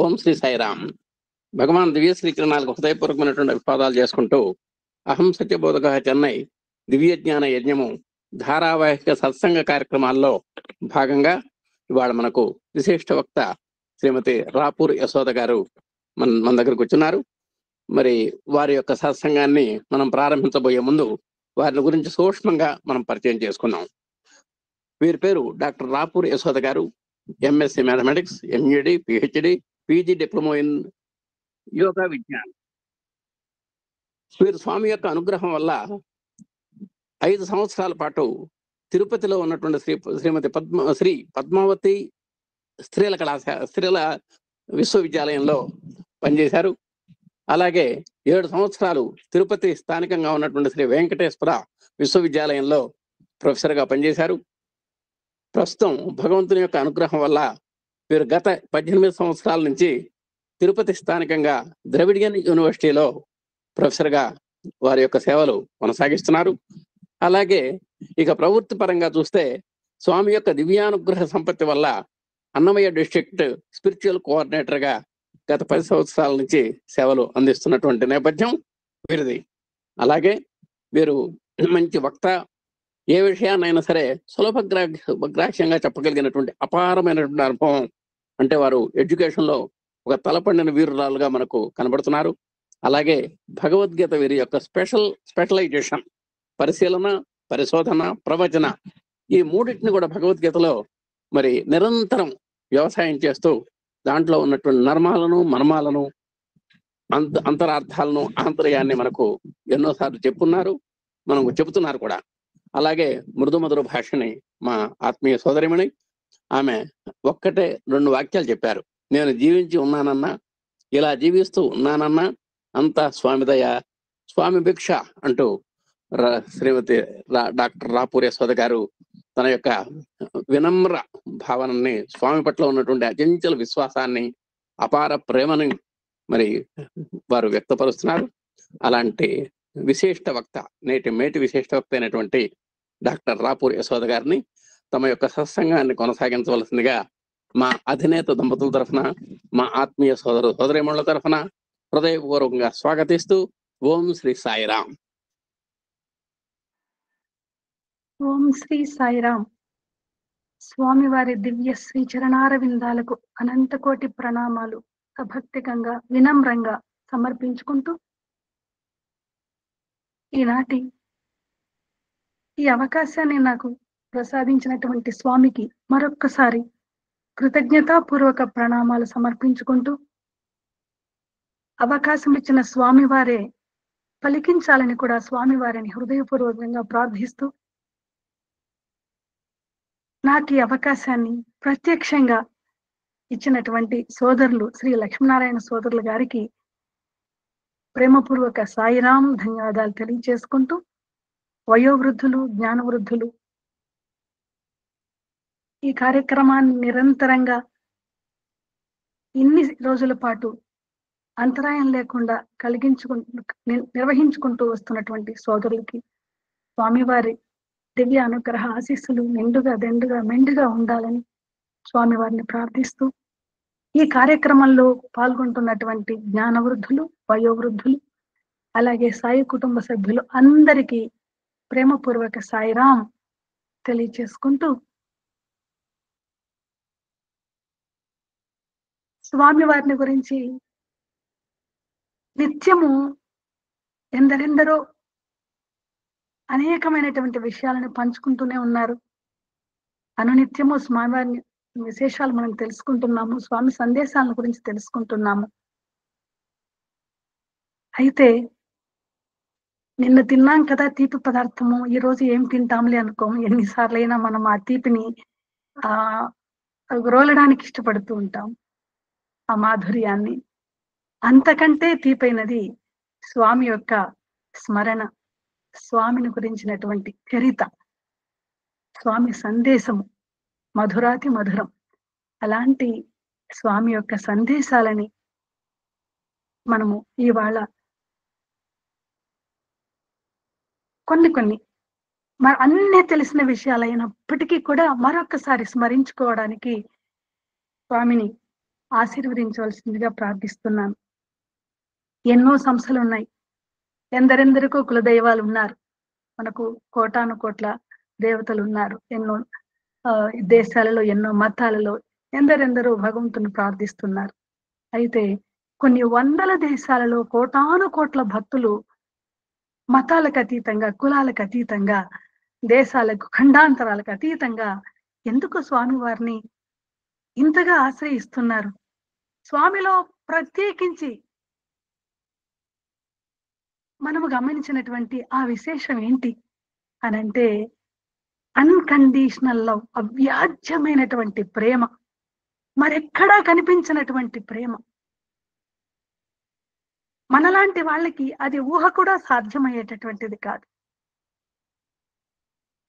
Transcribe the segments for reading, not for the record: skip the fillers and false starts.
ఓం శ్రీ సాయిరామ్. భగవాన్ దివ్య శ్రీకిరణాలకు హృదయపూర్వకమైనటువంటి అభిపాదాలు చేసుకుంటూ అహం సత్యబోధక చెన్నై దివ్య జ్ఞాన యజ్ఞము ధారావాహిక సత్సంగ కార్యక్రమాల్లో భాగంగా ఇవాళ మనకు విశిష్ట వక్త శ్రీమతి రాపూర్ యశోద గారు మన దగ్గరకు వచ్చున్నారు. మరి వారి యొక్క సత్సంగాన్ని మనం ప్రారంభించబోయే ముందు వారి గురించి సూక్ష్మంగా మనం పరిచయం చేసుకున్నాం. వీరి పేరు డాక్టర్ రాపూర్ యశోద గారు. MSc mathematics, MEd, PhD, PG diploma in yoga Vignan. వీరు స్వామి యొక్క అనుగ్రహం వల్ల 5 సంవత్సరాల పాటు తిరుపతిలో ఉన్నటువంటి శ్రీమతి శ్రీ పద్మావతి స్త్రీల విశ్వవిద్యాలయంలో పనిచేశారు. అలాగే 7 సంవత్సరాలు తిరుపతి స్థానికంగా ఉన్నటువంటి శ్రీ వెంకటేశ్వర విశ్వవిద్యాలయంలో ప్రొఫెసర్గా పనిచేశారు. ప్రస్తుతం భగవంతుని యొక్క అనుగ్రహం వల్ల వీరు గత 18 సంవత్సరాల నుంచి తిరుపతి స్థానికంగా ద్రవిడియన్ యూనివర్సిటీలో ప్రొఫెసర్గా వారి యొక్క సేవలు కొనసాగిస్తున్నారు. అలాగే ఇక ప్రవృత్తి పరంగా చూస్తే స్వామి యొక్క దివ్యానుగ్రహ సంపత్తి వల్ల అన్నమయ్య డిస్ట్రిక్ట్ స్పిరిచువల్ కోఆర్డినేటర్గా గత 10 సంవత్సరాల నుంచి సేవలు అందిస్తున్నటువంటి నేపథ్యం వీరిది. అలాగే వీరు మంచి వక్త, ఏ విషయాన్నైనా సరే సులభగ్రాహ్యంగా చెప్పగలిగినటువంటి అపారమైనటువంటి అనుభవం. అంటే వారు ఎడ్యుకేషన్లో ఒక తలపండిన వీరురాలుగా మనకు కనబడుతున్నారు. అలాగే భగవద్గీత వీరి యొక్క స్పెషలైజేషన్, పరిశీలన, పరిశోధన, ప్రవచన, ఈ మూడింటిని కూడా భగవద్గీతలో మరి నిరంతరం వ్యవసాయం చేస్తూ దాంట్లో ఉన్నటువంటి నర్మాలను, మర్మాలను, అంతరార్థాలను, ఆంతర్యాన్ని మనకు ఎన్నోసార్లు చెబుతున్నారు కూడా. అలాగే మృదుమధుర భాషని మా ఆత్మీయ సోదరిమణి, ఆమె 1-2 వాక్యాలు చెప్పారు. నేను జీవించి ఉన్నానన్నా, ఇలా జీవిస్తూ ఉన్నానన్నా అంతా స్వామిదయ, స్వామి భిక్ష అంటూ శ్రీమతి డాక్టర్ రాపూర్ యశోద గారు తన యొక్క వినమ్ర భావనని, స్వామి పట్ల ఉన్నటువంటి అచంచల విశ్వాసాన్ని, అపార ప్రేమని మరి వారు వ్యక్తపరుస్తున్నారు. అలాంటి విశిష్ట వక్త, మేటి విశిష్ట వక్త అయినటువంటి డాక్టర్ రాపూర్ యశోద గారిని తమ యొక్క సత్సంగాన్ని కొనసాగించవలసిందిగా మా అధినేత దంపతుల తరఫున, మా ఆత్మీయ సోదరీమణుల తరఫున హృదయపూర్వకంగా స్వాగతిస్తూ ఓం శ్రీ సాయిరామ్. ఓం శ్రీ సాయిరామ్. స్వామివారి దివ్య శ్రీ చరణారవిందాలకు అనంతకోటి ప్రణామాలు సభక్తికంగా వినమ్రంగా సమర్పించుకుంటూ ఈనాటి ఈ అవకాశాన్ని నాకు ప్రసాదించినటువంటి స్వామికి మరొక్కసారి కృతజ్ఞతాపూర్వక ప్రణామాలు సమర్పించుకుంటూ, అవకాశం ఇచ్చిన స్వామివారే పలికించాలని కూడా స్వామివారిని హృదయపూర్వకంగా ప్రార్థిస్తూ, నాకు ఈ అవకాశాన్ని ప్రత్యక్షంగా ఇచ్చినటువంటి సోదరులు శ్రీ లక్ష్మీనారాయణ సోదరులు గారికి ప్రేమపూర్వక సాయిరాం ధన్యవాదాలు తెలియజేసుకుంటూ, వయోవృద్ధులు, జ్ఞానవృద్ధులు ఈ కార్యక్రమాన్ని నిరంతరంగా ఇన్ని రోజుల పాటు అంతరాయం లేకుండా నిర్వహించుకుంటూ వస్తున్నటువంటి సోదరులకి స్వామివారి దివ్య అనుగ్రహ ఆశీస్సులు నిండుగా మెండుగా ఉండాలని స్వామివారిని ప్రార్థిస్తూ, ఈ కార్యక్రమంలో పాల్గొంటున్నటువంటి జ్ఞానవృద్ధులు, వయోవృద్ధులు, అలాగే సాయి కుటుంబ సభ్యులు అందరికీ ప్రేమపూర్వక సాయిరాం తెలియచేసుకుంటూ, స్వామివారిని గురించి నిత్యము ఎందరెందరో అనేకమైనటువంటి విషయాలను పంచుకుంటూనే ఉన్నారు. అనునిత్యము స్వామివారిని విశేషాలు మనం తెలుసుకుంటున్నాము, స్వామి సందేశాల గురించి తెలుసుకుంటున్నాము. అయితే నిన్న తిన్నాం కదా తీపి పదార్థము, ఈ రోజు ఏం తింటాంలే అనుకోము. ఎన్నిసార్లు అయినా మనం ఆ తీపిని రోలడానికి ఇష్టపడుతూ ఉంటాం, ఆ మాధుర్యాన్ని. అంతకంటే తీపైనది స్వామి యొక్క స్మరణ, స్వామిని గురించినటువంటి చరిత, స్వామి సందేశము మధురాతి మధురం. అలాంటి స్వామి యొక్క సందేశాలని మనము ఇవాళ కొన్ని అన్నీ తెలిసిన విషయాలైనప్పటికీ కూడా మరొకసారి స్మరించుకోవడానికి స్వామిని ఆశీర్వదించవలసిందిగా ప్రార్థిస్తున్నాను. ఎన్నో సంస్థలు ఉన్నాయి, ఎందరెందరికో కులదైవాలు ఉన్నారు, మనకు కోటాను కోట్ల దేవతలు ఉన్నారు. ఎన్నో దేశాలలో, ఎన్నో మతాలలో ఎందరెందరో భగవంతుని ప్రార్థిస్తున్నారు. అయితే కొన్ని వందల దేశాలలో కోటాను కోట్ల భక్తులు మతాలకు అతీతంగా, కులాలకు అతీతంగా, దేశాలకు ఖండాంతరాలకు అతీతంగా ఎందుకు స్వామి వారిని ఇంతగా ఆశ్రయిస్తున్నారు? స్వామిలో ప్రత్యేకించి మనము గమనించినటువంటి ఆ విశేషం ఏంటి అనంటే, అన్కండిషనల్ లవ్, అవ్యాజ్యమైనటువంటి ప్రేమ, మరెక్కడా కనిపించినటువంటి ప్రేమ. మనలాంటి వాళ్ళకి అది ఊహ కూడా సాధ్యమయ్యేటటువంటిది కాదు.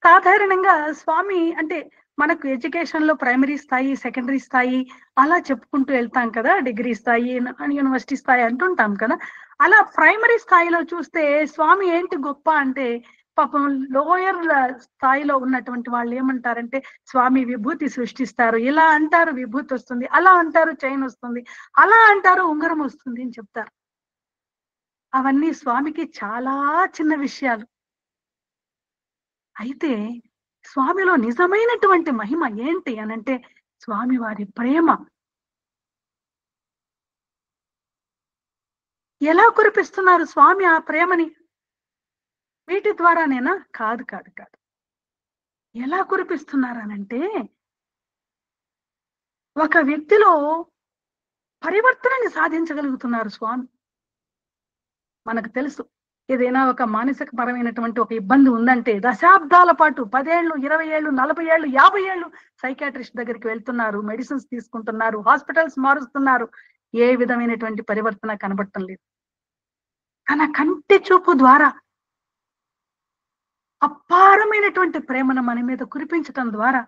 సాధారణంగా స్వామి అంటే మనకు ఎడ్యుకేషన్ లో ప్రైమరీ స్థాయి, సెకండరీ స్థాయి అలా చెప్పుకుంటూ వెళ్తాం కదా, డిగ్రీ స్థాయి, యూనివర్సిటీ స్థాయి అంటుంటాం కదా. అలా ప్రైమరీ స్థాయిలో చూస్తే స్వామి ఏంటి గొప్ప అంటే, పాపం లోయర్ స్థాయిలో ఉన్నటువంటి వాళ్ళు ఏమంటారంటే, స్వామి విభూతి సృష్టిస్తారు, ఇలా అంటారు విభూతి వస్తుంది, అలా అంటారు చైన్ వస్తుంది, అలా అంటారు ఉంగరం వస్తుంది అని చెప్తారు. అవన్నీ స్వామికి చాలా చిన్న విషయాలు. అయితే స్వామిలో నిజమైనటువంటి మహిమ ఏంటి అనంటే, స్వామి వారి ప్రేమ. ఎలా కురిపిస్తున్నారు స్వామి ఆ ప్రేమని? వీటి ద్వారానేనా? కాదు కాదు కాదు. ఎలా కురిపిస్తున్నారనంటే, ఒక వ్యక్తిలో పరివర్తనని సాధించగలుగుతున్నారు స్వామి. మనకు తెలుసు, ఏదైనా ఒక మానసిక పరమైనటువంటి ఒక ఇబ్బంది ఉందంటే దశాబ్దాల పాటు 10 ఏళ్ళు, 20 ఏళ్ళు, 40 ఏళ్ళు, 50 ఏళ్ళు సైకాట్రిస్ట్ దగ్గరికి వెళ్తున్నారు, మెడిసిన్స్ తీసుకుంటున్నారు, హాస్పిటల్స్ మారుస్తున్నారు. ఏ విధమైనటువంటి పరివర్తన కనబడటం లేదు. తన కంటి చూపు ద్వారా అపారమైనటువంటి ప్రేమను మన మీద కురిపించటం ద్వారా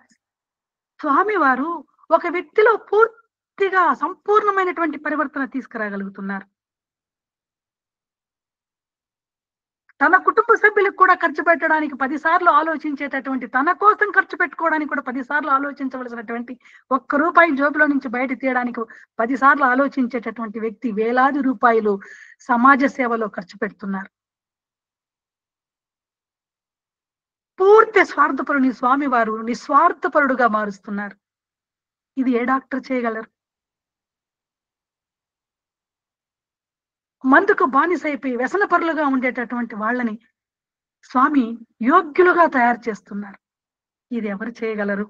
స్వామి వారు ఒక వ్యక్తిలో పూర్తిగా సంపూర్ణమైనటువంటి పరివర్తన తీసుకురాగలుగుతున్నారు. తన కుటుంబ సభ్యులకు కూడా ఖర్చు పెట్టడానికి 10 సార్లు ఆలోచించేటటువంటి, తన కోసం ఖర్చు పెట్టుకోవడానికి కూడా 10 సార్లు ఆలోచించవలసినటువంటి, ఒక్క రూపాయి జోబులో నుంచి బయట తీయడానికి 10 సార్లు ఆలోచించేటటువంటి వ్యక్తి వేలాది రూపాయలు సమాజ సేవలో ఖర్చు పెడుతున్నారు. పూర్తి స్వార్థపరుని స్వామి వారు నిస్వార్థపరుడుగా మారుస్తున్నారు. ఇది ఏ డాక్టర్ చేయగలరు? మందుకు బానిసైపోయి వ్యసనపరులుగా ఉండేటటువంటి వాళ్ళని స్వామి యోగ్యులుగా తయారు చేస్తున్నారు. ఇది ఎవరు చేయగలరు?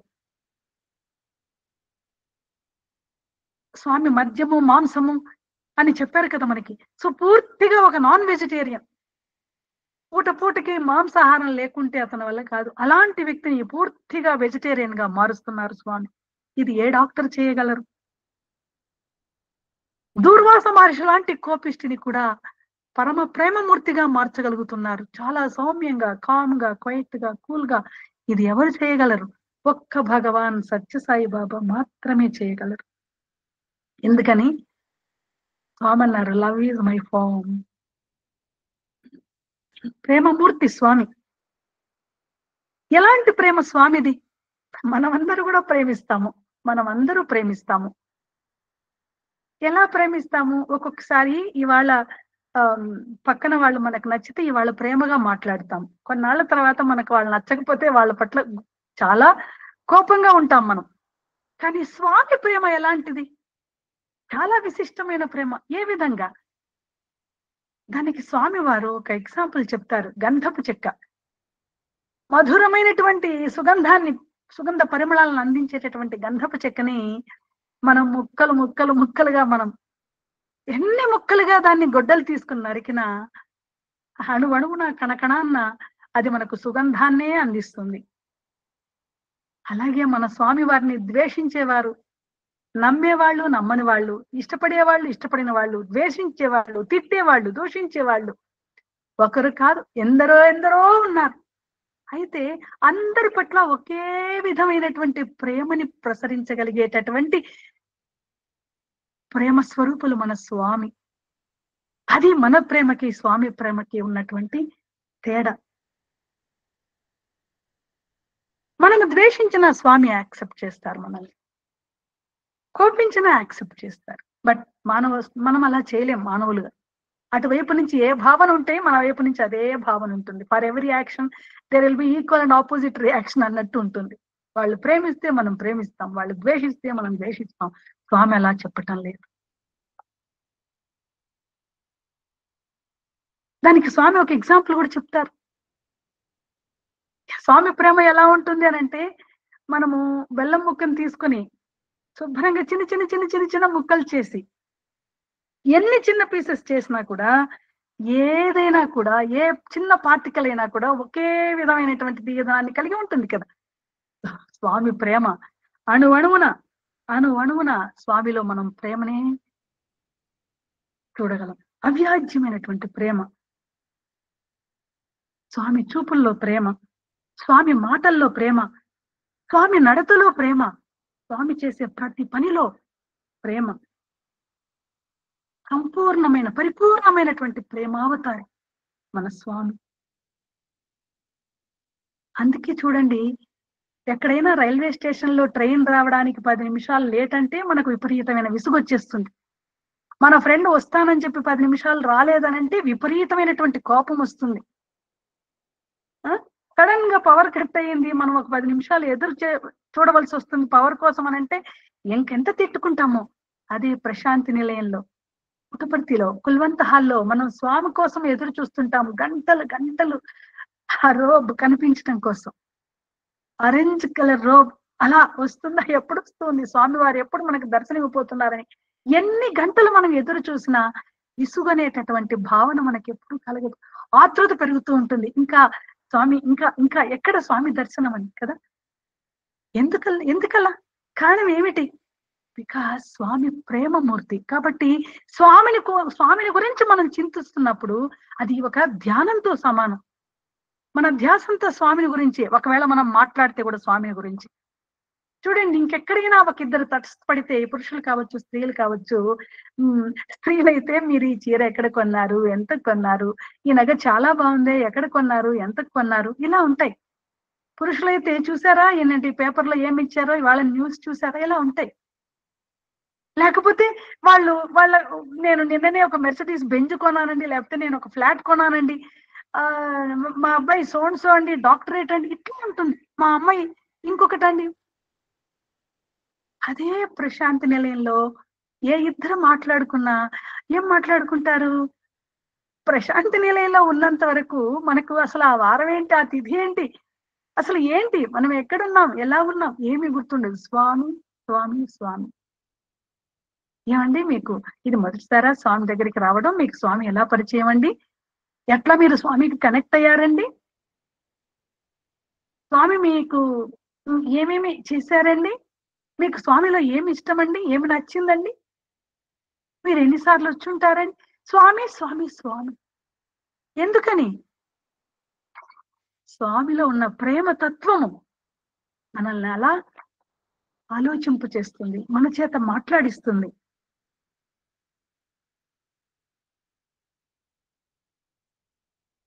స్వామి మద్యము, మాంసము అని చెప్పారు కదా మనకి. సో పూర్తిగా ఒక నాన్ వెజిటేరియన్, పూటకి మాంసాహారం లేకుంటే అతని వల్ల కాదు. అలాంటి వ్యక్తిని పూర్తిగా వెజిటేరియన్ గా మారుస్తున్నారు స్వామి. ఇది ఏ డాక్టర్ చేయగలరు? దూర్వాస మహర్షి లాంటి కోపిష్టిని కూడా పరమ ప్రేమమూర్తిగా మార్చగలుగుతున్నారు. చాలా సౌమ్యంగా, కామ్ గా, క్వైట్ గా, కూల్ గా. ఇది ఎవరు చేయగలరు? ఒక్క భగవాన్ సత్యసాయి బాబా మాత్రమే చేయగలరు. ఎందుకని స్వామి అన్నారు, లవ్ ఈజ్ మై ఫామ్. ప్రేమమూర్తి స్వామి. ఎలాంటి ప్రేమ స్వామిది? మనమందరూ కూడా ప్రేమిస్తాము, మనమందరూ ప్రేమిస్తాము. ఎలా ప్రేమిస్తాము? ఒక్కొక్కసారి ఇవాళ పక్కన వాళ్ళు మనకు నచ్చితే ఇవాళ ప్రేమగా మాట్లాడతాం. కొన్నాళ్ళ తర్వాత మనకు వాళ్ళు నచ్చకపోతే వాళ్ళ పట్ల చాలా కోపంగా ఉంటాం మనం. కానీ స్వామి ప్రేమ ఎలాంటిది? చాలా విశిష్టమైన ప్రేమ. ఏ విధంగా? దానికి స్వామి వారు ఒక ఎగ్జాంపుల్ చెప్తారు. గంధపు చెక్క, మధురమైనటువంటి సుగంధ పరిమళాలను అందించేటటువంటి గంధపు చెక్కని మనం ముక్కలుగా మనం ఎన్ని ముక్కలుగా దాన్ని గొడ్డలు తీసుకుని నరికినా అణువణువున కణకణాన్న అది మనకు సుగంధాన్నే అందిస్తుంది. అలాగే మన స్వామి వారిని ద్వేషించేవారు, నమ్మేవాళ్ళు, నమ్మని వాళ్ళు, ఇష్టపడేవాళ్ళు, ఇష్టపడిన వాళ్ళు, ద్వేషించేవాళ్ళు, తిట్టేవాళ్ళు, దూషించేవాళ్ళు ఒకరు కాదు, ఎందరో ఉన్నారు. అయితే అందరి పట్ల ఒకే విధమైనటువంటి ప్రేమని ప్రసరించగలిగేటటువంటి ప్రేమ స్వరూపులు మన స్వామి. అది మన ప్రేమకి స్వామి ప్రేమకి ఉన్నటువంటి తేడా. మనము ద్వేషించిన స్వామి యాక్సెప్ట్ చేస్తారు మనల్ని. కోపించినా యాక్సెప్ట్ చేస్తారు. బట్ మనం అలా చేయలేం మానవులుగా. అటువైపు నుంచి ఏ భావన ఉంటే మన వైపు నుంచి అదే భావన ఉంటుంది. For every action there will be equal and opposite reaction అన్నట్టు ఉంటుంది. వాళ్ళు ప్రేమిస్తే మనం ప్రేమిస్తాం, వాళ్ళు ద్వేషిస్తే మనం ద్వేషిస్తాం. స్వామి అలా చెప్పటం లేదు. దానికి స్వామి ఒక ఎగ్జాంపుల్ కూడా చెప్తారు. స్వామి ప్రేమ ఎలా ఉంటుంది అని అంటే, మనము బెల్లం ముక్కను తీసుకొని శుభ్రంగా చిన్న చిన్న చిన్న చిన్న చిన్న ముక్కలు చేసి, ఎన్ని చిన్న పీసెస్ చేసినా కూడా, ఏదైనా కూడా, ఏ చిన్న పార్టికల్ అయినా కూడా ఒకే విధమైనటువంటి తీయదనాన్ని కలిగి ఉంటుంది కదా. స్వామి ప్రేమ అణువణువున అణువణువున స్వామిలో మనం ప్రేమనే చూడగలం. అవ్యాజ్యమైనటువంటి ప్రేమ, స్వామి చూపుల్లో ప్రేమ, స్వామి మాటల్లో ప్రేమ, స్వామి నడతలో ప్రేమ, స్వామి చేసే ప్రతి పనిలో ప్రేమ. సంపూర్ణమైన పరిపూర్ణమైనటువంటి ప్రేమావతారి మన స్వామి. అందుకే చూడండి, ఎక్కడైనా రైల్వే స్టేషన్ లో ట్రైన్ రావడానికి 10 నిమిషాలు లేట్ అంటే మనకు విపరీతమైన విసుగు వచ్చేస్తుంది. మన ఫ్రెండ్ వస్తానని చెప్పి 10 నిమిషాలు రాలేదనంటే విపరీతమైనటువంటి కోపం వస్తుంది. సడన్ గా పవర్ కట్ అయ్యింది, మనం ఒక 10 నిమిషాలు చూడవలసి వస్తుంది పవర్ కోసం అని అంటే ఇంకెంత తిట్టుకుంటామో. అదే ప్రశాంతి నిలయంలో, పుట్టపర్తిలో, కుల్వంత హాల్లో మనం స్వామి కోసం ఎదురు చూస్తుంటాము గంటలు గంటలు. ఆ రోబ్ కనిపించడం కోసం, ఆరెంజ్ కలర్ రోబ్ అలా వస్తుందా, ఎప్పుడు వస్తుంది, స్వామివారు ఎప్పుడు మనకు దర్శనం ఇవ్వబోతున్నారని ఎన్ని గంటలు మనం ఎదురు చూసినా విసుగనేటటువంటి భావన మనకి ఎప్పుడు కలగదు. ఆతృత పెరుగుతూ ఉంటుంది. ఇంకా స్వామి, ఇంకా ఇంకా ఎక్కడ స్వామి దర్శనం అని కదా. ఎందుకలా కారణం ఏమిటి? బికాస్ స్వామి ప్రేమమూర్తి కాబట్టి స్వామిని గురించి మనం చింతిస్తున్నప్పుడు అది ఒక ధ్యానంతో సమానం. మన ధ్యాసంతో స్వామిని గురించి, ఒకవేళ మనం మాట్లాడితే కూడా స్వామిని గురించి. చూడండి, ఇంకెక్కడికైనా ఒక ఇద్దరు తటస్థపడితే, పురుషులు కావచ్చు, స్త్రీలు కావచ్చు. స్త్రీలైతే మీరు ఈ చీర ఎక్కడ కొన్నారు, ఎంత కొన్నారు, ఈ నగ చాలా బాగుంది, ఎక్కడ కొన్నారు, ఎంత కొన్నారు, ఇలా ఉంటాయి. పురుషులైతే చూసారా ఏంటంటే పేపర్లో ఏమి ఇచ్చారో, వాళ్ళ న్యూస్ చూసారా, ఇలా ఉంటాయి. లేకపోతే నేను నిన్ననే ఒక మెర్సిడీస్ బెంజ్ కొన్నానండి, లేకపోతే నేను ఒక ఫ్లాట్ కొన్నానండి, మా అబ్బాయి సోన్సో అండి, డాక్టరేట్ అండి, ఇట్లా ఉంటుంది. మా అమ్మాయి ఇంకొకటండి. అదే ప్రశాంతి నిలయంలో ఏ ఇద్దరు మాట్లాడుకున్నా ఏం మాట్లాడుకుంటారు? ప్రశాంతి నిలయంలో ఉన్నంత వరకు మనకు అసలు ఆ వారం ఏంటి, ఆ తిథి ఏంటి, అసలు ఏంటి, మనం ఎక్కడున్నాం, ఎలా ఉన్నాం, ఏమి గుర్తుండదు. స్వామి స్వామి స్వామి. ఏమండి, మీకు ఇది మొదటిసారా స్వామి దగ్గరికి రావడం? మీకు స్వామి ఎలా పరిచయం అండి? ఎట్లా మీరు స్వామికి కనెక్ట్ అయ్యారండి? స్వామి మీకు ఏమేమి చేశారండి? మీకు స్వామిలో ఏమి ఇష్టమండి, ఏమి నచ్చిందండి? మీరు ఎన్నిసార్లు వచ్చుంటారండి? స్వామి స్వామి స్వామి. ఎందుకని? స్వామిలో ఉన్న ప్రేమ తత్వము మనల్ని అలా ఆలోచింపు చేస్తుంది, మన చేత మాట్లాడిస్తుంది.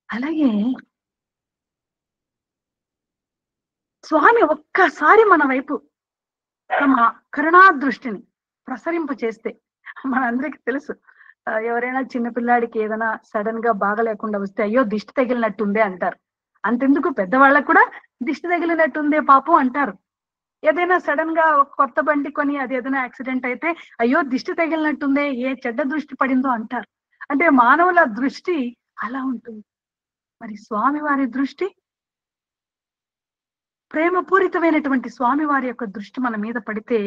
అలాగే స్వామి ఒక్కసారి మన వైపు తమ కరుణా దృష్టిని ప్రసరింప చేస్తే, మనందరికి తెలుసు, ఎవరైనా చిన్నపిల్లాడికి ఏదైనా సడన్ గా బాగలేకుండా వస్తే అయ్యో దిష్టి తగిలినట్టుందే అంటారు. అంతెందుకు పెద్దవాళ్ళకు కూడా దిష్టి తగిలినట్టుందే పాపం అంటారు. ఏదైనా సడన్ గా ఒక కొత్త బండి కొని అది ఏదైనా యాక్సిడెంట్ అయితే అయ్యో దిష్టి తగిలినట్టుందే, ఏ చెడ్డ దృష్టి పడిందో అంటారు. అంటే మానవుల దృష్టి అలా ఉంటుంది. మరి స్వామి వారి దృష్టి, ప్రేమపూరితమైనటువంటి స్వామి వారి యొక్క దృష్టి మన మీద పడితే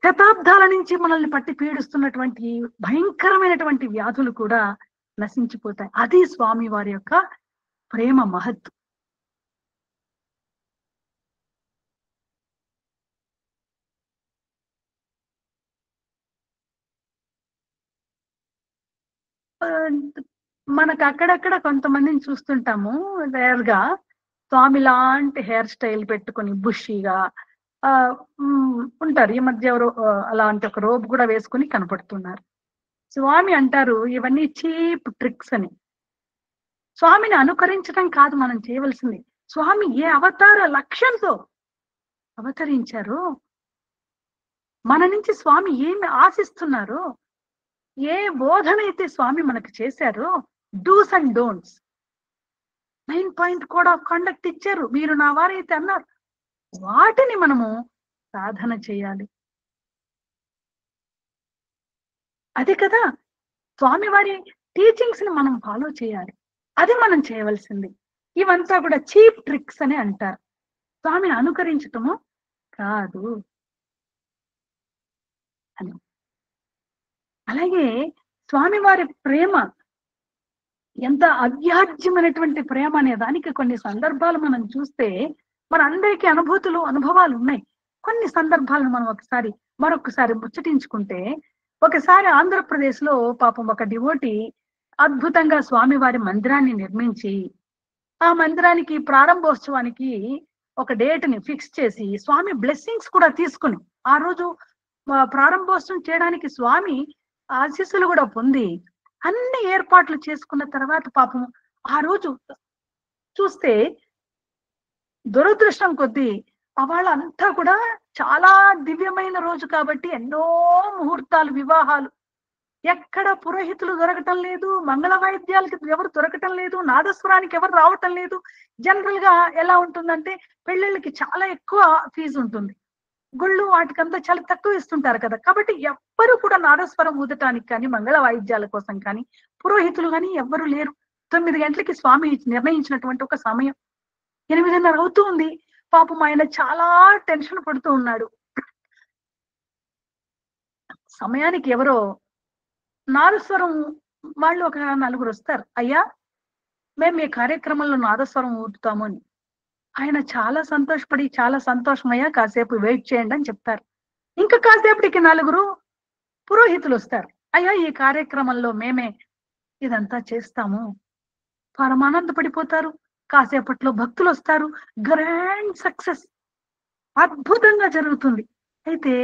శతాబ్దాల నుంచి మనల్ని పట్టి పీడిస్తున్నటువంటి భయంకరమైనటువంటి వ్యాధులు కూడా నశించిపోతాయి. అది స్వామి వారి యొక్క ప్రేమ మహత్తు. మనకు అక్కడక్కడ కొంతమందిని చూస్తుంటాము రేర్ గా, స్వామి లాంటి హెయిర్ స్టైల్ పెట్టుకొని బుషీగా ఉంటారు. ఈ మధ్య ఎవరో అలాంటి ఒక రోబ్ కూడా వేసుకుని కనపడుతున్నారు. స్వామి అంటారు ఇవన్నీ చీప్ ట్రిక్స్ అని. స్వామిని అనుకరించడం కాదు మనం చేయవలసింది. స్వామి ఏ అవతార లక్ష్యంతో అవతరించారో మన నుంచి స్వామి ఏమి ఆశిస్తున్నారో, ఏ బోధన అయితే స్వామి మనకు చేశారో, dos and don'ts 9 point code of conduct ఇచ్చారు. మీరు నా వారైతే అన్నారు. వాటిని మనము సాధన చేయాలి. అదే కదా స్వామి వారి టీచింగ్స్ ని మనం ఫాలో చేయాలి. అది మనం చేయవలసింది. ఇవంతా కూడా చీప్ ట్రిక్స్ అని అంటారు. స్వామిని అనుకరించటము కాదు అని. అలాగే స్వామి వారి ప్రేమ ఎంత అవ్యాజ్యమైనటువంటి ప్రేమ అనే దానికి కొన్ని సందర్భాలు మనం చూస్తే మన అందరికీ అనుభవాలు ఉన్నాయి. కొన్ని సందర్భాలను మనం మరొకసారి ముచ్చటించుకుంటే, ఒకసారి ఆంధ్రప్రదేశ్ లో పాపం ఒక డివోటి అద్భుతంగా స్వామి వారి మందిరాన్ని నిర్మించి, ఆ మందిరానికి ప్రారంభోత్సవానికి ఒక డేట్ ని ఫిక్స్ చేసి స్వామి బ్లెస్సింగ్స్ కూడా తీసుకుని ఆ రోజు ప్రారంభోత్సవం చేయడానికి స్వామి ఆశీస్సులు కూడా పొంది అన్ని ఏర్పాట్లు చేసుకున్న తర్వాత పాపం ఆ రోజు చూస్తే దురదృష్టం కొద్దీ వాళ్ళంతా కూడా చాలా దివ్యమైన రోజు కాబట్టి ఎన్నో ముహూర్తాలు, వివాహాలు, ఎక్కడ పురోహితులు దొరకటం లేదు, మంగళ వాయిద్యాలకి ఎవరు దొరకటం లేదు, నాదస్వరానికి ఎవరు రావటం లేదు. జనరల్ గా ఎలా ఉంటుందంటే పెళ్లిళ్ళకి చాలా ఎక్కువ ఫీజు ఉంటుంది, గుళ్ళు వాటికంతా చాలా తక్కువ ఇస్తుంటారు కదా. కాబట్టి ఎవ్వరు కూడా నాదస్వరం ఊదటానికి కానీ మంగళ వాయిద్యాల కోసం కానీ పురోహితులు కానీ ఎవ్వరు లేరు. 9 గంటలకి స్వామి నిర్ణయించినటువంటి ఒక సమయం 8:30 అవుతూ ఉంది. పాపం ఆయన చాలా టెన్షన్ పడుతూ ఉన్నాడు. సమయానికి ఎవరో నాదస్వరం వాళ్ళు ఒక 4 వస్తారు. అయ్యా, మేము మీ కార్యక్రమంలో నాదస్వరం ఊదుతాము అని. ఆయన చాలా సంతోషపడి, చాలా సంతోషమయ్యా, కాసేపు వెయిట్ చేయండి అని చెప్తారు. ఇంకా కాసేపటికి 4 పురోహితులు వస్తారు. అయ్యా, ఈ కార్యక్రమంలో మేమే ఇదంతా చేస్తాము. పరమానందపడిపోతారు. కాసేపట్లో భక్తులు వస్తారు. గ్రాండ్ సక్సెస్, అద్భుతంగా జరుగుతుంది. అయితే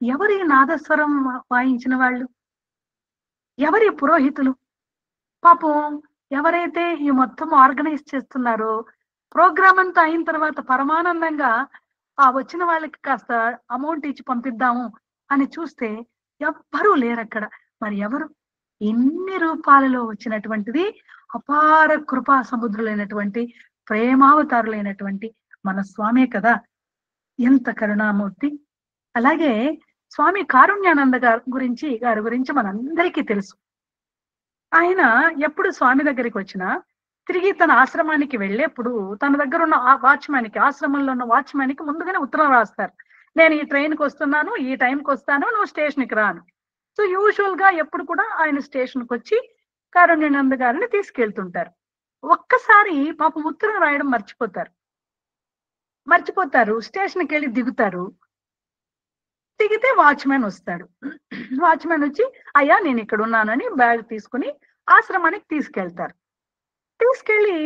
ఎవరి నాదస్వరం వాయించిన వాళ్ళు, ఎవరి పురోహితులు? పాపం ఎవరైతే ఈ మొత్తం ఆర్గనైజ్ చేస్తున్నారో, ప్రోగ్రామ్ అంతా అయిన తర్వాత పరమానందంగా ఆ వచ్చిన వాళ్ళకి కాస్త అమౌంట్ ఇచ్చి పంపిద్దాము అని చూస్తే ఎవ్వరూ లేరు అక్కడ. మరి ఎవరు? ఎన్ని రూపాలలో వచ్చినటువంటిది అపార కృపా సముద్రులైనటువంటి ప్రేమావతారులైనటువంటి మన స్వామే కదా. ఎంత కరుణామూర్తి. అలాగే స్వామి కారుణ్యానంద గారి గురించి మనందరికీ తెలుసు. ఆయన ఎప్పుడు స్వామి దగ్గరికి వచ్చినా తిరిగి తన ఆశ్రమానికి వెళ్ళేప్పుడు తన దగ్గర ఉన్న వాచ్మ్యాన్కి, ఆశ్రమంలో ఉన్న వాచ్మ్యాన్కి ముందుగానే ఉత్తరం రాస్తారు. నేను ఈ ట్రైన్కి వస్తున్నాను, ఈ టైంకి వస్తాను, నువ్వు స్టేషన్కి రాను. సో యూజువల్ గా ఎప్పుడు కూడా ఆయన స్టేషన్కి వచ్చి కారుణ్యానంద గారిని తీసుకెళ్తుంటారు. ఒక్కసారి పాపం ఉత్తరం రాయడం మర్చిపోతారు. స్టేషన్కి వెళ్ళి దిగుతారు. దిగితే వాచ్మ్యాన్ వస్తాడు. వాచ్మ్యాన్ వచ్చి, అయ్యా నేను ఇక్కడ ఉన్నానని బ్యాగ్ తీసుకుని ఆశ్రమానికి తీసుకెళ్తారు. తీసుకెళ్లి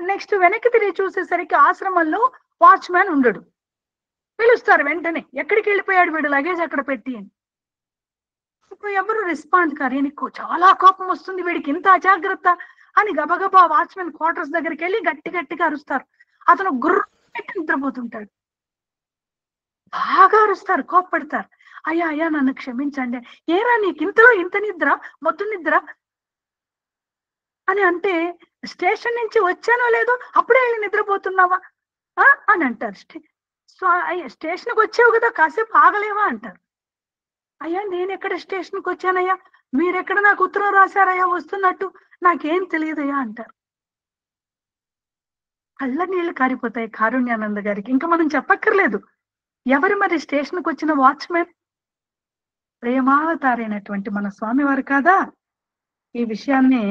నెక్స్ట్ వెనక్కి తిరిగి చూసేసరికి ఆశ్రమంలో వాచ్మ్యాన్ ఉండడు. పిలుస్తారు వెంటనే, ఎక్కడికి వెళ్ళిపోయాడు వీడు, లగేజ్ అక్కడ పెట్టి అని. ఇప్పుడు ఎవరు రెస్పాండ్ కారు. నీకు చాలా కోపం వస్తుంది, వీడికి ఇంత అజాగ్రత్త అని గబగబా వాచ్మెన్ క్వార్టర్స్ దగ్గరికి వెళ్ళి గట్టిగా అరుస్తారు. అతను గుర్ర పెట్టి నిద్రపోతుంటాడు. బాగా అరుస్తారు, కోప్పడతారు. అయ్యా నన్ను క్షమించండి, ఏరా నీకు ఇంతలో ఇంత నిద్ర, మొత్తం నిద్ర అని అంటే, స్టేషన్ నుంచి వచ్చానో లేదో అప్పుడే వెళ్ళి నిద్రపోతున్నావా అని అంటారు. స్టేషన్కి వచ్చావు కదా, కాసేపు ఆగలేవా అంటారు. అయ్యా నేను ఎక్కడ స్టేషన్కి వచ్చానయ్యా, మీరెక్కడ నాకు ఉత్తరం రాశారయ్యా వస్తున్నట్టు, నాకేం తెలియదయ్యా అంటారు. కళ్ళ నీళ్లు కారిపోతాయి కారుణ్యానంద గారికి. ఇంకా మనం చెప్పక్కర్లేదు. ఎవరు మరి స్టేషన్కి వచ్చిన వాచ్మెన్? ప్రేమావతారైనటువంటి మన స్వామివారు కాదా. ఈ విషయాన్ని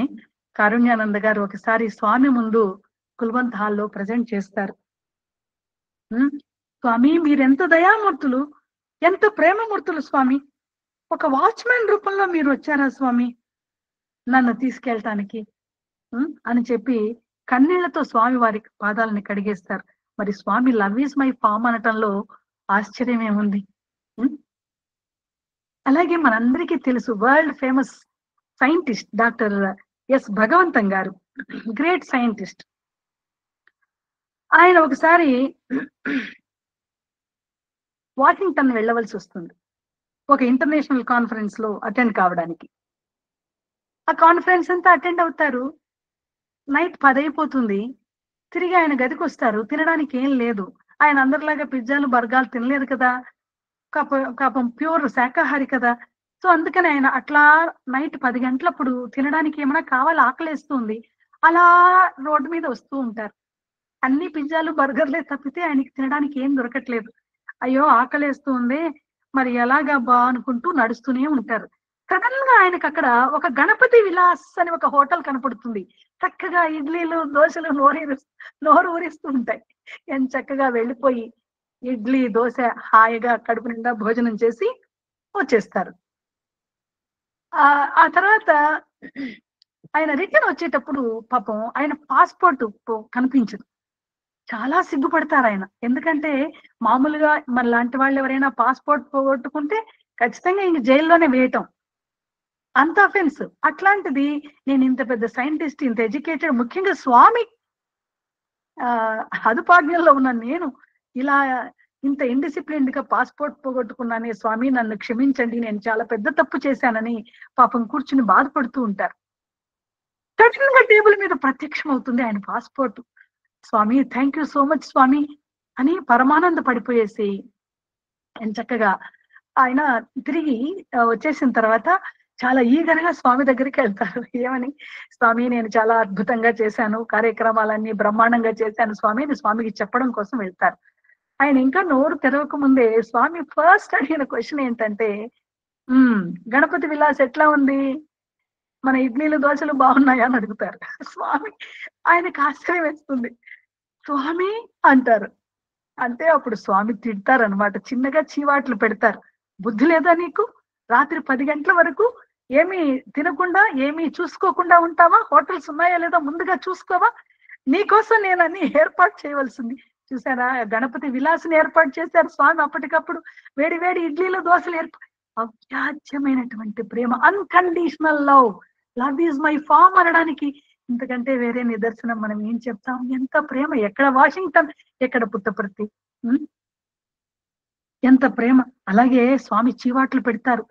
కారుణ్యానంద గారు ఒకసారి స్వామి ముందు కుల్వంత్ హాల్లో ప్రజెంట్ చేస్తారు. స్వామి మీరెంత దయామూర్తులు, ఎంత ప్రేమమూర్తులు స్వామి. ఒక వాచ్మెన్ రూపంలో మీరు వచ్చారా స్వామి నన్ను తీసుకెళ్ళటానికి అని చెప్పి కన్నీళ్లతో స్వామి వారి పాదాలని కడిగేస్తారు. మరి Swami love is my form అనటంలో ఆశ్చర్యం ఏముంది. అలాగే మనందరికీ తెలుసు, world famous scientist doctor S Bhagavantam గారు, గ్రేట్ సైంటిస్ట్. ఆయన ఒకసారి వాషింగ్టన్ వెళ్ళవలసి వస్తుంది ఒక ఇంటర్నేషనల్ కాన్ఫరెన్స్ లో అటెండ్ కావడానికి. ఆ కాన్ఫరెన్స్ అంతా అటెండ్ అవుతారు. నైట్ 10 అయిపోతుంది. తిరిగి ఆయన గదికి వస్తారు. తినడానికి ఏం లేదు. ఆయన అందరిలాగా పిజ్జాలు బర్గాలు తినలేదు కదా, పాపం ప్యూర్ శాకాహారి కదా. సో అందుకని ఆయన అట్లా నైట్ 10 గంటలప్పుడు తినడానికి ఏమైనా కావాలి, ఆకలేస్తుంది, అలా రోడ్డు మీద వస్తూ ఉంటారు. అన్ని పిజ్జాలు బర్గర్లే తప్పితే ఆయనకి తినడానికి ఏం దొరకట్లేదు. అయ్యో ఆకలేస్తుంది, మరి ఎలాగబ్బా అనుకుంటూ నడుస్తూనే ఉంటారు. సడన్ గా ఆయనకు అక్కడ ఒక గణపతి విలాస్ అని ఒక హోటల్ కనపడుతుంది. చక్కగా ఇడ్లీలు దోశలు నోరు ఊరిస్తూ ఉంటాయి. ఎంత చక్కగా వెళ్ళిపోయి ఇడ్లీ దోశ హాయిగా కడుపు నిండా భోజనం చేసి వచ్చేస్తారు. ఆ తర్వాత ఆయన రిటర్న్ వచ్చేటప్పుడు పాపం ఆయన పాస్పోర్ట్ కనిపించదు. చాలా సిగ్గుపడతారు ఆయన. ఎందుకంటే మామూలుగా మన లాంటి వాళ్ళు ఎవరైనా పాస్పోర్ట్ పోగొట్టుకుంటే ఖచ్చితంగా ఇంక జైల్లోనే వేయటం, అంత అఫెన్స్. అట్లాంటిది నేను ఇంత పెద్ద సైంటిస్ట్, ఇంత ఎడ్యుకేటెడ్, ముఖ్యంగా స్వామి అదుపాజ్ఞంలో ఉన్న నేను ఇలా ఇంత ఇండిసిప్లిన్డ్ గా పాస్పోర్ట్ పోగొట్టుకున్నానే, స్వామి నన్ను క్షమించండి, నేను చాలా పెద్ద తప్పు చేశానని పాపం కూర్చుని బాధపడుతూ ఉంటారు. సడన్ గా టేబుల్ మీద ప్రత్యక్షం అవుతుంది ఆయన passport. Swami thank you so much Swami అని పరమానంద పడిపోయేసి చక్కగా ఆయన తిరిగి వచ్చేసిన తర్వాత చాలా ఈగరగా స్వామి దగ్గరికి వెళ్తారు. ఏమని, స్వామి నేను చాలా అద్భుతంగా చేశాను, కార్యక్రమాలన్నీ బ్రహ్మాండంగా చేశాను స్వామి అని స్వామికి చెప్పడం కోసం వెళ్తారు. ఆయన ఇంకా నోరు తెరవక ముందే స్వామి ఫస్ట్ అడిగిన క్వశ్చన్ ఏంటంటే, గణపతి విలాస్ ఎట్లా ఉంది, మన ఇడ్లీలు దోశలు బాగున్నాయా అని అడుగుతారు. స్వామి ఆయనకు ఆశ్చర్యం వేస్తుంది. స్వామి అంటారు. అంటే అప్పుడు స్వామి తిడతారనమాట, చిన్నగా చీవాట్లు పెడతారు. బుద్ధి లేదా నీకు, రాత్రి 10 గంటల వరకు ఏమీ తినకుండా ఏమీ చూసుకోకుండా ఉంటావా, హోటల్స్ ఉన్నాయా లేదా ముందుగా చూసుకోవా, నీకోసం నేను అన్ని ఏర్పాటు చేయవలసింది. చూసారా, గణపతి విలాసుని ఏర్పాటు చేశారు స్వామి అప్పటికప్పుడు, వేడి వేడి ఇడ్లీలు దోశలు అవ్యాజ్యమైనటువంటి ప్రేమ, unconditional love, love is my form అనడానికి ఇంతకంటే వేరే నిదర్శనం మనం ఏం చెప్తాం. ఎంత ప్రేమ, ఎక్కడ వాషింగ్టన్, ఎక్కడ పుట్టపర్తి, ఎంత ప్రేమ. అలాగే స్వామి చీవాట్లు పెడతారు.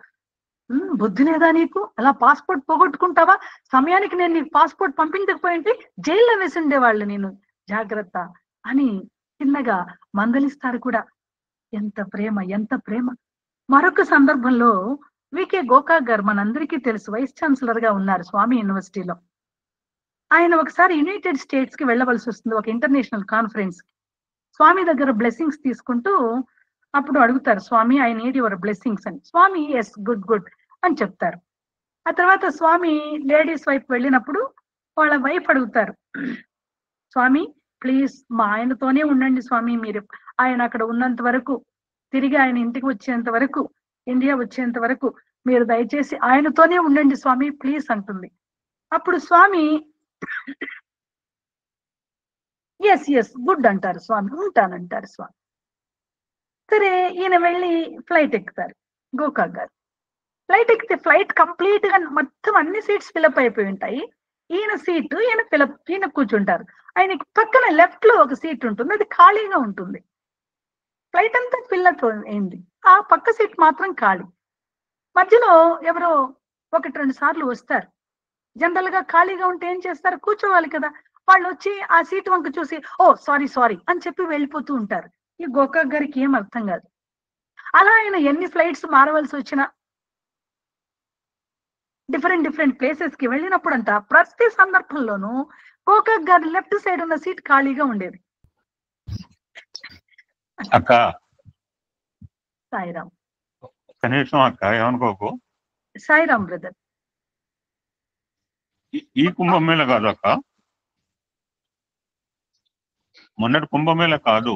బుద్ధి లేదా నీకు, అలా పాస్పోర్ట్ పోగొట్టుకుంటావా, సమయానికి నేను నీకు పాస్పోర్ట్ పంపించకపోయింటే జైల్లో వేసి ఉండేవాళ్ళు నేను, జాగ్రత్త అని చిన్నగా మందలిస్తారు కూడా. ఎంత ప్రేమ, ఎంత ప్రేమ. మరొక సందర్భంలో వికే గోకాక్ గారు మనందరికీ తెలుసు, వైస్ ఛాన్సలర్ గా ఉన్నారు స్వామి యూనివర్సిటీలో. ఆయన ఒకసారి యునైటెడ్ స్టేట్స్ కి వెళ్ళవలసి వస్తుంది ఒక ఇంటర్నేషనల్ కాన్ఫరెన్స్. స్వామి దగ్గర బ్లెస్సింగ్స్ తీసుకుంటూ అప్పుడు అడుగుతారు, స్వామి ఐ నీడ్ యువర్ బ్లెస్సింగ్స్ అని. స్వామి ఎస్ గుడ్ గుడ్ అని చెప్తారు. ఆ తర్వాత స్వామి లేడీస్ వైపు వెళ్ళినప్పుడు వాళ్ళ వైఫ్ అడుగుతారు, స్వామి ప్లీజ్ మా ఆయనతోనే ఉండండి స్వామి, మీరు ఆయన అక్కడ ఉన్నంత వరకు, తిరిగి ఆయన ఇంటికి వచ్చేంత వరకు, ఇండియా వచ్చేంత వరకు మీరు దయచేసి ఆయనతోనే ఉండండి స్వామి ప్లీజ్ అంటుంది. అప్పుడు స్వామి ఎస్ ఎస్ గుడ్ అంటారు స్వామి, ఉంటానంటారు స్వామి. సరే ఈయన వెళ్ళి ఫ్లైట్ ఎక్కుతారు గోకాక్ గారు. ఫ్లైట్ ఎక్కితే ఫ్లైట్ కంప్లీట్ గా మొత్తం అన్ని సీట్స్ ఫిలప్ అయిపోయి ఉంటాయి. ఈయన సీటు ఈయన కూర్చుంటారు. ఆయనకి పక్కన లెఫ్ట్ లో ఒక సీట్ ఉంటుంది, అది ఖాళీగా ఉంటుంది. ఫ్లైట్ అంతా ఫిల్ అయింది, ఆ పక్క సీట్ మాత్రం ఖాళీ. మధ్యలో ఎవరో 1-2 సార్లు వస్తారు. జనరల్ గా ఖాళీగా ఉంటే ఏం చేస్తారు, కూర్చోవాలి కదా. వాళ్ళు వచ్చి ఆ సీట్ వంక చూసి ఓ సారీ సారీ అని చెప్పి వెళ్ళిపోతూ ఉంటారు. ఈ గోకాక్ గారికి ఏం అర్థం కాదు. అలా ఆయన ఎన్ని ఫ్లైట్స్ మారవలసి వచ్చినా, డిఫరెంట్ ప్లేసెస్ కి వెళ్ళినప్పుడంతా ప్రతి సందర్భంలోనూ గోకాక్ గారి లెఫ్ట్ సైడ్ ఉన్న సీట్ ఖాళీగా ఉండేది. అక్క సాయిరామ్, కనీసం అక్క ఏమనుకోకు, సాయిరామ్ బ్రదర్. ఈ కుంభమేళ కాదు అక్క, మొన్నటి కుంభమేళ కాదు,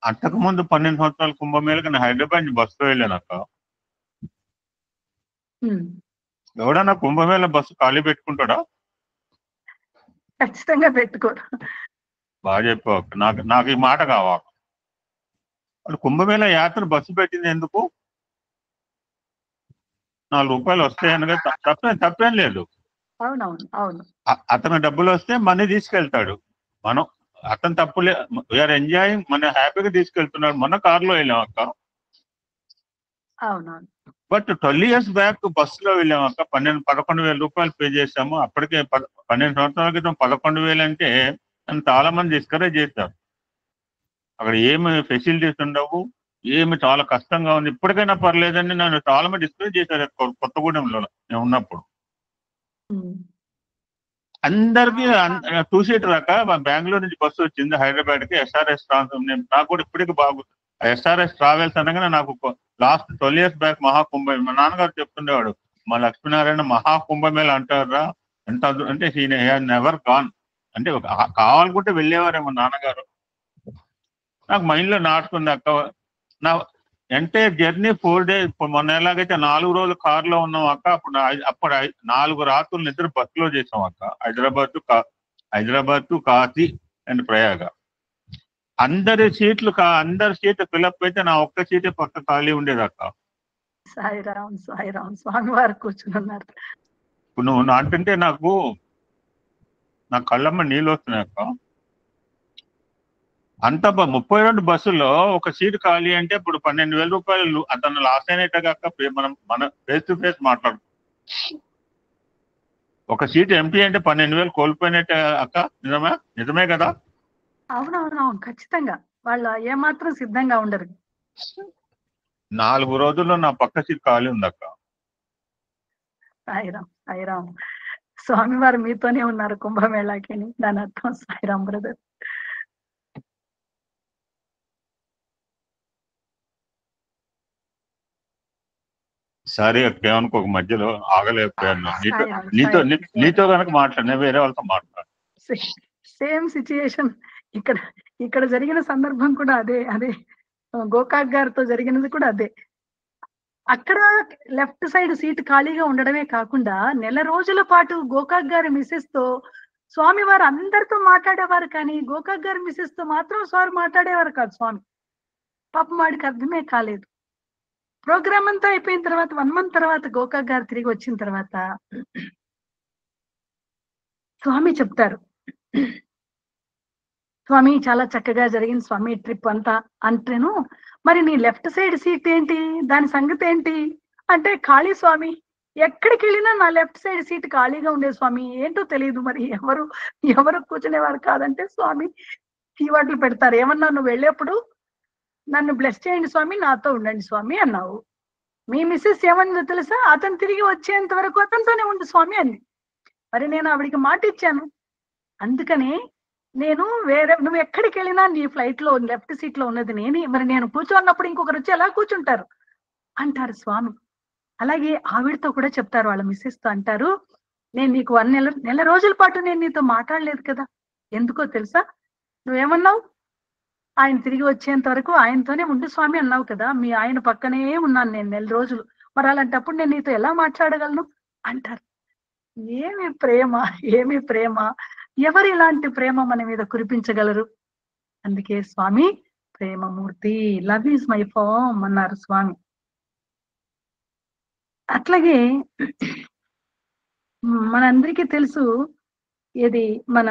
అంతకు ముందు 12 సంవత్సరాల కుంభమేళకి నేను హైదరాబాద్ బస్సులో వెళ్ళాను అక్క. ఎవడన్నా కుంభమేళ బస్సు ఖాళీ పెట్టుకుంటాడా? ఖచ్చితంగా పెట్టుకోరు. బాగా చెప్పావు అక్క, నాకు ఈ మాట కావాలి. వాళ్ళు కుంభమేళ యాత్ర బస్సు పెట్టింది ఎందుకు? 4 రూపాయలు వస్తాయనగా తప్పేం లేదు. అవునవును అవును. అతను డబ్బులు వస్తే మనీ తీసుకెళ్తాడు. మనం అతను తప్పులే, వీఆర్ ఎంజాయింగ్, మన హ్యాపీగా తీసుకెళ్తున్నాడు. మొన్న కారులో వెళ్ళాం అక్క. అవునవును. బట్ 12 years బ్యాక్ బస్సులో వెళ్ళాం అక్క. 11,000 రూపాయలు పే చేశాము. అప్పటికే 12 సంవత్సరాల క్రితం 11,000 అంటే నన్ను చాలా మంది డిస్కరేజ్ చేశారు. అక్కడ ఏమి ఫెసిలిటీస్ ఉండవు, ఏమి చాలా కష్టంగా ఉంది, ఇప్పటికైనా పర్లేదని నన్ను చాలా మంది డిస్కరేజ్ చేశారు కొత్తగూడెంలో నేను ఉన్నప్పుడు. అందరికి 2 seater అక్క. బెంగళూరు నుంచి బస్సు వచ్చింది హైదరాబాద్ కి, SRS ట్రావెల్స్. నాకు కూడా ఇప్పటికీ బాగుంది SRS ట్రావెల్స్ అనగానే. నాకు లాస్ట్ 12 years బ్యాక్ మహాకుంభ, మా నాన్నగారు చెప్తుండేవాడు, మా లక్ష్మీనారాయణ మహాకుంభమేళ అంటారా, ఎంత అంటే నెవర్ గాన్ అంటే కావాలనుకుంటే వెళ్ళేవారేమో నాన్నగారు. నాకు మైండ్ లో నాటుకుంది అక్క. నా ఎంటైర్ జర్నీ 4 days. మొన్న ఎలాగైతే 4 రోజులు కారులో ఉన్నాం అక్క, అప్పుడు 4 రాత్రులు నిద్ర బస్సులో చేసాం అక్క. Hyderabad to Kashi and Prayag. అందరి సీట్లు ఫిలప్ అయితే నా ఒక్క సీటే పక్క ఖాళీ ఉండేది అక్క. సాయిరామ్ సాయిరామ్, స్వామి వారు కూర్చున్నారు. ఇప్పుడు నువ్వు అంటుంటే నాకు నా కళ్ళమ్మ నీళ్ళు వస్తున్నాయి అక్క. అంత 32 బస్సుల్లో ఒక సీట్ ఖాళీ అంటే ఇప్పుడు 12,000 రూపాయలు అతను లాస్ అయినట్టు కాక మన ఫేస్ టు ఫేస్ మాట్లాడు. ఒక సీట్ ఎంపీ అంటే 12,000 కోల్పోయినట్టే అక్క. నిజమే కదా? అవునవునవును, ఖచ్చితంగా. వాళ్ళు ఏమాత్రం సిద్ధంగా ఉండరు. 4 రోజుల్లో నా పక్క సీట్ ఖాళీ ఉంది అక్క. సాయిరామ్ సాయిరామ్, స్వామి వారు మీతోనే ఉన్నారు కుంభమేళాకి, దాని అర్థం. సాయిరామ్ బ్రదర్. సరే అక్క, ఏమనుకోక మధ్యలో ఆగలేకపోయాను. నీతో కనుక మాట్లాడినా వేరే వాళ్ళతో మాట్లాడు. సేమ్ సిచ్యుయేషన్ ఇక్కడ జరిగిన సందర్భం కూడా అదే గోకాక్ గారితో జరిగినది కూడా అదే. అక్కడ లెఫ్ట్ సైడ్ సీట్ ఖాళీగా ఉండడమే కాకుండా 1 రోజుల పాటు గోకాక్ గారి మిసెస్ తో స్వామి వారు అందరితో మాట్లాడేవారు, కానీ గోకాక్ గారి మిసెస్ తో మాత్రం స్వామి మాట్లాడేవారు కాదు. స్వామి పాపం వాడికి అర్థమే కాలేదు. ప్రోగ్రామ్ అంతా అయిపోయిన తర్వాత 1 month తర్వాత గోకాక్ గారు తిరిగి వచ్చిన తర్వాత స్వామి చెప్తారు, స్వామి చాలా చక్కగా జరిగింది స్వామి ట్రిప్ అంతా అంటేను. మరి నీ లెఫ్ట్ సైడ్ సీట్ ఏంటి, దాని సంగతి ఏంటి అంటే, ఖాళీ స్వామి, ఎక్కడికి వెళ్ళినా నా లెఫ్ట్ సైడ్ సీట్ ఖాళీగా ఉండేది స్వామి, ఏంటో తెలియదు, మరి ఎవరు కూర్చునేవారు కాదంటే స్వామి కీవర్డ్లు పెడతారు. ఏమన్నా, నువ్వు వెళ్ళేప్పుడు నన్ను బ్లెస్ చేయండి స్వామి, నాతో ఉండండి స్వామి అన్నావు. మీ మిస్సెస్ ఏమన్నా తెలుసా, అతను తిరిగి వచ్చేంత వరకు అతనితోనే ఉండు స్వామి అంది. మరి నేను ఆవిడికి మాట ఇచ్చాను, అందుకని నువ్వు ఎక్కడికి వెళ్ళినా నీ ఫ్లైట్ లో లెఫ్ట్ సీట్ లో ఉన్నది నేనే, మరి నేను కూర్చోన్నప్పుడు ఇంకొకరు వచ్చి ఎలా కూర్చుంటారు అంటారు స్వామి. అలాగే ఆవిడతో కూడా చెప్తారు, వాళ్ళ మిస్సెస్ తో అంటారు, నేను నీకు 1 రోజుల పాటు నేను నీతో మాట్లాడలేదు కదా, ఎందుకో తెలుసా, నువ్వేమన్నావు, ఆయన తిరిగి వచ్చేంత వరకు ఆయనతోనే ఉండు స్వామి అన్నావు కదా, మీ ఆయన పక్కనే ఉన్నాను నేను 1 రోజులు, మరి అలాంటప్పుడు నేను నీతో ఎలా మాట్లాడగలను అంటారు. ఏమి ప్రేమ, ఎవరు ఇలాంటి ప్రేమ మన మీద కురిపించగలరు? అందుకే స్వామి ప్రేమమూర్తి, లవ్ ఈజ్ మై ఫామ్ అన్నారు స్వామి. అట్లాగే మనందరికీ తెలుసు, ఇది మన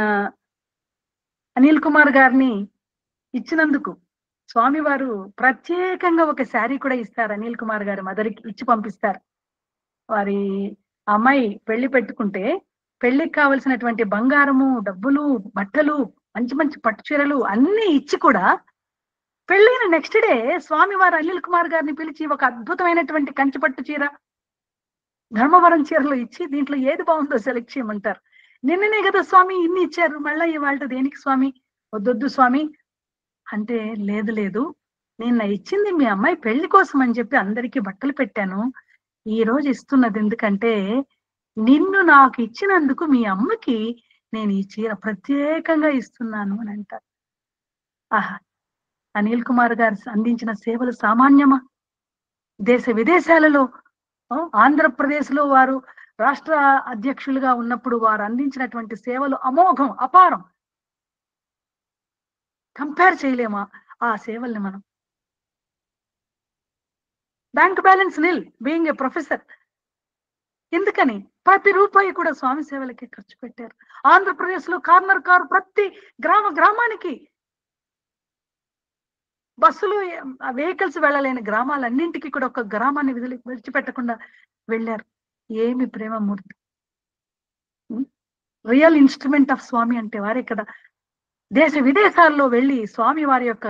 అనిల్ కుమార్ గారిని ఇచ్చినందుకు స్వామి వారు ప్రత్యేకంగా ఒక శారీ కూడా ఇస్తారు. అనిల్ కుమార్ గారు మదర్కి ఇచ్చి పంపిస్తారు. వారి అమ్మాయి పెళ్లి పెట్టుకుంటే పెళ్లికి కావలసినటువంటి బంగారము, డబ్బులు, బట్టలు, మంచి మంచి పట్టు చీరలు అన్ని ఇచ్చి కూడా పెళ్ళైన నెక్స్ట్ డే స్వామి వారు అనిల్ కుమార్ గారిని పిలిచి ఒక అద్భుతమైనటువంటి కంచి పట్టు చీర, ధర్మవరం చీరలు ఇచ్చి దీంట్లో ఏది బాగుందో సెలెక్ట్ చేయమంటారు. నిన్ననే కదా స్వామి ఇన్ని ఇచ్చారు, మళ్ళా ఇవాళ దేనికి స్వామి, వద్దొద్దు స్వామి అంటే, లేదు నిన్న ఇచ్చింది మీ అమ్మాయి పెళ్లి కోసం అని చెప్పి అందరికీ బట్టలు పెట్టాను, ఈ రోజు ఇస్తున్నది ఎందుకంటే నిన్ను నాకు ఇచ్చినందుకు మీ అమ్మకి నేను ఈ చీర ప్రత్యేకంగా ఇస్తున్నాను అని అంటారు. ఆహా, అనిల్ కుమార్ గారు అందించిన సేవలు సామాన్యమా? దేశ విదేశాలలో, ఆంధ్రప్రదేశ్ లో వారు రాష్ట్ర అధ్యక్షులుగా ఉన్నప్పుడు వారు అందించినటువంటి సేవలు అమోఘం, అపారం, కంపేర్ చేయలేమా ఆ సేవల్ని మనం? Bank balance nil, being a professor, ఎందుకని? ప్రతి రూపాయి కూడా స్వామి సేవలకే ఖర్చు పెట్టారు. ఆంధ్రప్రదేశ్ లో కార్నర్ కారు ప్రతి గ్రామానికి బస్సులు వెహికల్స్ వెళ్ళలేని గ్రామాలన్నింటికి కూడా ఒక గ్రామాన్ని విడిచిపెట్టకుండా వెళ్ళారు. ఏమి ప్రేమమూర్తి! రియల్ ఇన్స్ట్రుమెంట్ ఆఫ్ స్వామి అంటే వారే కదా. దేశ విదేశాల్లో వెళ్ళి స్వామి వారి యొక్క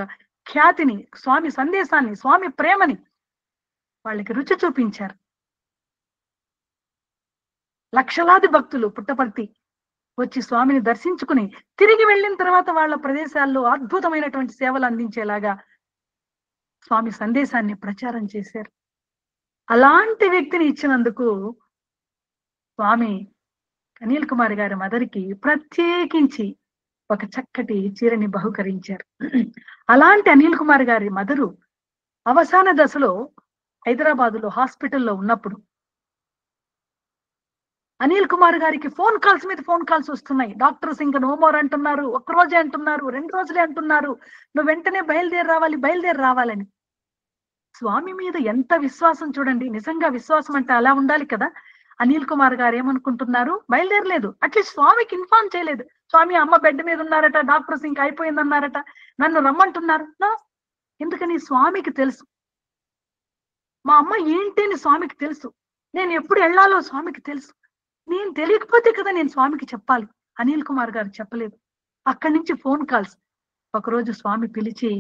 ఖ్యాతిని, స్వామి సందేశాన్ని, స్వామి ప్రేమని వాళ్ళకి రుచి చూపించారు. లక్షలాది భక్తులు పుట్టపర్తి వచ్చి స్వామిని దర్శించుకుని తిరిగి వెళ్ళిన తర్వాత వాళ్ళ ప్రదేశాల్లో అద్భుతమైనటువంటి సేవలు అందించేలాగా స్వామి సందేశాన్ని ప్రచారం చేశారు. అలాంటి వ్యక్తిని ఇచ్చినందుకు స్వామి అనిల్ కుమార్ గారి మదర్కి ప్రత్యేకించి ఒక చక్కటి చీరని బహుకరించారు. అలాంటి అనిల్ కుమార్ గారి మదరు అవసాన దశలో హైదరాబాదులో హాస్పిటల్లో ఉన్నప్పుడు అనిల్ కుమార్ గారికి ఫోన్ కాల్స్ మీద ఫోన్ కాల్స్ వస్తున్నాయి. డాక్టర్స్ ఇంకా నో మోర్ అంటున్నారు, ఒక్కరోజే అంటున్నారు, 2 రోజులే అంటున్నారు, నువ్వు వెంటనే బయలుదేరి రావాలని. స్వామి మీద ఎంత విశ్వాసం చూడండి. నిజంగా విశ్వాసం అంటే అలా ఉండాలి కదా. అనిల్ కుమార్ గారు ఏమనుకుంటున్నారు, బయలుదేరలేదు, అట్లీస్ట్ స్వామికి ఇన్ఫార్మ్ చేయలేదు. స్వామి అమ్మ బెడ్ మీద ఉన్నారట, డాక్టర్స్ ఇంకా అయిపోయిందన్నారట, నన్ను రమ్మంటున్నారు. ఎందుకని? స్వామికి తెలుసు మా అమ్మ ఏంటి అని స్వామికి తెలుసు, నేను ఎప్పుడు వెళ్ళాలో స్వామికి తెలుసు. నేను తెలియకపోతే కదా నేను స్వామికి చెప్పాలి. అనిల్ కుమార్ గారు చెప్పలేదు. అక్కడి నుంచి ఫోన్ కాల్స్. ఒకరోజు స్వామి పిలిచి,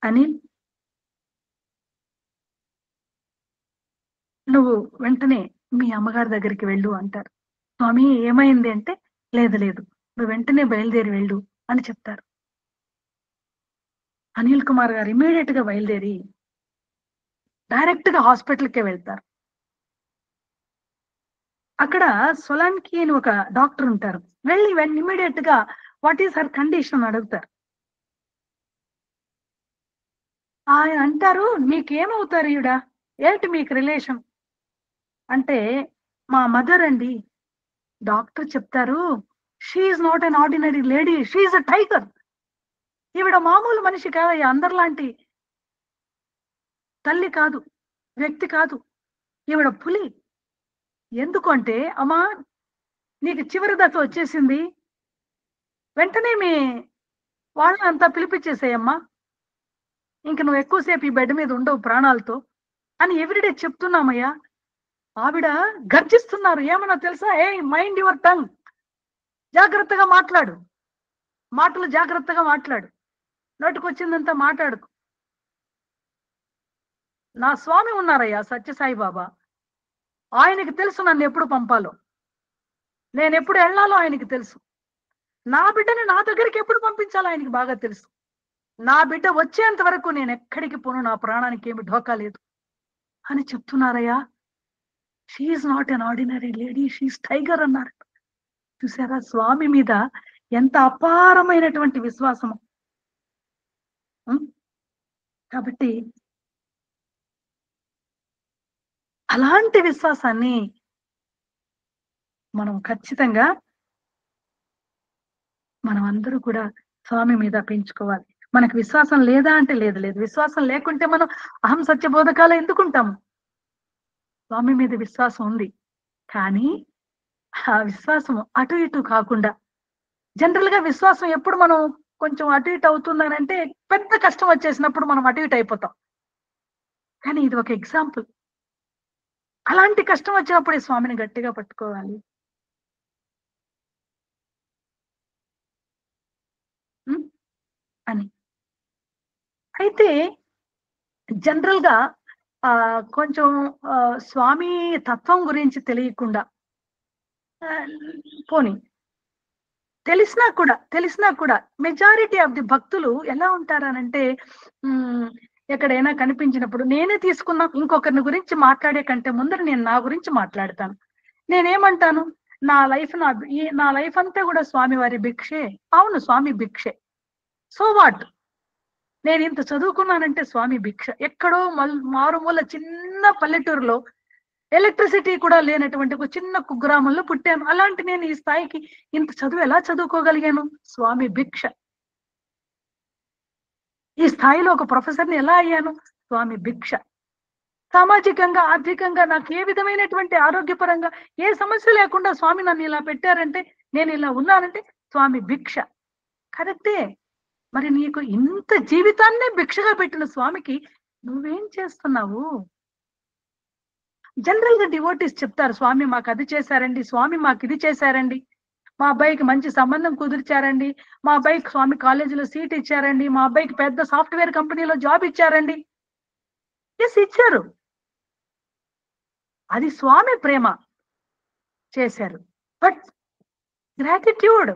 అనిల్ నువ్వు వెంటనే మీ అమ్మగారి దగ్గరికి వెళ్ళు అంటారు. స్వామి ఏమైంది అంటే, లేదు నువ్వు వెంటనే బయలుదేరి వెళ్ళు అని చెప్తారు. అనిల్ కుమార్ గారు ఇమీడియట్ గా బయలుదేరి డైరెక్ట్ గా హాస్పిటల్కే వెళ్తారు. అక్కడ సొలాన్కి అని ఒక డాక్టర్ ఉంటారు. వెళ్ళి ఇమీడియట్ గా వాట్ ఈస్ హర్ కండిషన్ అడుగుతారు. ఆయన అంటారు, మీకేమవుతారు ఈవిడ, ఏంటి మీకు రిలేషన్ అంటే, మా మదర్ అండి. డాక్టర్ చెప్తారు, she not an ordinary lady, she a tiger. ఈవిడ మామూలు మనిషి కాదు, అందరిలాంటి తల్లి కాదు, వ్యక్తి కాదు, ఈవిడ పులి. ఎందుకు అంటే, అమ్మా నీకు చివరి దశ వచ్చేసింది, వెంటనే మీ వాళ్ళంతా పిలిపించేసేయమ్మా, ఇంక నువ్వు ఎక్కువసేపు ఈ బెడ్ మీద ఉండవు ప్రాణాలతో అని ఎవ్రీడే చెప్తున్నామయ్యా. ఆవిడ గర్జిస్తున్నారు. ఏమన్నా తెలుసా, ఏ మైండ్ యువర్ టంగ్, జాగ్రత్తగా మాట్లాడు, మాటలు జాగ్రత్తగా మాట్లాడు, నోటికొచ్చిందంతా మాట్లాడుకు. నా స్వామి ఉన్నారయ్యా సత్యసాయి బాబా, ఆయనకి తెలుసు నన్ను ఎప్పుడు పంపాలో, నేను ఎప్పుడు వెళ్ళాలో ఆయనకి తెలుసు, నా బిడ్డని నా దగ్గరికి ఎప్పుడు పంపించాలో ఆయనకి బాగా తెలుసు. నా బిడ్డ వచ్చేంత వరకు నేను ఎక్కడికి పోను, నా ప్రాణానికి ఏమి ఢోకా లేదు అని చెప్తున్నారయ్యా. She's not an ordinary lady, she's tiger అన్నారు. చూసారా స్వామి మీద ఎంత అపారమైనటువంటి విశ్వాసము. కాబట్టి అలాంటి విశ్వాసాన్ని మనం ఖచ్చితంగా మనం అందరూ కూడా స్వామి మీద పెంచుకోవాలి. మనకు విశ్వాసం లేదా అంటే లేదు, విశ్వాసం లేకుంటే మనం అహం సత్యబోధకాలు ఎందుకుంటాము? స్వామి మీద విశ్వాసం ఉంది, కానీ ఆ విశ్వాసం అటు ఇటు కాకుండా, జనరల్ గా విశ్వాసం ఎప్పుడు మనం కొంచెం అటు ఇటు అవుతుందని అంటే, పెద్ద కష్టం వచ్చేసినప్పుడు మనం అటు ఇటు అయిపోతాం. కానీ ఇది ఒక ఎగ్జాంపుల్. అలాంటి కష్టం వచ్చినప్పుడు ఈ స్వామిని గట్టిగా పట్టుకోవాలి. అని అయితే జనరల్ గా కొంచెం స్వామి తత్వం గురించి తెలియకుండా, పోనీ తెలిసినా కూడా మెజారిటీ ఆఫ్ ది భక్తులు ఎలా ఉంటారనంటే, ఎక్కడైనా కనిపించినప్పుడు నేనే తీసుకున్నా, ఇంకొకరిని గురించి మాట్లాడే కంటే ముందర నేను నా గురించి మాట్లాడతాను. నేనేమంటాను, నా లైఫ్ అంతా కూడా స్వామి వారి భిక్షే. అవును, స్వామి భిక్షే. సో వాట్, నేను ఇంత చదువుకున్నానంటే స్వామి భిక్ష. ఎక్కడో మారుమూల చిన్న పల్లెటూరులో ఎలక్ట్రిసిటీ కూడా లేనటువంటి ఒక చిన్న కుగ్రామంలో పుట్టాను. అలాంటి నేను ఈ స్థాయికి ఇంత చదువు ఎలా చదువుకోగలిగాను? స్వామి భిక్ష. ఈ స్థాయిలో ఒక ప్రొఫెసర్ని ఎలా అయ్యాను? స్వామి భిక్ష. సామాజికంగా, ఆర్థికంగా నాకు ఏ విధమైనటువంటి ఆరోగ్యపరంగా ఏ సమస్య లేకుండా స్వామి నన్ను ఇలా పెట్టారంటే, నేను ఇలా ఉన్నానంటే స్వామి భిక్ష. కరెక్టే. మరి నీకు ఇంత జీవితాన్నే భిక్షగా పెట్టిన స్వామికి నువ్వేం చేస్తున్నావు? జనరల్ గా డివోటీస్ చెప్తారు, స్వామి మాకు అది చేశారండి, స్వామి మాకు ఇది చేశారండి, మా అబ్బాయికి మంచి సంబంధం కుదిర్చారండి, మా అబ్బాయికి స్వామి కాలేజీలో సీట్ ఇచ్చారండి, మా అబ్బాయికి పెద్ద సాఫ్ట్వేర్ కంపెనీలో జాబ్ ఇచ్చారండి. ఎస్, ఇచ్చారు. అది స్వామి ప్రేమ చేశారు. బట్ గ్రాటిట్యూడ్,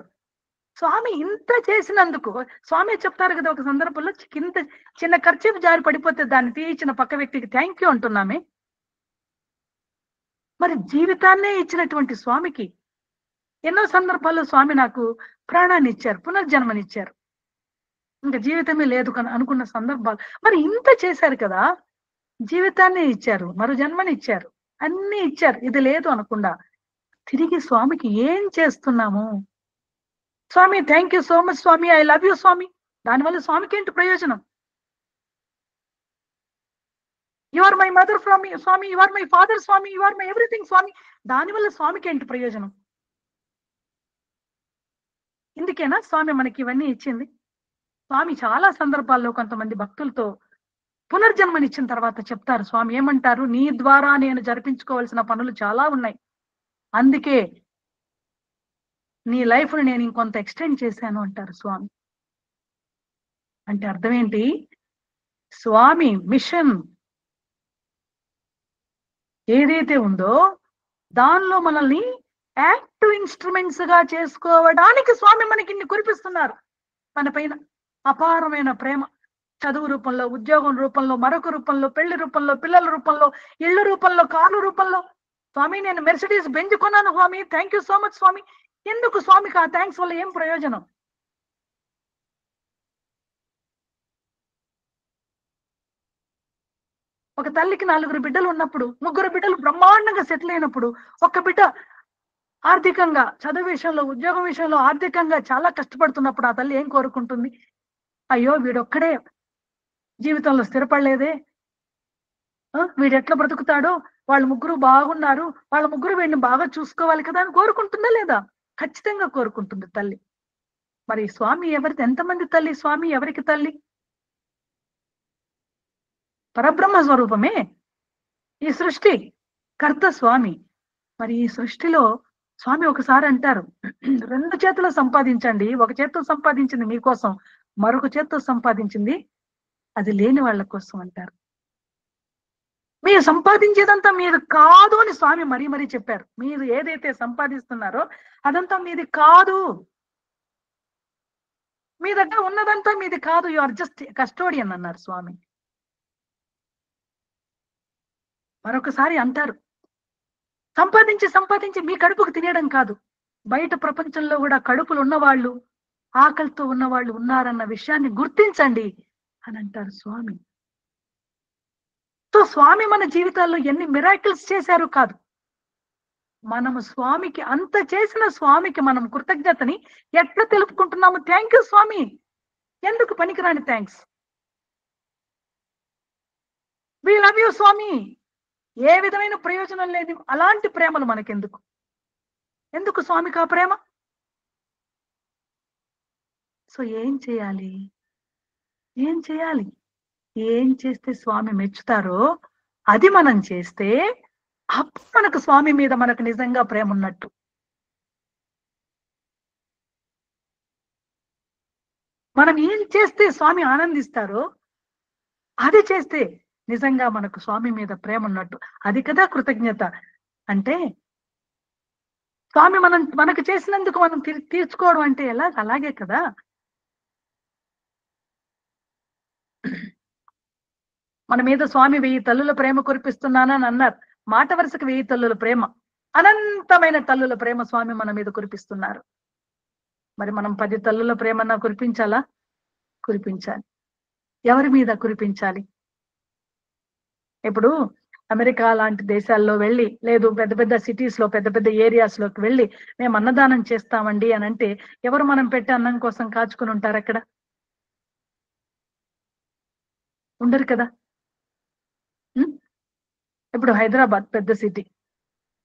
స్వామి ఇంత చేసినందుకు స్వామి చెప్తారు కదా ఒక సందర్భంలో, ఇంత చిన్న ఖర్చు జారి పడిపోతే దాన్ని తీయించిన పక్క వ్యక్తికి థ్యాంక్ యూ అంటున్నామే. మరి జీవితాన్నే ఇచ్చినటువంటి స్వామికి ఎన్నో సందర్భాల్లో స్వామి నాకు ప్రాణాన్ని ఇచ్చారు, పునర్జన్మనిచ్చారు, ఇంకా జీవితమే లేదు అనుకున్న సందర్భాలు. మరి ఇంత చేశారు కదా, జీవితాన్ని ఇచ్చారు, మరో జన్మని ఇచ్చారు, అన్ని ఇచ్చారు, ఇది లేదు అనకుండా తిరిగి స్వామికి ఏం చేస్తున్నాము? Swami thank you so much Swami, I love you Swami, దానివల్ల స్వామికి ఏంటి ప్రయోజనం? You are my mother Swami, you are my father Swami, you are my everything Swami, దానివల్ల స్వామికి ఏంటి ప్రయోజనం? ఇందుకేనా స్వామి మనకి ఇవన్నీ ఇచ్చింది? స్వామి చాలా సందర్భాల్లో కొంతమంది భక్తులతో పునర్జన్మనిచ్చిన తర్వాత చెప్తారు, స్వామి ఏమంటారు, నీ ద్వారా నేను జరిపించుకోవాల్సిన పనులు చాలా ఉన్నాయి, అందుకే నీ లైఫ్ ను నేను ఇంకొంత ఎక్స్టెండ్ చేశాను అంటారు స్వామి. అంటే అర్థం ఏంటి? స్వామి మిషన్ ఏదైతే ఉందో దానిలో మనల్ని యాక్టివ్ ఇన్స్ట్రుమెంట్స్ గా చేసుకోవడానికి స్వామి మనకి ఇన్ని కురిపిస్తున్నారు. మన పైన అపారమైన ప్రేమ, చదువు రూపంలో, ఉద్యోగం రూపంలో, మరొక రూపంలో, పెళ్లి రూపంలో, పిల్లల రూపంలో, ఇళ్ల రూపంలో, కార్ల రూపంలో. స్వామి నేను మెర్సిడీస్ బెంజ్ కొన్నాను స్వామి, థ్యాంక్ యూ సో మచ్ స్వామి. ఎందుకు స్వామికి ఆ థ్యాంక్స్ వల్ల ఏం ప్రయోజనం? ఒక తల్లికి 4 బిడ్డలు ఉన్నప్పుడు, 3 బిడ్డలు బ్రహ్మాండంగా సెటిల్ అయినప్పుడు, ఒక బిడ్డ ఆర్థికంగా చదువు విషయంలో, ఉద్యోగం విషయంలో ఆర్థికంగా చాలా కష్టపడుతున్నప్పుడు ఆ తల్లి ఏం కోరుకుంటుంది? అయ్యో వీడొక్కడే జీవితంలో స్థిరపడలేదే, వీడు ఎట్లా బ్రతుకుతాడో, వాళ్ళ 3 బాగున్నారు, వాళ్ళ 3 వీడిని బాగా చూసుకోవాలి కదా అని కోరుకుంటుందా లేదా? ఖచ్చితంగా కోరుకుంటుంది తల్లి. మరి స్వామి ఎంతమంది తల్లి? స్వామి ఎవరికి తల్లి? పరబ్రహ్మ స్వరూపమే ఈ సృష్టి కర్త స్వామి. మరి ఈ సృష్టిలో స్వామి ఒకసారి అంటారు, 2 చేతులు సంపాదించండి, ఒక చేత్తో సంపాదించింది మీకోసం, మరొక చేత్తో సంపాదించింది అది లేని వాళ్ళ కోసం అంటారు. మీరు సంపాదించేదంతా మీరు కాదు అని స్వామి మరీ మరీ చెప్పారు. మీరు ఏదైతే సంపాదిస్తున్నారో అదంతా మీది కాదు, మీ దగ్గర ఉన్నదంతా మీది కాదు, యు ఆర్ జస్ట్ కస్టోడియన్ అన్నారు స్వామి. మరొకసారి అంటారు, సంపాదించి మీ కడుపుకు తినేయడం కాదు, బయట ప్రపంచంలో కూడా కడుపులు ఉన్నవాళ్ళు, ఆకలితో ఉన్నవాళ్ళు ఉన్నారన్న విషయాన్ని గుర్తించండి అని అంటారు స్వామి. సో స్వామి మన జీవితాల్లో ఎన్ని మిరాకిల్స్ చేశారు కాదు, మనము స్వామికి అంత చేసిన స్వామికి మనం కృతజ్ఞతని ఎట్లా తెలుపుకుంటున్నాము? థ్యాంక్ యూ స్వామి. ఎందుకు పనికిరాని థ్యాంక్స్? వి లవ్ యూ స్వామి. ఏ విధమైన ప్రయోజనం లేదు అలాంటి ప్రేమలు మనకెందుకు? ఎందుకు స్వామికి ఆ ప్రేమ? సో ఏం చేయాలి? ఏం చేస్తే స్వామి మెచ్చుతారో అది మనం చేస్తే అప్పుడు మనకు స్వామి మీద మనకు నిజంగా ప్రేమ ఉన్నట్టు. మనం ఏం చేస్తే స్వామి ఆనందిస్తారో అది చేస్తే నిజంగా మనకు స్వామి మీద ప్రేమ ఉన్నట్టు. అది కదా కృతజ్ఞత అంటే. స్వామి మనకు చేసినందుకు మనం తీర్చుకోవడం అంటే ఎలా? అలాగే కదా. మన మీద స్వామి 1000 తల్లుల ప్రేమ కురిపిస్తున్నానని అన్నారు. మాట వరుసకు 1000 తల్లుల ప్రేమ, అనంతమైన తల్లుల ప్రేమ స్వామి మన మీద కురిపిస్తున్నారు. మరి మనం 10 తల్లుల ప్రేమన్నా కురిపించాలా? కురిపించాలి. ఎవరి మీద కురిపించాలి? ఇప్పుడు అమెరికా లాంటి దేశాల్లో వెళ్ళి, లేదు పెద్ద పెద్ద సిటీస్ లో, పెద్ద పెద్ద ఏరియాస్ లోకి వెళ్ళి మేము అన్నదానం చేస్తామండి అని అంటే ఎవరు మనం పెట్టే అన్నం కోసం కాచుకుని ఉంటారు? అక్కడ ఉండరు కదా. ఇప్పుడు హైదరాబాద్ పెద్ద సిటీ,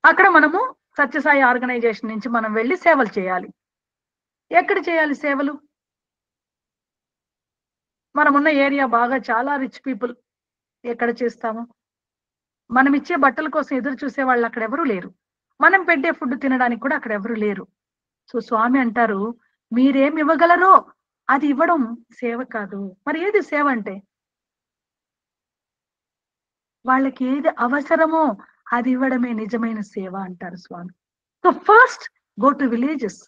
అక్కడ మనము సత్యసాయి ఆర్గనైజేషన్ నుంచి మనం వెళ్ళి సేవలు చేయాలి. ఎక్కడ చేయాలి సేవలు? మనమున్న ఏరియా బాగా చాలా రిచ్ పీపుల్, ఎక్కడ చేస్తాము? మనం ఇచ్చే బట్టల కోసం ఎదురు చూసే వాళ్ళు అక్కడ ఎవరు లేరు. మనం పెట్టే ఫుడ్ తినడానికి కూడా అక్కడ ఎవరు లేరు. సో స్వామి అంటారు, మీరేం ఇవ్వగలరో అది ఇవ్వడం సేవ కాదు. మరి ఏది సేవ అంటే? వాళ్ళకి ఏది అవసరమో అది ఇవ్వడమే నిజమైన సేవ అంటారు Swami. So first go to villages,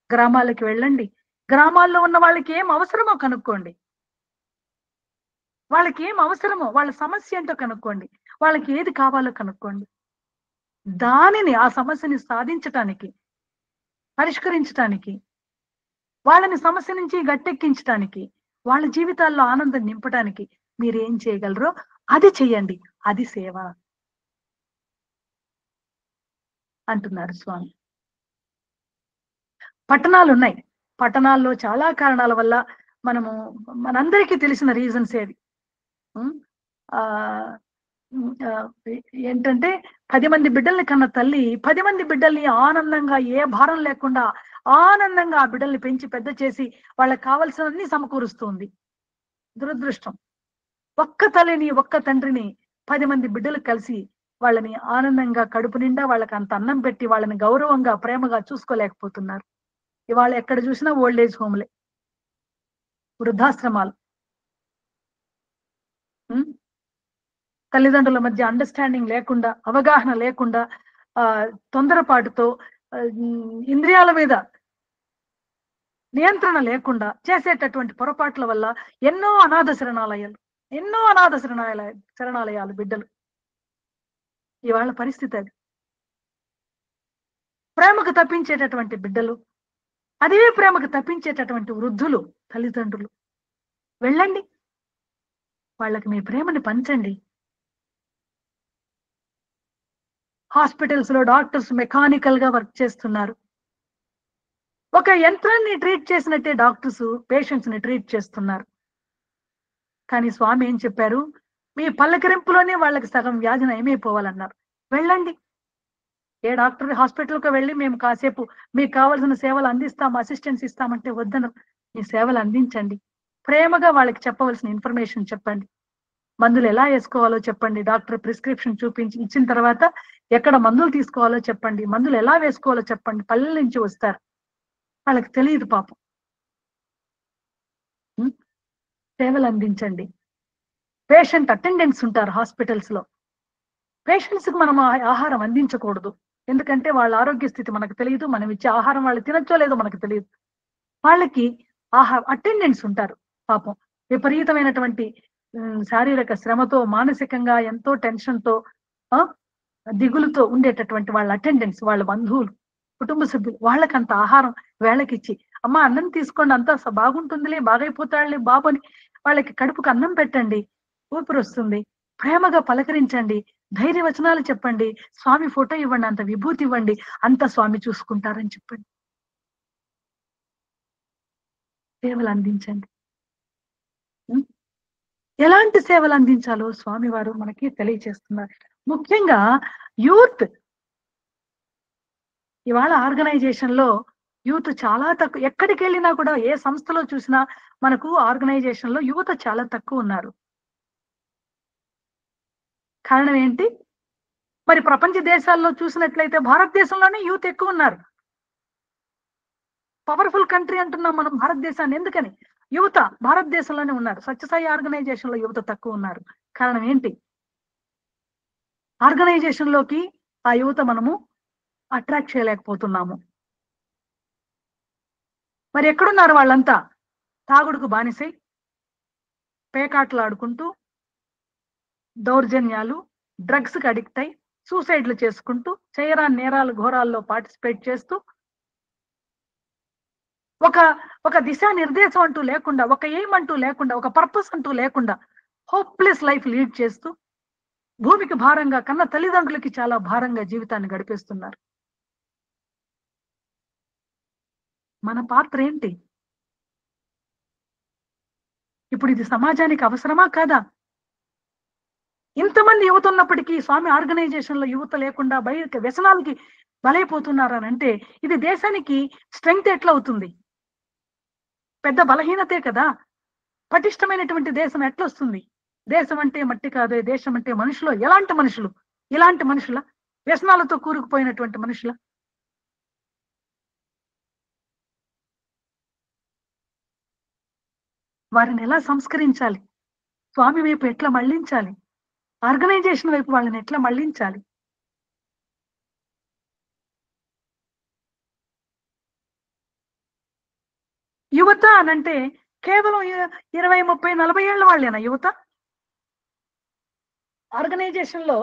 గ్రామాలకు వెళ్ళండి. గ్రామాల్లో ఉన్న వాళ్ళకి ఏం అవసరమో కనుక్కోండి. వాళ్ళకి ఏం అవసరమో, వాళ్ళ సమస్య ఏంటో కనుక్కోండి. వాళ్ళకి ఏది కావాలో కనుక్కోండి. దానిని, ఆ సమస్యని సాధించటానికి, పరిష్కరించటానికి, వాళ్ళని సమస్య నుంచి గట్టెక్కించటానికి, వాళ్ళ జీవితాల్లో ఆనందం నింపడానికి మీరేం చేయగలరో అది చెయ్యండి. అది సేవ అంటున్నారు స్వామి. పట్టణాలు ఉన్నాయి. పట్టణాల్లో చాలా కారణాల వల్ల మనము, మనందరికీ తెలిసిన రీజన్స్ ఏవి? ఉమ్, ఆ ఏంటంటే 10 మంది బిడ్డల్ని కన్న తల్లి 10 మంది బిడ్డల్ని ఆనందంగా, ఏ భారం లేకుండా ఆనందంగా ఆ బిడ్డల్ని పెంచి పెద్ద చేసి వాళ్ళకి కావలసినవన్నీ సమకూరుస్తుంది. దురదృష్టం, ఒక్క తల్లిని, ఒక్క తండ్రిని 10 మంది బిడ్డలు కలిసి వాళ్ళని ఆనందంగా కడుపు నిండా వాళ్ళకి అంత అన్నం పెట్టి వాళ్ళని గౌరవంగా, ప్రేమగా చూసుకోలేకపోతున్నారు. ఇవాళ ఎక్కడ చూసినా ఓల్డ్ ఏజ్ హోమ్లే, వృద్ధాశ్రమాలు. ఉమ్, తల్లిదండ్రుల మధ్య అండర్స్టాండింగ్ లేకుండా, అవగాహన లేకుండా, ఆ తొందరపాటుతో, ఇంద్రియాల మీద నియంత్రణ లేకుండా చేసేటటువంటి పొరపాట్ల వల్ల ఎన్నో అనాథ శరణాలయాలు, ఎన్నో అనాథ శరణాలయాలు బిడ్డలు. ఇవాళ పరిస్థితి అది. ప్రేమకు తప్పించేటటువంటి బిడ్డలు, అదే ప్రేమకు తప్పించేటటువంటి వృద్ధులు, తల్లిదండ్రులు. వెళ్ళండి, వాళ్ళకి మీ ప్రేమని పంచండి. హాస్పిటల్స్ లో డాక్టర్స్ మెకానికల్ గా వర్క్ చేస్తున్నారు. ఒక యంత్రాన్ని ట్రీట్ చేసినట్టే డాక్టర్స్ పేషెంట్స్ ని ట్రీట్ చేస్తున్నారు. కానీ స్వామి ఏం చెప్పారు? మీ పల్లకరింపులోనే వాళ్ళకి సగం వ్యాధి నయమైపోవాలన్నారు. వెళ్ళండి, ఏ డాక్టర్ హాస్పిటల్కి వెళ్ళి మేము కాసేపు మీకు కావాల్సిన సేవలు అందిస్తాం, అసిస్టెన్స్ ఇస్తామంటే వద్దను. మీ సేవలు అందించండి. ప్రేమగా వాళ్ళకి చెప్పవలసిన ఇన్ఫర్మేషన్ చెప్పండి. మందులు ఎలా వేసుకోవాలో చెప్పండి. డాక్టర్ ప్రిస్క్రిప్షన్ చూపించి ఇచ్చిన తర్వాత ఎక్కడ మందులు తీసుకోవాలో చెప్పండి. మందులు ఎలా వేసుకోవాలో చెప్పండి. పల్లెల నుంచి వస్తారు, వాళ్ళకి తెలియదు పాపం. సేవలు అందించండి. పేషెంట్ అటెండెంట్స్ ఉంటారు హాస్పిటల్స్ లో. పేషెంట్స్ కి మనం ఆహారం అందించకూడదు, ఎందుకంటే వాళ్ళ ఆరోగ్య స్థితి మనకు తెలియదు. మనం ఇచ్చే ఆహారం వాళ్ళు తినచ్చో లేదో మనకు తెలియదు. వాళ్ళకి అటెండెంట్స్ ఉంటారు పాపం, విపరీతమైనటువంటి శారీరక శ్రమతో, మానసికంగా ఎంతో టెన్షన్ తో, దిగులుతో ఉండేటటువంటి వాళ్ళ అటెండెంట్స్, వాళ్ళ బంధువులు, కుటుంబ సభ్యులు. వాళ్ళకంత ఆహారం వేళకిచ్చి, అమ్మ అన్నం తీసుకోండి, అంతా బాగుంటుందిలే, బాగైపోతాడులే బాబు అని వాళ్ళకి కడుపుకు అన్నం పెట్టండి. ఊపిరి వస్తుంది. ప్రేమగా పలకరించండి, ధైర్య వచనాలు చెప్పండి, స్వామి ఫోటో ఇవ్వండి, అంత విభూతి ఇవ్వండి, అంత స్వామి చూసుకుంటారని చెప్పండి. సేవలు అందించండి. ఎలాంటి సేవలు అందించాలో స్వామి వారు మనకి తెలియజేస్తున్నారు. ముఖ్యంగా యూత్. ఇవాళ ఆర్గనైజేషన్ లో యూత్ చాలా తక్కువ. ఎక్కడికి వెళ్ళినా కూడా, ఏ సంస్థలో చూసినా మనకు ఆర్గనైజేషన్ లో యువత చాలా తక్కువ ఉన్నారు. కారణం ఏంటి? మరి ప్రపంచ దేశాల్లో చూసినట్లయితే భారతదేశంలోనే యూత్ ఎక్కువ ఉన్నారు. పవర్ఫుల్ కంట్రీ అంటున్నాం మనం భారతదేశాన్ని. ఎందుకని? యువత భారతదేశంలోనే ఉన్నారు. సత్యసాయి ఆర్గనైజేషన్ లో యువత తక్కువ ఉన్నారు. కారణం ఏంటి? ఆర్గనైజేషన్ లోకి ఆ యువత మనము అట్రాక్ట్ చేయలేకపోతున్నాము. మరి ఎక్కడున్నారు వాళ్ళంతా? తాగుడుకు బానిసై, పేకాట్లు ఆడుకుంటూ, దౌర్జన్యాలు, డ్రగ్స్ కి అడిక్ట్ అయి, సూసైడ్లు చేసుకుంటూ, చేయరాని నేరాలు, ఘోరాల్లో పార్టిసిపేట్ చేస్తూ, ఒక దిశా నిర్దేశం అంటూ లేకుండా, ఒక ఎయిమ్ అంటూ లేకుండా, ఒక పర్పస్ అంటూ లేకుండా హోప్లెస్ లైఫ్ లీడ్ చేస్తూ, భూమికి భారంగా, కన్న తల్లిదండ్రులకి చాలా భారంగా జీవితాన్ని గడిపేస్తున్నారు. మన పాత్ర ఏంటి? ఇప్పుడు ఇది సమాజానికి అవసరమా కాదా? ఇంతమంది యువత ఉన్నప్పటికీ స్వామి ఆర్గనైజేషన్ లో యువత లేకుండా బయట వ్యసనాలకి బలైపోతున్నారు అని అంటే ఇది దేశానికి స్ట్రెంగ్త్ ఎట్లా అవుతుంది? పెద్ద బలహీనతే కదా. పటిష్టమైనటువంటి దేశం ఎట్లా వస్తుంది? దేశం అంటే మట్టి కాదు, దేశం అంటే మనుషులు. ఎలాంటి మనుషులు? ఇలాంటి మనుషుల వ్యసనాలతో కూరుకుపోయినటువంటి మనుషుల. వారిని ఎలా సంస్కరించాలి? స్వామి వైపు ఎట్లా మళ్లించాలి? ఆర్గనైజేషన్ వైపు వాళ్ళని ఎట్లా మళ్లించాలి? యువత అనంటే కేవలం 20, 30, 40 ఏళ్ల వాళ్ళేనా యువత? ఆర్గనైజేషన్ లో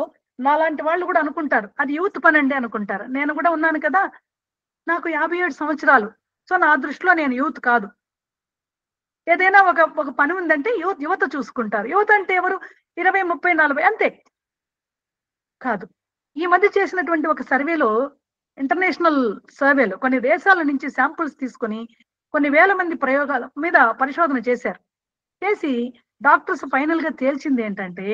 నాలాంటి వాళ్ళు కూడా అనుకుంటారు అది యూత్ పని అండి అనుకుంటారు. నేను కూడా ఉన్నాను కదా, నాకు 57 సంవత్సరాలు. సో నా దృష్టిలో నేను యూత్ కాదు. ఏదైనా ఒక పని ఉందంటే యువత చూసుకుంటారు. యువత అంటే ఎవరు? 20, 30, 40 అంతే కాదు. ఈ మధ్య చేసినటువంటి ఒక సర్వేలో, ఇంటర్నేషనల్ సర్వేలో కొన్ని దేశాల నుంచి శాంపుల్స్ తీసుకొని కొన్ని వేల మంది ప్రయోగాల మీద పరిశోధన చేశారు. చేసి డాక్టర్స్ ఫైనల్ గా తేల్చింది ఏంటంటే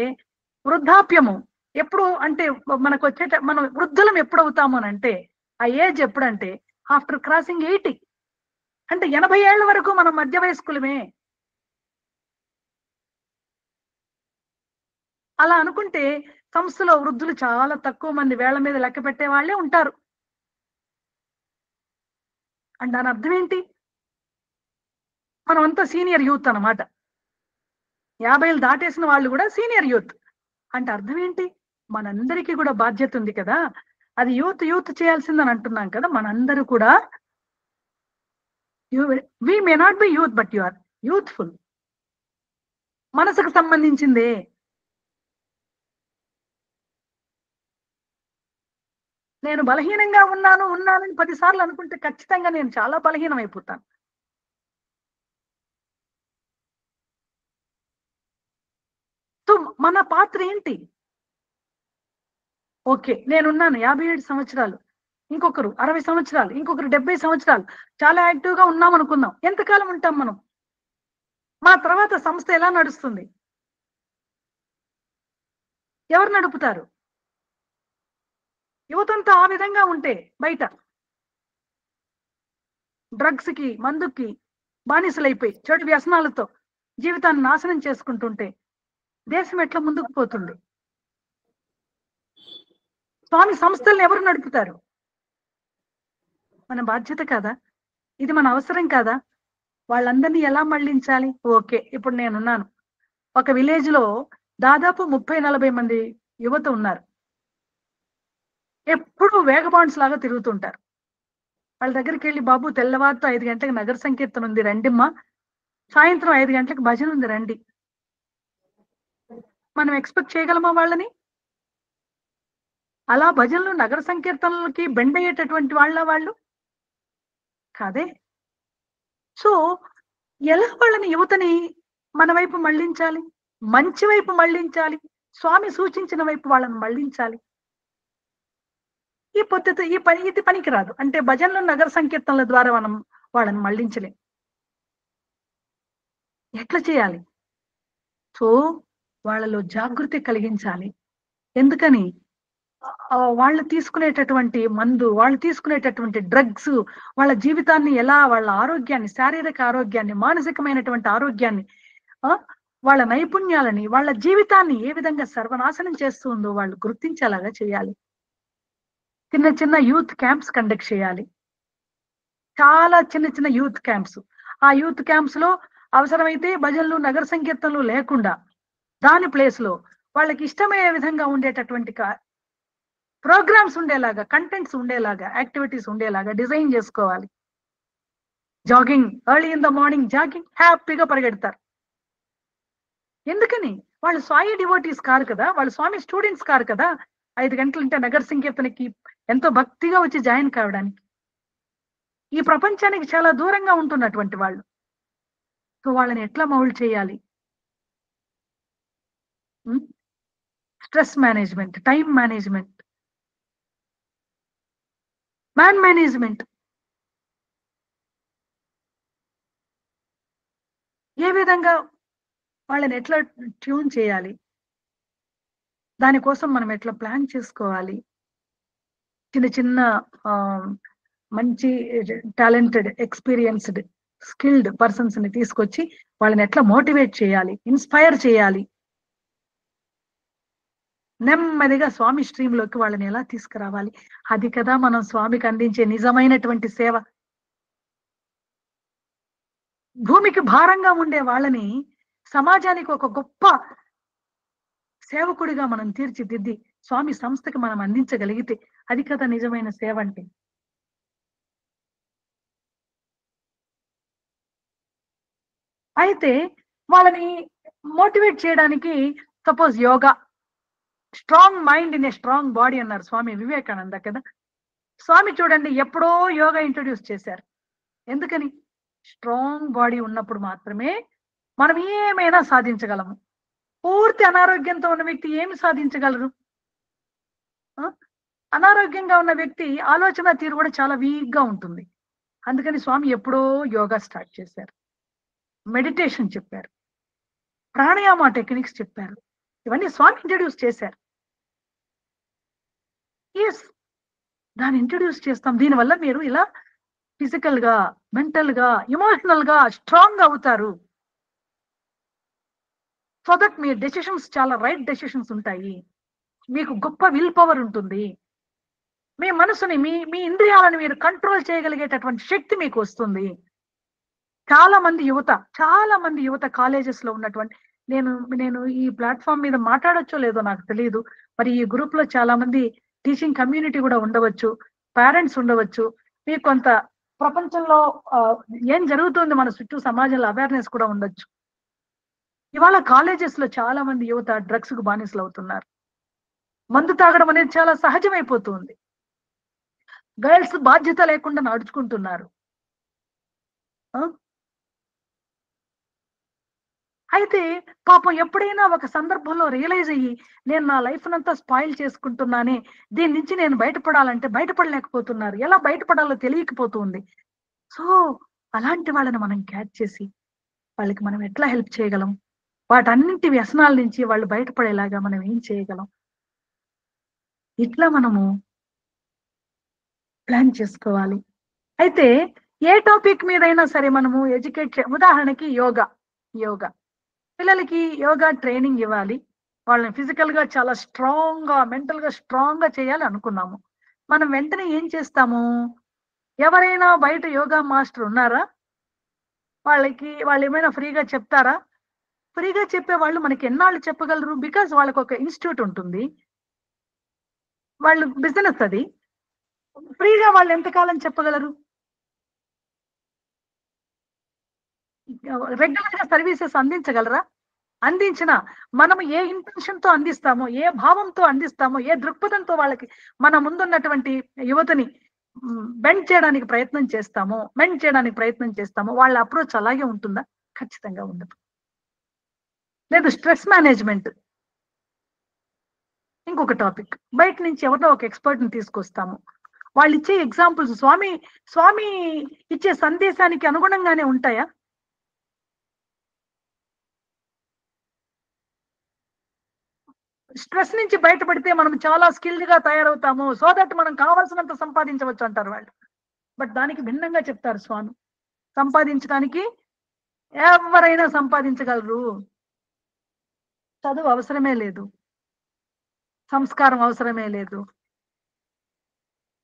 వృద్ధాప్యము ఎప్పుడు అంటే మనకు మనం వృద్ధులం ఎప్పుడు అవుతాము అని అంటే ఆ ఏజ్ ఎప్పుడంటే ఆఫ్టర్ క్రాసింగ్ 80. అంటే 80 ఏళ్ల వరకు మనం మధ్య వయస్కులమే. అలా అనుకుంటే సంస్థలో వృద్ధులు చాలా తక్కువ మంది, వేళ్ల మీద లెక్క పెట్టే వాళ్ళే ఉంటారు. అంటే దాని అర్థం ఏంటి? మనం అంతా సీనియర్ యూత్ అన్నమాట. 50 ఏళ్ళు దాటేసిన వాళ్ళు కూడా సీనియర్ యూత్. అంటే అర్థం ఏంటి? మనందరికీ కూడా బాధ్యత ఉంది కదా. అది యూత్ చేయాల్సిందని అంటున్నాం కదా. మనందరూ కూడా we may not be youth but you are youthful. మనసుకు సంబంధించిందే. నేను బలహీనంగా ఉన్నానని 10 సార్లు అనుకుంటే ఖచ్చితంగా నేను చాలా బలహీనం అయిపోతాను. సో మన పాత్ర ఏంటి? ఓకే, నేనున్నాను 57 సంవత్సరాలు, ఇంకొకరు 60 సంవత్సరాలు, ఇంకొకరు 70 సంవత్సరాలు చాలా యాక్టివ్ గా ఉన్నాం అనుకుందాం. ఎంతకాలం ఉంటాం మనం? మా తర్వాత సంస్థ ఎలా నడుస్తుంది? ఎవరు నడుపుతారు? యువతంతా ఆ విధంగా ఉంటే బయట డ్రగ్స్ కి, మందుకి బానిసలైపోయి చెడు వ్యసనాలతో జీవితాన్ని నాశనం చేసుకుంటుంటే దేశం ఎట్లా ముందుకు పోతుంది? స్వామి సంస్థల్ని ఎవరు నడుపుతారు? మన బాధ్యత కాదా? ఇది మన అవసరం కాదా? వాళ్ళందరినీ ఎలా మళ్లించాలి? ఓకే, ఇప్పుడు నేనున్నాను ఒక విలేజ్ లో దాదాపు 30-40 మంది యువత ఉన్నారు. ఎప్పుడు వేగబాండ్స్ లాగా తిరుగుతుంటారు. వాళ్ళ దగ్గరికి వెళ్ళి, బాబు తెల్లవారుతో 5 గంటలకు నగర సంకీర్తన ఉంది రండిమ్మా, సాయంత్రం 5 గంటలకు భజన ఉంది రండి. మనం ఎక్స్పెక్ట్ చేయగలమా వాళ్ళని? అలా భజనలు, నగర సంకీర్తనలకి బెండ్ అయ్యేటటువంటి వాళ్ళు కాదే. సో ఎలా వాళ్ళని, యువతని మన వైపు మళ్లించాలి? మంచి వైపు మళ్లించాలి. స్వామి సూచించిన వైపు వాళ్ళని మళ్లించాలి. ఈ పద్ధతి ఇది పనికిరాదు. అంటే భజనలు, నగర సంకీర్తనల ద్వారా మనం వాళ్ళని మళ్లించలేం. ఎట్లా చేయాలి? సో వాళ్ళలో జాగృతి కలిగించాలి. ఎందుకని? వాళ్ళు తీసుకునేటటువంటి మందు, వాళ్ళు తీసుకునేటటువంటి డ్రగ్స్ వాళ్ళ జీవితాన్ని ఎలా, వాళ్ళ ఆరోగ్యాన్ని, శారీరక ఆరోగ్యాన్ని, మానసికమైనటువంటి ఆరోగ్యాన్ని, వాళ్ళ నైపుణ్యాలని, వాళ్ళ జీవితాన్ని ఏ విధంగా సర్వనాశనం చేస్తుందో వాళ్ళు గుర్తించేలాగా చేయాలి. చిన్న చిన్న యూత్ క్యాంప్స్ కండక్ట్ చేయాలి. చాలా చిన్న యూత్ క్యాంప్స్. ఆ యూత్ క్యాంప్స్ లో అవసరమైతే భజనలు, నగర సంకీర్తనలు లేకుండా దాని ప్లేస్ లో వాళ్ళకి ఇష్టమయ్యే విధంగా ఉండేటటువంటి ప్రోగ్రామ్స్ ఉండేలాగా, కంటెంట్స్ ఉండేలాగా, యాక్టివిటీస్ ఉండేలాగా డిజైన్ చేసుకోవాలి. Jogging, early in the morning jogging, హ్యాపీగా పరిగెడతారు. ఎందుకని? వాళ్ళు స్వామి డివోటీస్ కారు కదా, వాళ్ళు స్వామి స్టూడెంట్స్ కారు కదా. 5 గంటలంటే నగర సంకీర్తనకి ఎంతో భక్తిగా వచ్చి జాయిన్ కావడానికి. ఈ ప్రపంచానికి చాలా దూరంగా ఉంటున్నటువంటి వాళ్ళు. సో వాళ్ళని ఎట్లా మౌల్డ్ చేయాలి? Stress management, time management, man management, ఏ విధంగా వాళ్ళని ఎట్లా ట్యూన్ చేయాలి? దానికోసం మనం ఎట్లా ప్లాన్ చేసుకోవాలి, చిన్న చిన్న మంచి టాలెంటెడ్, ఎక్స్పీరియన్స్డ్, స్కిల్డ్ పర్సన్స్ ని తీసుకొచ్చి వాళ్ళని ఎట్లా మోటివేట్ చేయాలి, ఇన్స్పైర్ చేయాలి, నెమ్మదిగా స్వామి స్ట్రీమ్ లోకి వాళ్ళని ఎలా తీసుకురావాలి. అది కదా మనం స్వామికి అందించే నిజమైనటువంటి సేవ. భూమికి భారంగా ఉండే వాళ్ళని సమాజానికి ఒక గొప్ప సేవకుడిగా మనం తీర్చిదిద్ది స్వామి సంస్థకి మనం అందించగలిగితే అది కదా నిజమైన సేవ అంటే. అయితే వాళ్ళని మోటివేట్ చేయడానికి suppose yoga, strong mind in a strong body అన్నారు స్వామి వివేకానంద కదా. స్వామి చూడండి ఎప్పుడో యోగా ఇంట్రొడ్యూస్ చేశారు. ఎందుకని? స్ట్రాంగ్ బాడీ ఉన్నప్పుడు మాత్రమే మనం ఏమైనా సాధించగలము. పూర్తి అనారోగ్యంతో ఉన్న వ్యక్తి ఏమి సాధించగలరు? అనారోగ్యంగా ఉన్న వ్యక్తి ఆలోచన తీరు కూడా చాలా వీక్ గా ఉంటుంది. అందుకని స్వామి ఎప్పుడో యోగా స్టార్ట్ చేశారు, మెడిటేషన్ చెప్పారు, ప్రాణాయామ టెక్నిక్స్ చెప్పారు. ఇవన్నీ స్వామి ఇంట్రడ్యూస్ చేశారు. ఎస్, దాన్ని ఇంట్రడ్యూస్ చేస్తాం. దీనివల్ల మీరు ఇలా ఫిజికల్ గా, మెంటల్ గా, ఎమోషనల్ గా స్ట్రాంగ్ అవుతారు. సో దట్ మీ డెసిషన్స్ చాలా రైట్ డెసిషన్స్ ఉంటాయి. మీకు గొప్ప విల్ పవర్ ఉంటుంది. మీ మనసుని, మీ ఇంద్రియాలను మీరు కంట్రోల్ చేయగలిగేటటువంటి శక్తి మీకు వస్తుంది. చాలా మంది యువత కాలేజెస్ లో ఉన్నటువంటి, నేను ఈ ప్లాట్ఫామ్ మీద మాట్లాడొచ్చో లేదో నాకు తెలియదు. మరి ఈ గ్రూప్ లో చాలా మంది టీచింగ్ కమ్యూనిటీ కూడా ఉండవచ్చు, పేరెంట్స్ ఉండవచ్చు. మీకు కొంత ప్రపంచంలో ఏం జరుగుతుంది మన చుట్టూ సమాజంలో అవేర్నెస్ కూడా ఉండొచ్చు. ఇవాళ కాలేజెస్ లో చాలా మంది యువత డ్రగ్స్ కు బానిసలు అవుతున్నారు. మందు తాగడం అనేది చాలా సహజమైపోతుంది. గర్ల్స్ బాధ్యత లేకుండా నడుచుకుంటున్నారు. అయితే పాపం ఎప్పుడైనా ఒక సందర్భంలో రియలైజ్ అయ్యి నేను నా లైఫ్ నంతా స్పాయిల్ చేసుకుంటున్నానే, దీని నుంచి నేను బయటపడాలంటే బయటపడలేకపోతున్నారు. ఎలా బయటపడాలో తెలియకపోతుంది. సో అలాంటి వాళ్ళని మనం క్యాచ్ చేసి వాళ్ళకి మనం ఎట్లా హెల్ప్ చేయగలం, వాటన్నింటి వ్యసనాల నుంచి వాళ్ళు బయటపడేలాగా మనం ఏం చేయగలం, ఇట్లా మనము ప్లాన్ చేసుకోవాలి. అయితే ఏ టాపిక్ మీదైనా సరే మనము ఉదాహరణకి యోగా పిల్లలకి యోగా ట్రైనింగ్ ఇవ్వాలి. వాళ్ళని ఫిజికల్ గా చాలా స్ట్రాంగ్ గా, మెంటల్ గా స్ట్రాంగ్ గా చేయాలి అనుకున్నాము. మనం వెంటనే ఏం చేస్తాము? ఎవరైనా బయట యోగా మాస్టర్ ఉన్నారా? వాళ్ళు ఏమైనా ఫ్రీగా చెప్తారా? ఫ్రీగా చెప్పే వాళ్ళు మనకి ఎన్నాళ్ళు చెప్పగలరు? బికాజ్ వాళ్ళకి ఒక ఇన్స్టిట్యూట్ ఉంటుంది, వాళ్ళు బిజినెస్ అది. ఫ్రీగా వాళ్ళు ఎంతకాలం చెప్పగలరు? రెగ్యులర్ గా సర్వీసెస్ అందించగలరా? అందించిన మనం ఏ ఇంటెన్షన్ తో అందిస్తామో, ఏ భావంతో అందిస్తామో, ఏ దృక్పథంతో వాళ్ళకి మన ముందున్నటువంటి యువతని మెండ్ చేయడానికి ప్రయత్నం చేస్తామో వాళ్ళ అప్రోచ్ అలాగే ఉంటుందా? ఖచ్చితంగా ఉండదు. లేదు, స్ట్రెస్ మేనేజ్మెంట్ ఇంకొక టాపిక్. బయట నుంచి ఎవరినో ఒక ఎక్స్పర్ట్ ని తీసుకొస్తాము. వాళ్ళు ఇచ్చే ఎగ్జాంపుల్స్ స్వామి ఇచ్చే సందేశానికి అనుగుణంగానే ఉంటాయా? స్ట్రెస్ నుంచి బయటపడితే మనం చాలా స్కిల్డ్ గా తయారవుతాము, సో దట్ మనం కావాల్సినంత సంపాదించవచ్చు అంటారు వాళ్ళు. బట్ దానికి భిన్నంగా చెప్తారు స్వామి. సంపాదించడానికి ఎవరైనా సంపాదించగలరు. చదువు అవసరమే లేదు, సంస్కారం అవసరమే లేదు.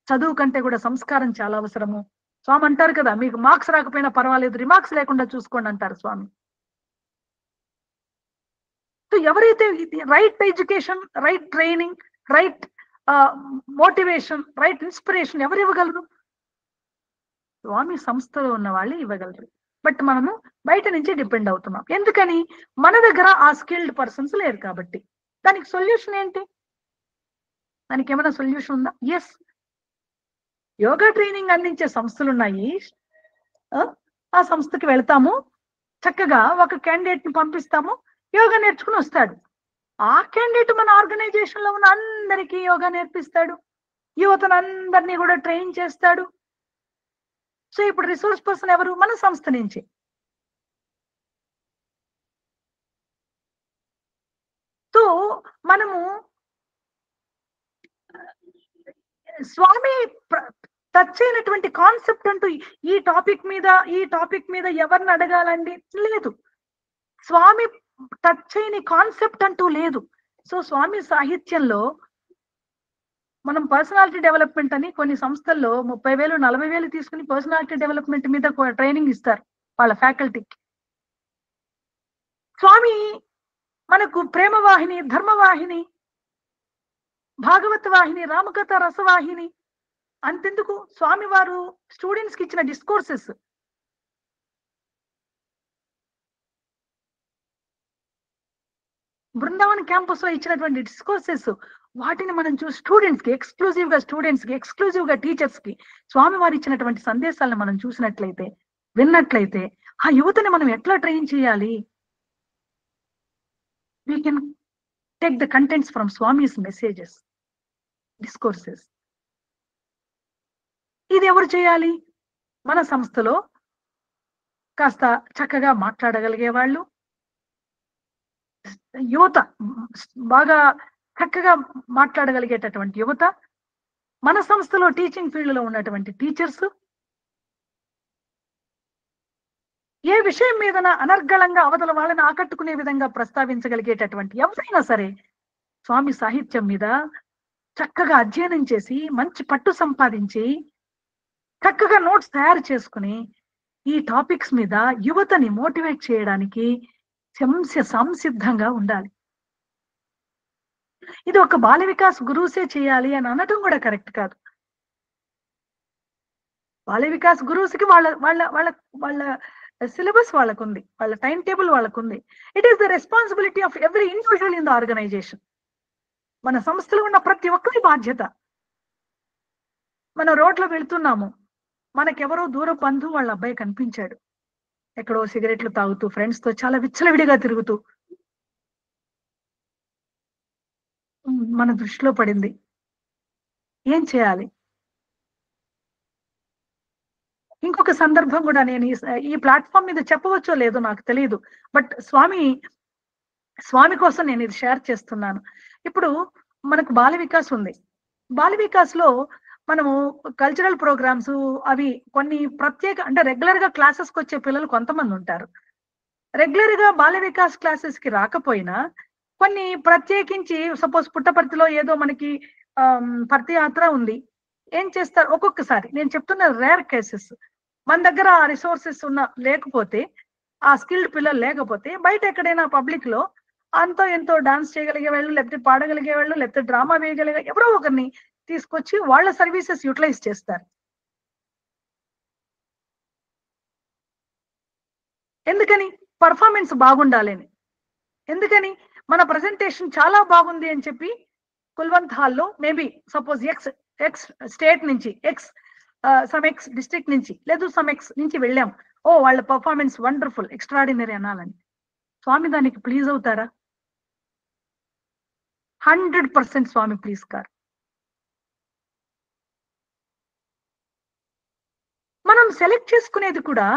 చదువు కంటే కూడా సంస్కారం చాలా అవసరము. స్వామి అంటారు కదా, మీకు మార్క్స్ రాకపోయినా పర్వాలేదు, రిమార్క్స్ లేకుండా చూసుకోండి అంటారు స్వామి. సో ఎవరైతే right education, right training, right motivation, right inspiration ఎవరు ఇవ్వగలరు? స్వామి సంస్థలో ఉన్న వాళ్ళు ఇవ్వగలరు. బట్ మనము బయట నుంచి డిపెండ్ అవుతున్నాం. ఎందుకని? మన దగ్గర ఆ స్కిల్డ్ పర్సన్స్ లేరు కాబట్టి. దానికి సొల్యూషన్ ఏంటి? దానికి ఏమైనా సొల్యూషన్ ఉందా? ఎస్, యోగా ట్రైనింగ్ అందించే సంస్థలు ఉన్నాయి. ఆ సంస్థకి వెళ్తాము, చక్కగా ఒక క్యాండిడేట్ ని పంపిస్తాము, యోగా నేర్చుకుని వస్తాడు. ఆ క్యాండిడేట్ మన ఆర్గనైజేషన్ లో ఉన్న అందరికీ యోగా నేర్పిస్తాడు, యువతను అందరినీ కూడా ట్రైన్ చేస్తాడు. సో ఇప్పుడు రిసోర్స్ పర్సన్ ఎవరు? మన సంస్థ నుంచి. సో మనము స్వామి టచ్ అయినటువంటి కాన్సెప్ట్ అంటూ ఈ టాపిక్ మీద ఎవరిని అడగాలండి లేదు. స్వామి టచ్ అయిన కాన్సెప్ట్ అంటూ లేదు. సో స్వామి సాహిత్యంలో మనం పర్సనాలిటీ డెవలప్మెంట్ అని కొన్ని సంస్థల్లో 30,000 40,000 తీసుకుని పర్సనాలిటీ డెవలప్మెంట్ మీద ట్రైనింగ్ ఇస్తారు వాళ్ళ ఫ్యాకల్టీకి. స్వామి మనకు ప్రేమవాహిని, ధర్మవాహిని, భాగవత వాహిని, రామకథ రసవాహిని, అంతెందుకు స్వామి వారు స్టూడెంట్స్ కి ఇచ్చిన డిస్కోర్సెస్, బృందావన్ క్యాంపస్ లో ఇచ్చినటువంటి డిస్కోర్సెస్, వాటిని మనం చూసి స్టూడెంట్స్ కి ఎక్స్క్లూజివ్ గా టీచర్స్ కి స్వామి వారు ఇచ్చినటువంటి సందేశాలను మనం చూసినట్లయితే, విన్నట్లయితే ఆ యువతని మనం ఎట్లా ట్రైన్ చేయాలి? We can take the contents from Swami's messages, discourses. ఇది ఎవరు చేయాలి? మన సంస్థలో కాస్త చక్కగా మాట్లాడగలిగే వాళ్ళు, యువత బాగా చక్కగా మాట్లాడగలిగేటటువంటి యువత, మన సంస్థలో టీచింగ్ ఫీల్డ్ లో ఉన్నటువంటి టీచర్స్, ఏ విషయం మీద అనర్గళంగా అవతల వాళ్ళని ఆకట్టుకునే విధంగా ప్రస్తావించగలిగేటటువంటి ఎవరైనా సరే స్వామి సాహిత్యం మీద చక్కగా అధ్యయనం చేసి మంచి పట్టు సంపాదించి చక్కగా నోట్స్ తయారు చేసుకుని ఈ టాపిక్స్ మీద యువతని మోటివేట్ చేయడానికి సంసిద్ధంగా ఉండాలి. ఇది ఒక బాల వికాస్ గురువుసే చేయాలి అని అనటం కూడా కరెక్ట్ కాదు. బాల వికాస్ గురువుస్కి వాళ్ళ వాళ్ళ వాళ్ళ వాళ్ళ సిలబస్ వాళ్ళకుంది, వాళ్ళ టైం టేబుల్ వాళ్ళకుంది. It is the responsibility of every individual in the organisation. మన సంస్థలో ఉన్న ప్రతి ఒక్కరి బాధ్యత. మనం రోడ్లో వెళ్తున్నాము, మనకెవరో దూర బంధువు వాళ్ళ అబ్బాయి కనిపించాడు, ఎక్కడో సిగరెట్లు తాగుతూ ఫ్రెండ్స్ తో చాలా విచ్చలవిడిగా తిరుగుతూ మన దృష్టిలో పడింది. ఏం చేయాలి? ఇంకొక సందర్భం కూడా నేను ఈ ప్లాట్ఫామ్ మీద చెప్పవచ్చో లేదో నాకు తెలియదు, బట్ స్వామి కోసం నేను ఇది షేర్ చేస్తున్నాను. ఇప్పుడు మనకు బాల వికాస్ ఉంది. బాల వికాస్ లో మనము కల్చరల్ ప్రోగ్రామ్స్ అవి కొన్ని ప్రత్యేక, అంటే రెగ్యులర్ గా క్లాసెస్కి వచ్చే పిల్లలు కొంతమంది ఉంటారు. రెగ్యులర్ గా బాల వికాస్ క్లాసెస్ కి రాకపోయినా కొన్ని ప్రత్యేకించి, సపోజ్ పుట్టపర్తిలో ఏదో మనకి పర్తి యాత్ర ఉంది, ఏం చేస్తారు ఒక్కొక్కసారి, నేను చెప్తున్న రేర్ కేసెస్, మన దగ్గర ఆ రిసోర్సెస్ లేకపోతే, ఆ స్కిల్డ్ పిల్లలు లేకపోతే బయట ఎక్కడైనా పబ్లిక్ లో అంతో ఎంతో డాన్స్ చేయగలిగే వాళ్ళు, లేకపోతే పాడగలిగే వాళ్ళు, లేకపోతే డ్రామా వేయగలిగే ఎవరో ఒకరిని తీసుకొచ్చి వాళ్ళ సర్వీసెస్ యూటిలైజ్ చేస్తారు. ఎందుకని? పర్ఫార్మెన్స్ బాగుండాలని. ఎందుకని? మన ప్రజెంటేషన్ చాలా బాగుంది అని చెప్పి కుల్వంత్ హాల్లో మేబీ సపోజ్ ఎక్స్ స్టేట్ నుంచి సమ్ ఎక్స్ డిస్ట్రిక్ట్ నుంచి లేదు సమ్ ఎక్స్ నుంచి వెళ్ళాం, ఓ వాళ్ళ పర్ఫార్మెన్స్ వండర్ఫుల్, ఎక్స్ట్రాడినరీ అనాలని. స్వామి దానికి ప్లీజ్ అవుతారా? 100% స్వామి ప్లీజ్ కారు. మనం సెలెక్ట్ చేసుకునేది కూడా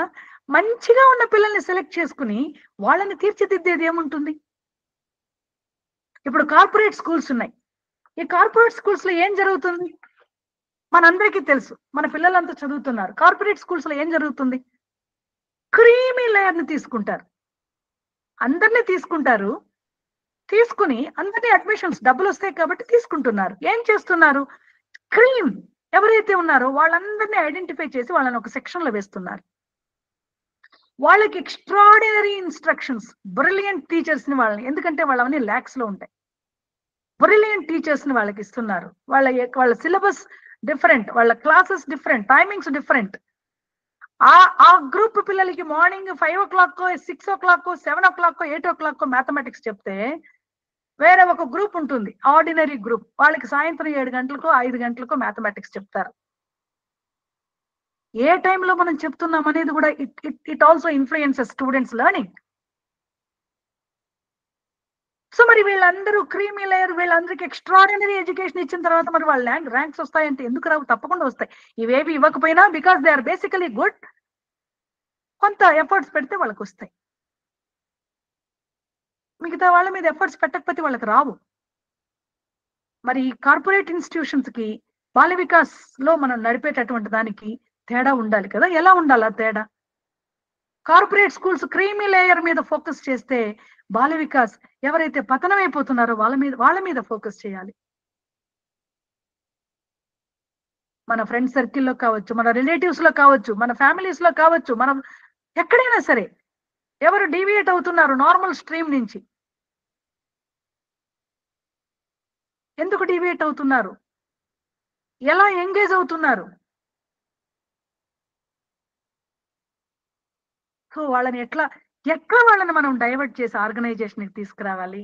మంచిగా ఉన్న పిల్లల్ని సెలెక్ట్ చేసుకుని వాళ్ళని తీర్చిదిద్దేది ఏముంటుంది? ఇప్పుడు కార్పొరేట్ స్కూల్స్ ఉన్నాయి. ఈ కార్పొరేట్ స్కూల్స్ లో ఏం జరుగుతుంది మనందరికీ తెలుసు, మన పిల్లలంతా చదువుతున్నారు. కార్పొరేట్ స్కూల్స్ లో ఏం జరుగుతుంది? క్రీమీ లేయర్ ని తీసుకుంటారు, అందరినీ తీసుకుంటారు, తీసుకుని అందరినీ అడ్మిషన్స్ డబ్బులు వస్తాయి కాబట్టి తీసుకుంటున్నారు. ఏం చేస్తున్నారు? క్రీమ్ ఎవరైతే ఉన్నారో వాళ్ళందరినీ ఐడెంటిఫై చేసి వాళ్ళని ఒక సెక్షన్ లో వేస్తున్నారు. వాళ్ళకి ఎక్స్ట్రాడినరీ ఇన్స్ట్రక్షన్స్, బ్రిలియంట్ టీచర్స్ ని వాళ్ళని, ఎందుకంటే వాళ్ళవన్నీ ల్యాక్స్ లో ఉంటాయి, బ్రిలియంట్ టీచర్స్ ని వాళ్ళకి ఇస్తున్నారు. వాళ్ళ సిలబస్ డిఫరెంట్, వాళ్ళ క్లాసెస్ డిఫరెంట్, టైమింగ్స్ డిఫరెంట్. ఆ గ్రూప్ పిల్లలకి morning 5 o'clock, 6 o'clock, 7 o'clock, 8 o'clock mathematics చెప్తే, వేరే ఒక గ్రూప్ ఉంటుంది ఆర్డినరీ గ్రూప్, వాళ్ళకి సాయంత్రం 7 గంటలకు 5 గంటలకు మ్యాథమెటిక్స్ చెప్తారు. ఏ టైంలో మనం చెప్తున్నాం అనేది కూడా it also influences students learning. So మరి వీళ్ళందరూ క్రీమీ లేయర్, వీళ్ళందరికీ ఎక్స్ట్రాడినరీ ఎడ్యుకేషన్ ఇచ్చిన తర్వాత మరి వాళ్ళ ర్యాంక్స్ వస్తాయంటే ఎందుకు రావు? తప్పకుండా వస్తాయి. ఇవేవి ఇవ్వకపోయినా because they are basically good, కొంత ఎఫర్ట్స్ పెడితే వాళ్ళకి వస్తాయి. మిగతా వాళ్ళ మీద ఎఫర్ట్స్ పెట్టకపోతే వాళ్ళకి రావు. మరి కార్పొరేట్ ఇన్స్టిట్యూషన్స్ కి బాల వికాస్ లో మనం నడిపేటటువంటి దానికి తేడా ఉండాలి కదా. ఎలా ఉండాలి ఆ తేడా? కార్పొరేట్ స్కూల్స్ క్రీమీ లేయర్ మీద ఫోకస్ చేస్తే బాల వికాస్ ఎవరైతే పతనం అయిపోతున్నారో వాళ్ళ మీద ఫోకస్ చేయాలి. మన ఫ్రెండ్ సర్కిల్లో కావచ్చు, మన రిలేటివ్స్ లో కావచ్చు, మన ఫ్యామిలీస్ లో కావచ్చు, మనం ఎక్కడైనా సరే ఎవరు డీవియేట్ అవుతున్నారు నార్మల్ స్ట్రీమ్ నుంచి, ఎందుకు డీవియేట్ అవుతున్నారు, ఎలా ఎంగేజ్ అవుతున్నారు, సో వాళ్ళని ఎట్లా వాళ్ళని మనం డైవర్ట్ చేసి ఆర్గనైజేషన్ కి తీసుకురావాలి.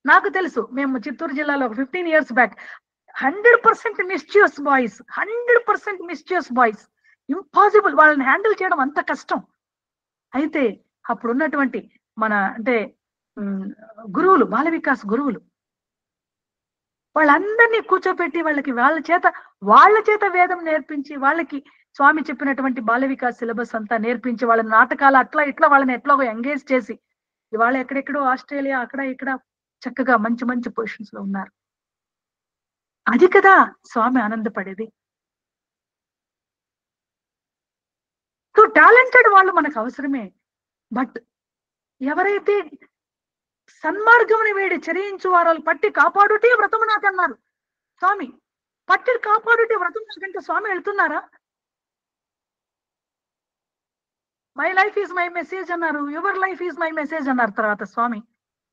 నాకు తెలుసు, మేము చిత్తూరు జిల్లాలో 15 years back 100% mischievous boys, 100% mischievous boys, impossible, వాళ్ళని హ్యాండిల్ చేయడం అంత కష్టం. అయితే అప్పుడున్నటువంటి మన అంటే గురువులు, బాల వికాస్ గురువులు, వాళ్ళందరినీ కూర్చోపెట్టి వాళ్ళ చేత వేదం నేర్పించి, వాళ్ళకి స్వామి చెప్పినటువంటి బాల వికాస్ సిలబస్ అంతా నేర్పించి, వాళ్ళ నాటకాలు అట్లా ఇట్లా వాళ్ళని ఎట్లాగో ఎంగేజ్ చేసి ఇవాళ ఎక్కడెక్కడో ఆస్ట్రేలియా అక్కడ ఇక్కడ చక్కగా మంచి మంచి పొజిషన్స్ లో ఉన్నారు. అది కదా స్వామి ఆనందపడేది. సో టాలెంటెడ్ వాళ్ళు మనకు అవసరమే. బట్ ఎవరైతే సన్మార్గముని వీడి చరించు వారాలు పట్టి కాపాడుటే వ్రతము నాకన్నారు స్వామి. పట్టి కాపాడుటే వ్రతం నాకంటే స్వామి వెళ్తున్నారా? My life is my message అన్నారు, your life is my message అన్నారు తర్వాత స్వామి.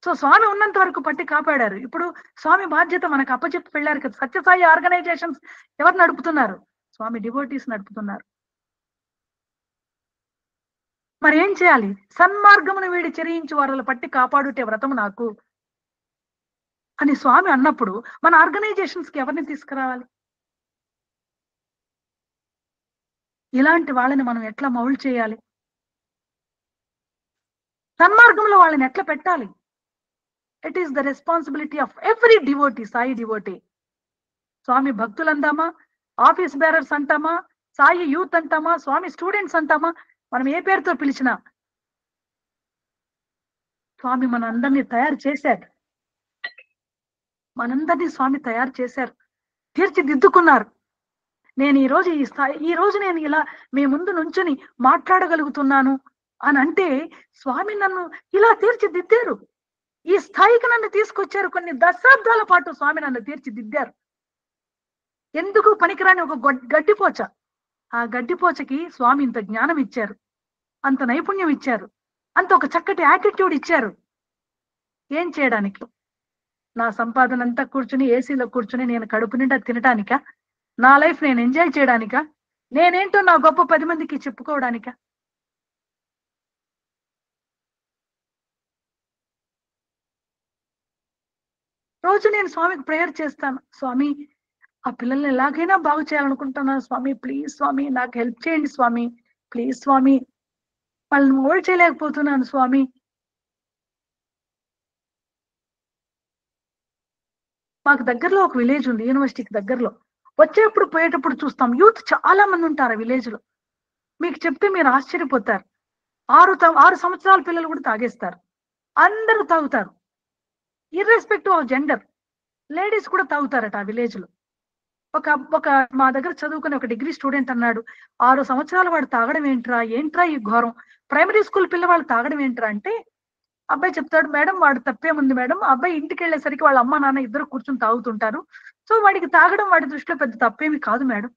సో స్వామి ఉన్నంత వరకు పట్టి కాపాడారు. ఇప్పుడు స్వామి బాధ్యత మనకు అప్పచెప్పి వెళ్ళారు కదా. సత్యసాయి ఆర్గనైజేషన్స్ ఎవరు నడుపుతున్నారు? స్వామి డివోటీస్ నడుపుతున్నారు. మరి ఏం చేయాలి? సన్మార్గమును వీడి చెరించు వారలు పట్టి కాపాడుటే వ్రతము నాకు అని స్వామి అన్నప్పుడు మన ఆర్గనైజేషన్స్ కి ఎవరిని తీసుకురావాలి? ఇలాంటి వాళ్ళని మనం ఎట్లా మౌల్డ్ చేయాలి? సన్మార్గంలో వాళ్ళని ఎట్లా పెట్టాలి? It is the responsibility of every devotee, Sai devotee. Swami భక్తులు అందామా, ఆఫీస్ బేరర్స్ అంటామా, సాయి యూత్ అంటామా, స్వామి స్టూడెంట్స్ అంటామా, మనం ఏ పేరుతో పిలిచినా స్వామి మనందరినీ తయారు చేశారు. మనందరినీ స్వామి తయారు చేశారు, తీర్చిదిద్దుకున్నారు. నేను ఈ రోజు నేను ఇలా మీ ముందు నుంచుని మాట్లాడగలుగుతున్నాను అని అంటే స్వామి నన్ను ఇలా తీర్చిదిద్దారు. ఈ స్థాయికి నన్ను తీసుకొచ్చారు. కొన్ని దశాబ్దాల పాటు స్వామి నన్ను తీర్చిదిద్దారు. ఎందుకు పనికిరాని ఒక గడ్డిపోచ, ఆ గడ్డిపోచకి స్వామి ఇంత జ్ఞానం ఇచ్చారు, అంత నైపుణ్యం ఇచ్చారు, అంత ఒక చక్కటి యాటిట్యూడ్ ఇచ్చారు. ఏం చేయడానికి? నా సంపాదన అంతా కూర్చుని ఏసీలో కూర్చుని నేను కడుపు నిండా తినటానికా? నా లైఫ్ నేను ఎంజాయ్ చేయడానికా? నేనేంటో నా గొప్ప 10 మందికి చెప్పుకోవడానికా? రోజు నేను స్వామికి ప్రేయర్ చేస్తాను. స్వామి, ఆ పిల్లల్ని ఎలాగైనా బాగు చేయాలనుకుంటున్నాను స్వామి, ప్లీజ్ స్వామి నాకు హెల్ప్ చేయండి స్వామి, ప్లీజ్ స్వామి, వాళ్ళని మోల్డ్ చేయలేకపోతున్నాను స్వామి. మాకు దగ్గరలో ఒక విలేజ్ ఉంది, యూనివర్సిటీకి దగ్గరలో. వచ్చేప్పుడు పోయేటప్పుడు చూస్తాం, యూత్ చాలా మంది ఉంటారు ఆ విలేజ్ లో. మీకు చెప్తే మీరు ఆశ్చర్యపోతారు. 6 సంవత్సరాల పిల్లలు కూడా తాగేస్తారు. అందరూ తాగుతారు, ఇర్రెస్పెక్టివ్ ఆఫ్ జెండర్. లేడీస్ కూడా తాగుతారట ఆ విలేజ్ లో. ఒక మా దగ్గర చదువుకునే ఒక డిగ్రీ స్టూడెంట్ అన్నాడు, 6 సంవత్సరాలు వాడు తాగడం ఏంట్రా ఈ ఘోరం, ప్రైమరీ స్కూల్ పిల్లవాళ్ళు తాగడం ఏంట్రా అంటే, అబ్బాయి చెప్తాడు, మేడం వాడు తప్పేముంది మేడం, అబ్బాయి ఇంటికి వెళ్ళేసరికి వాళ్ళ అమ్మ నాన్న ఇద్దరు కూర్చొని తాగుతుంటారు, సో వాడికి తాగడం వాడి దృష్టిలో పెద్ద తప్పేమి కాదు మేడం.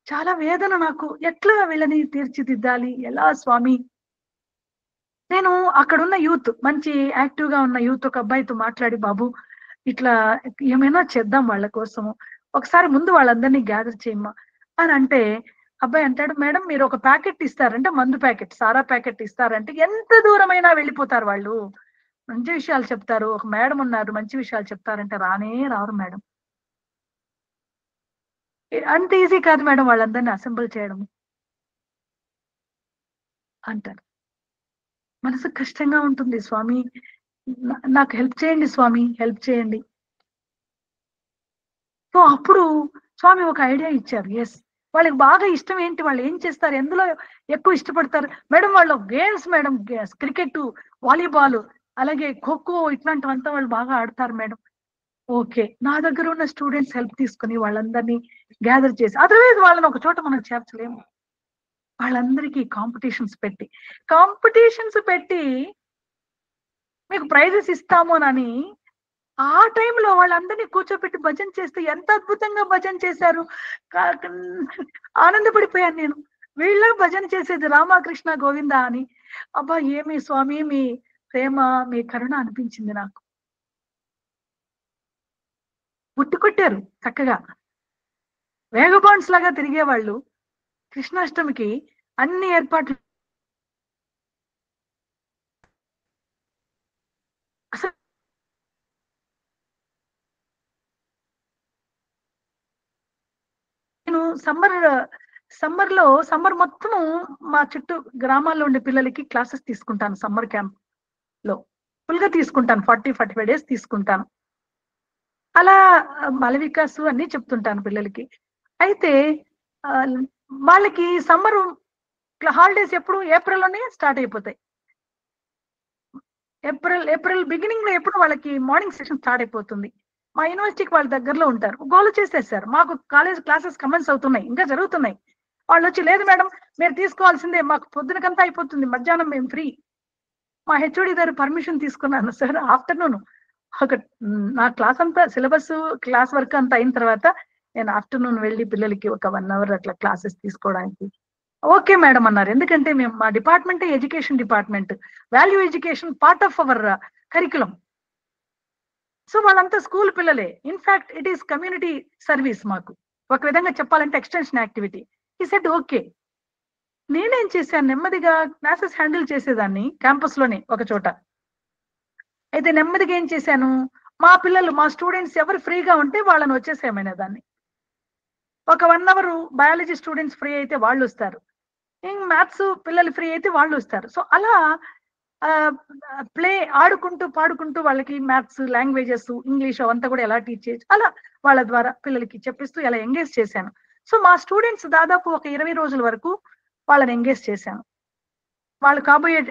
చాలా వేదన నాకు, ఎట్లా వీళ్ళని తీర్చిదిద్దాలి, ఎలా స్వామి? నేను అక్కడున్న యూత్, మంచి యాక్టివ్ గా ఉన్న యూత్ ఒక అబ్బాయితో మాట్లాడి, బాబు ఇట్లా ఏమైనా చేద్దాం వాళ్ళ కోసము, ఒకసారి ముందు వాళ్ళందరినీ గ్యాదర్ చేయమ్మా అని అంటే, అబ్బాయి అంటాడు, మేడం మీరు ఒక ప్యాకెట్ ఇస్తారంటే, మందు ప్యాకెట్, సారా ప్యాకెట్ ఇస్తారంటే ఎంత దూరమైనా వెళ్ళిపోతారు వాళ్ళు. మంచి విషయాలు చెప్తారు, ఒక మేడం ఉన్నారు మంచి విషయాలు చెప్తారంటే రానే రారు మేడం. అంత ఈజీ కాదు మేడం వాళ్ళందరినీ అసెంబుల్ చేయడం అంటారు. మనసు కష్టంగా ఉంటుంది, స్వామి నాకు హెల్ప్ చేయండి స్వామి, హెల్ప్ చేయండి. సో అప్పుడు స్వామి ఒక ఐడియా ఇచ్చారు. ఎస్, వాళ్ళకి బాగా ఇష్టం ఏంటి, వాళ్ళు ఏం చేస్తారు, ఎందులో ఎక్కువ ఇష్టపడతారు మేడం? వాళ్ళు గేమ్స్ మేడం, క్రికెట్, వాలీబాల్, అలాగే ఖోఖో ఇట్లాంటివంతా వాళ్ళు బాగా ఆడతారు మేడం. ఓకే, నా దగ్గర ఉన్న స్టూడెంట్స్ హెల్ప్ తీసుకుని వాళ్ళందరినీ గ్యాదర్ చేసి, అదర్వైజ్ వాళ్ళని ఒక చోట మనం చేర్చలేము. వాళ్ళందరికీ కాంపిటీషన్స్ పెట్టి మీకు ప్రైజెస్ ఇస్తామోనని ఆ టైంలో వాళ్ళందరినీ కూర్చోబెట్టి భజన చేస్తే ఎంత అద్భుతంగా భజన చేశారు. ఆనందపడిపోయాను నేను. వీళ్ళ భజన చేసేది రామకృష్ణ గోవింద అని. అబ్బా, ఏమి స్వామి మీ ప్రేమ, మీ కరుణ అనిపించింది నాకు. పుట్టుకొట్టారు చక్కగా. వేగబాండ్స్ లాగా తిరిగేవాళ్ళు. కృష్ణాష్టమికి అన్ని ఏర్పాట్లు. అసలు నేను సమ్మర్ మొత్తము మా చుట్టూ గ్రామాల్లో ఉండే పిల్లలకి క్లాసెస్ తీసుకుంటాను. సమ్మర్ క్యాంప్ లో ఫుల్ గా తీసుకుంటాను. 40-45 డేస్ తీసుకుంటాను. అలా బాల వికాస్ అన్ని చెప్తుంటాను పిల్లలకి. అయితే వాళ్ళకి సమ్మర్ హాలిడేస్ ఎప్పుడు ఏప్రిల్లోనే స్టార్ట్ అయిపోతాయి. ఏప్రిల్ బిగినింగ్ లో ఎప్పుడు వాళ్ళకి మార్నింగ్ సెషన్ స్టార్ట్ అయిపోతుంది. మా యూనివర్సిటీకి వాళ్ళ దగ్గరలో ఉంటారు. గోల్ చేసేసారు, మాకు కాలేజ్ క్లాసెస్ కమెన్స్ అవుతున్నాయి, ఇంకా జరుగుతున్నాయి. వాళ్ళు వచ్చి, లేదు మేడం మీరు తీసుకోవాల్సిందే, మాకు పొద్దునకంతా అయిపోతుంది, మధ్యాహ్నం మేము ఫ్రీ. మా హెచ్ఓడి గారు పర్మిషన్ తీసుకున్నాను. సార్ ఆఫ్టర్నూన్ నా క్లాస్ అంతా సిలబస్ క్లాస్ వర్క్ అంతా అయిన తర్వాత నేను ఆఫ్టర్నూన్ వెళ్ళి పిల్లలకి ఒక 1 hour అట్లా క్లాసెస్ తీసుకోవడానికి ఓకే మేడం అన్నారు. ఎందుకంటే మేము మా department education department, value education part of our curriculum. So వాళ్ళంతా స్కూల్ పిల్లలే. In fact it is community service. మాకు ఒక విధంగా చెప్పాలంటే ఎక్స్టెన్షన్ యాక్టివిటీ. ఈ సెట్ ఓకే. నేనేం చేశాను, నెమ్మదిగా క్లాసెస్ హ్యాండిల్ చేసేదాన్ని క్యాంపస్ లోనే ఒక చోట. అయితే నెమ్మదిగా ఏం చేశాను, మా పిల్లలు మా స్టూడెంట్స్ ఎవరు ఫ్రీగా ఉంటే వాళ్ళని వచ్చేసేమైనా దాన్ని. ఒక 1 hour బయాలజీ స్టూడెంట్స్ ఫ్రీ అయితే వాళ్ళు వస్తారు, మ్యాథ్స్ పిల్లలు ఫ్రీ అయితే వాళ్ళు వస్తారు. సో అలా ప్లే ఆడుకుంటూ పాడుకుంటూ వాళ్ళకి మ్యాథ్స్, లాంగ్వేజెస్, ఇంగ్లీష్ అవంతా కూడా ఎలా టీచ్ చేయొచ్చు అలా వాళ్ళ ద్వారా పిల్లలకి చెప్పిస్తూ ఎలా ఎంగేజ్ చేశాను. సో మా స్టూడెంట్స్ దాదాపు ఒక 20 రోజుల వరకు వాళ్ళని ఎంగేజ్ చేశాను. వాళ్ళు కాబోయే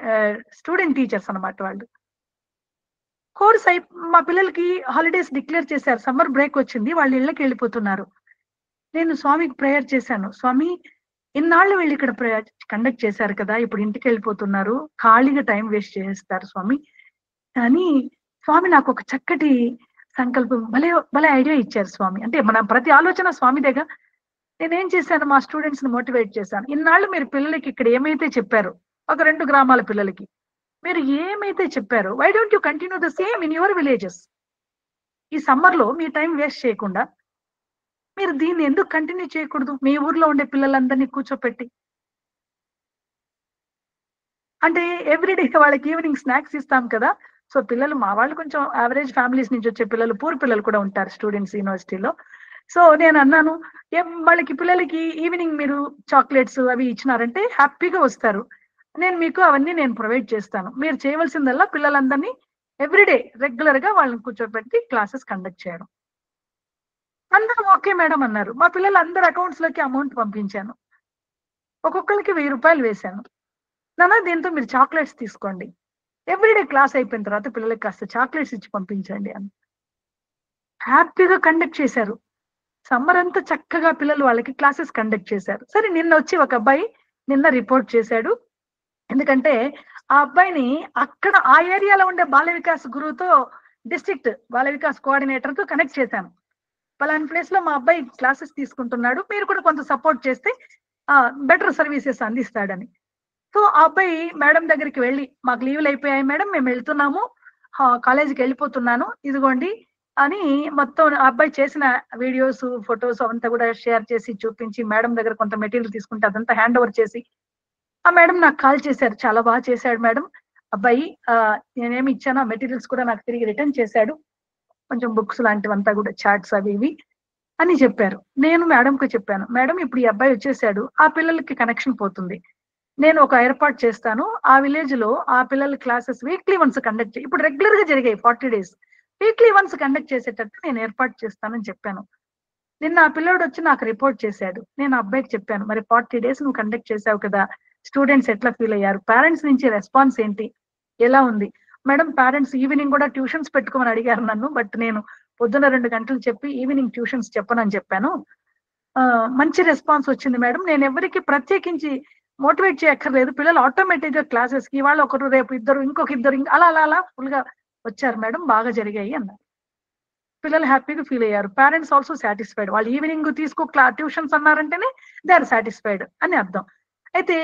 స్టూడెంట్ టీచర్స్ అన్నమాట వాళ్ళు. కోర్స్ మా పిల్లలకి హాలిడేస్ డిక్లేర్ చేశారు, సమ్మర్ బ్రేక్ వచ్చింది, వాళ్ళు ఇళ్ళకి వెళ్ళిపోతున్నారు. నేను స్వామికి ప్రేయర్ చేశాను, స్వామి ఇన్నాళ్ళు వీళ్ళు ఇక్కడ కండక్ట్ చేశారు కదా, ఇప్పుడు ఇంటికి వెళ్ళిపోతున్నారు, ఖాళీగా టైం వేస్ట్ చేస్తారు స్వామి అని. స్వామి నాకు ఒక చక్కటి సంకల్పం, భలే ఐడియా ఇచ్చారు స్వామి. అంటే మన ప్రతి ఆలోచన స్వామిదేగా. నేనేం చేశాను, మా స్టూడెంట్స్ ని మోటివేట్ చేశాను. ఇన్నాళ్ళు మీరు పిల్లలకి ఇక్కడ ఏమైతే చెప్పారు, ఒక 2 గ్రామాల పిల్లలకి మీరు ఏమైతే చెప్పారో, why don't you continue the same in your villages. ఈ సమ్మర్ లో మీ టైం వేస్ట్ చేయకుండా మీరు దీన్ని ఎందుకు కంటిన్యూ చేయకూడదు, మీ ఊర్లో ఉండే పిల్లలందరినీ కూర్చోపెట్టి. అంటే ఎవ్రీడే వాళ్ళకి ఈవినింగ్ స్నాక్స్ ఇస్తాం కదా. సో పిల్లలు, మా వాళ్ళు కొంచెం యావరేజ్ ఫ్యామిలీస్ నుంచి వచ్చే పిల్లలు, పూర్ పిల్లలు కూడా ఉంటారు స్టూడెంట్స్ యూనివర్సిటీలో. సో నేను అన్నాను, వాళ్ళకి పిల్లలకి ఈవినింగ్ మీరు చాక్లెట్స్ అవి ఇచ్చినారంటే హ్యాపీగా వస్తారు. నేను మీకు అవన్నీ నేను ప్రొవైడ్ చేస్తాను. మీరు చేయవలసిందల్లా పిల్లలందరినీ ఎవ్రీడే రెగ్యులర్ గా వాళ్ళని కూర్చోబెట్టి క్లాసెస్ కండక్ట్ చేయడం. అందరూ ఓకే మేడం అన్నారు. మా పిల్లలు అందరు అకౌంట్స్ లోకి అమౌంట్ పంపించాను. ఒక్కొక్కరికి 1000 రూపాయలు వేశాను. నాన్న దీంతో మీరు చాక్లెట్స్ తీసుకోండి, ఎవ్రీడే క్లాస్ అయిపోయిన తర్వాత పిల్లలకి కాస్త చాక్లెట్స్ ఇచ్చి పంపించండి అని. హ్యాపీగా కండక్ట్ చేశారు. సమ్మర్ అంతా చక్కగా పిల్లలు వాళ్ళకి క్లాసెస్ కండక్ట్ చేశారు. సరే, నిన్న వచ్చి ఒక అబ్బాయి నిన్న రిపోర్ట్ చేశాడు. ఎందుకంటే ఆ అబ్బాయిని అక్కడ ఆ ఏరియాలో ఉండే బాల వికాస్ గురువుతో, డిస్ట్రిక్ట్ బాల వికాస్ కోఆర్డినేటర్ తో కనెక్ట్ చేశాను. పలానా ప్లేస్ లో మా అబ్బాయి క్లాసెస్ తీసుకుంటున్నాడు, మీరు కూడా కొంత సపోర్ట్ చేస్తే బెటర్ సర్వీసెస్ అందిస్తాడని. సో ఆ అబ్బాయి మేడం దగ్గరికి వెళ్ళి, మాకు లీవ్లు అయిపోయాయి మేడం, మేము వెళ్తున్నాము, కాలేజీకి వెళ్ళిపోతున్నాను, ఇదిగోండి అని మొత్తం ఆ అబ్బాయి చేసిన వీడియోస్, ఫొటోస్ అవంతా కూడా షేర్ చేసి చూపించి, మేడం దగ్గర కొంత మెటీరియల్ తీసుకుంటే అదంతా హ్యాండ్ ఓవర్ చేసి, ఆ మేడం నాకు కాల్ చేశారు, చాలా బాగా చేశాడు మేడం అబ్బాయి, నేనేమి ఇచ్చాను ఆ మెటీరియల్స్ కూడా నాకు తిరిగి రిటర్న్ చేశాడు, కొంచెం బుక్స్ లాంటివంతా కూడా చాట్స్ అవి ఇవి అని చెప్పారు. నేను మేడంకి చెప్పాను, మేడం ఇప్పుడు ఈ అబ్బాయి వచ్చేసాడు, ఆ పిల్లలకి కనెక్షన్ పోతుంది, నేను ఒక ఏర్పాటు చేస్తాను, ఆ విలేజ్ లో ఆ పిల్లల క్లాసెస్ వీక్లీ వన్స్ కండక్ట్ ఇప్పుడు రెగ్యులర్ గా జరిగాయి 40 days, వీక్లీ వన్స్ కండక్ట్ చేసేటట్టు నేను ఏర్పాటు చేస్తానని చెప్పాను. నిన్న ఆ పిల్లోడు వచ్చి నాకు రిపోర్ట్ చేశాడు. నేను అబ్బాయికి చెప్పాను, మరి 40 days నువ్వు కండక్ట్ చేసావు కదా, స్టూడెంట్స్ ఎట్లా ఫీల్ అయ్యారు, పేరెంట్స్ నుంచి రెస్పాన్స్ ఏంటి, ఎలా ఉంది? మేడం పేరెంట్స్ ఈవినింగ్ కూడా ట్యూషన్స్ పెట్టుకోమని అడిగారు నన్ను, బట్ నేను పొద్దున్న 2 గంటలు చెప్పి ఈవినింగ్ ట్యూషన్స్ చెప్పనని చెప్పాను. మంచి రెస్పాన్స్ వచ్చింది మేడం. నేను ఎవరికి ప్రత్యేకించి మోటివేట్ చేయక్కర్లేదు. పిల్లలు ఆటోమేటిక్ గా క్లాసెస్ కి ఇవాళ ఒకరు, రేపు ఇద్దరు, ఇంకొక ఇద్దరు, అలా అలా అలా ఫుల్ గా వచ్చారు మేడం, బాగా జరిగాయి అన్నారు. పిల్లలు హ్యాపీగా ఫీల్ అయ్యారు. Parents also satisfied. వాళ్ళు ఈవినింగ్ తీసుకో ట్యూషన్స్ అన్నారంటేనే దే ఆర్ సాటిస్ఫైడ్ అని అర్థం. అయితే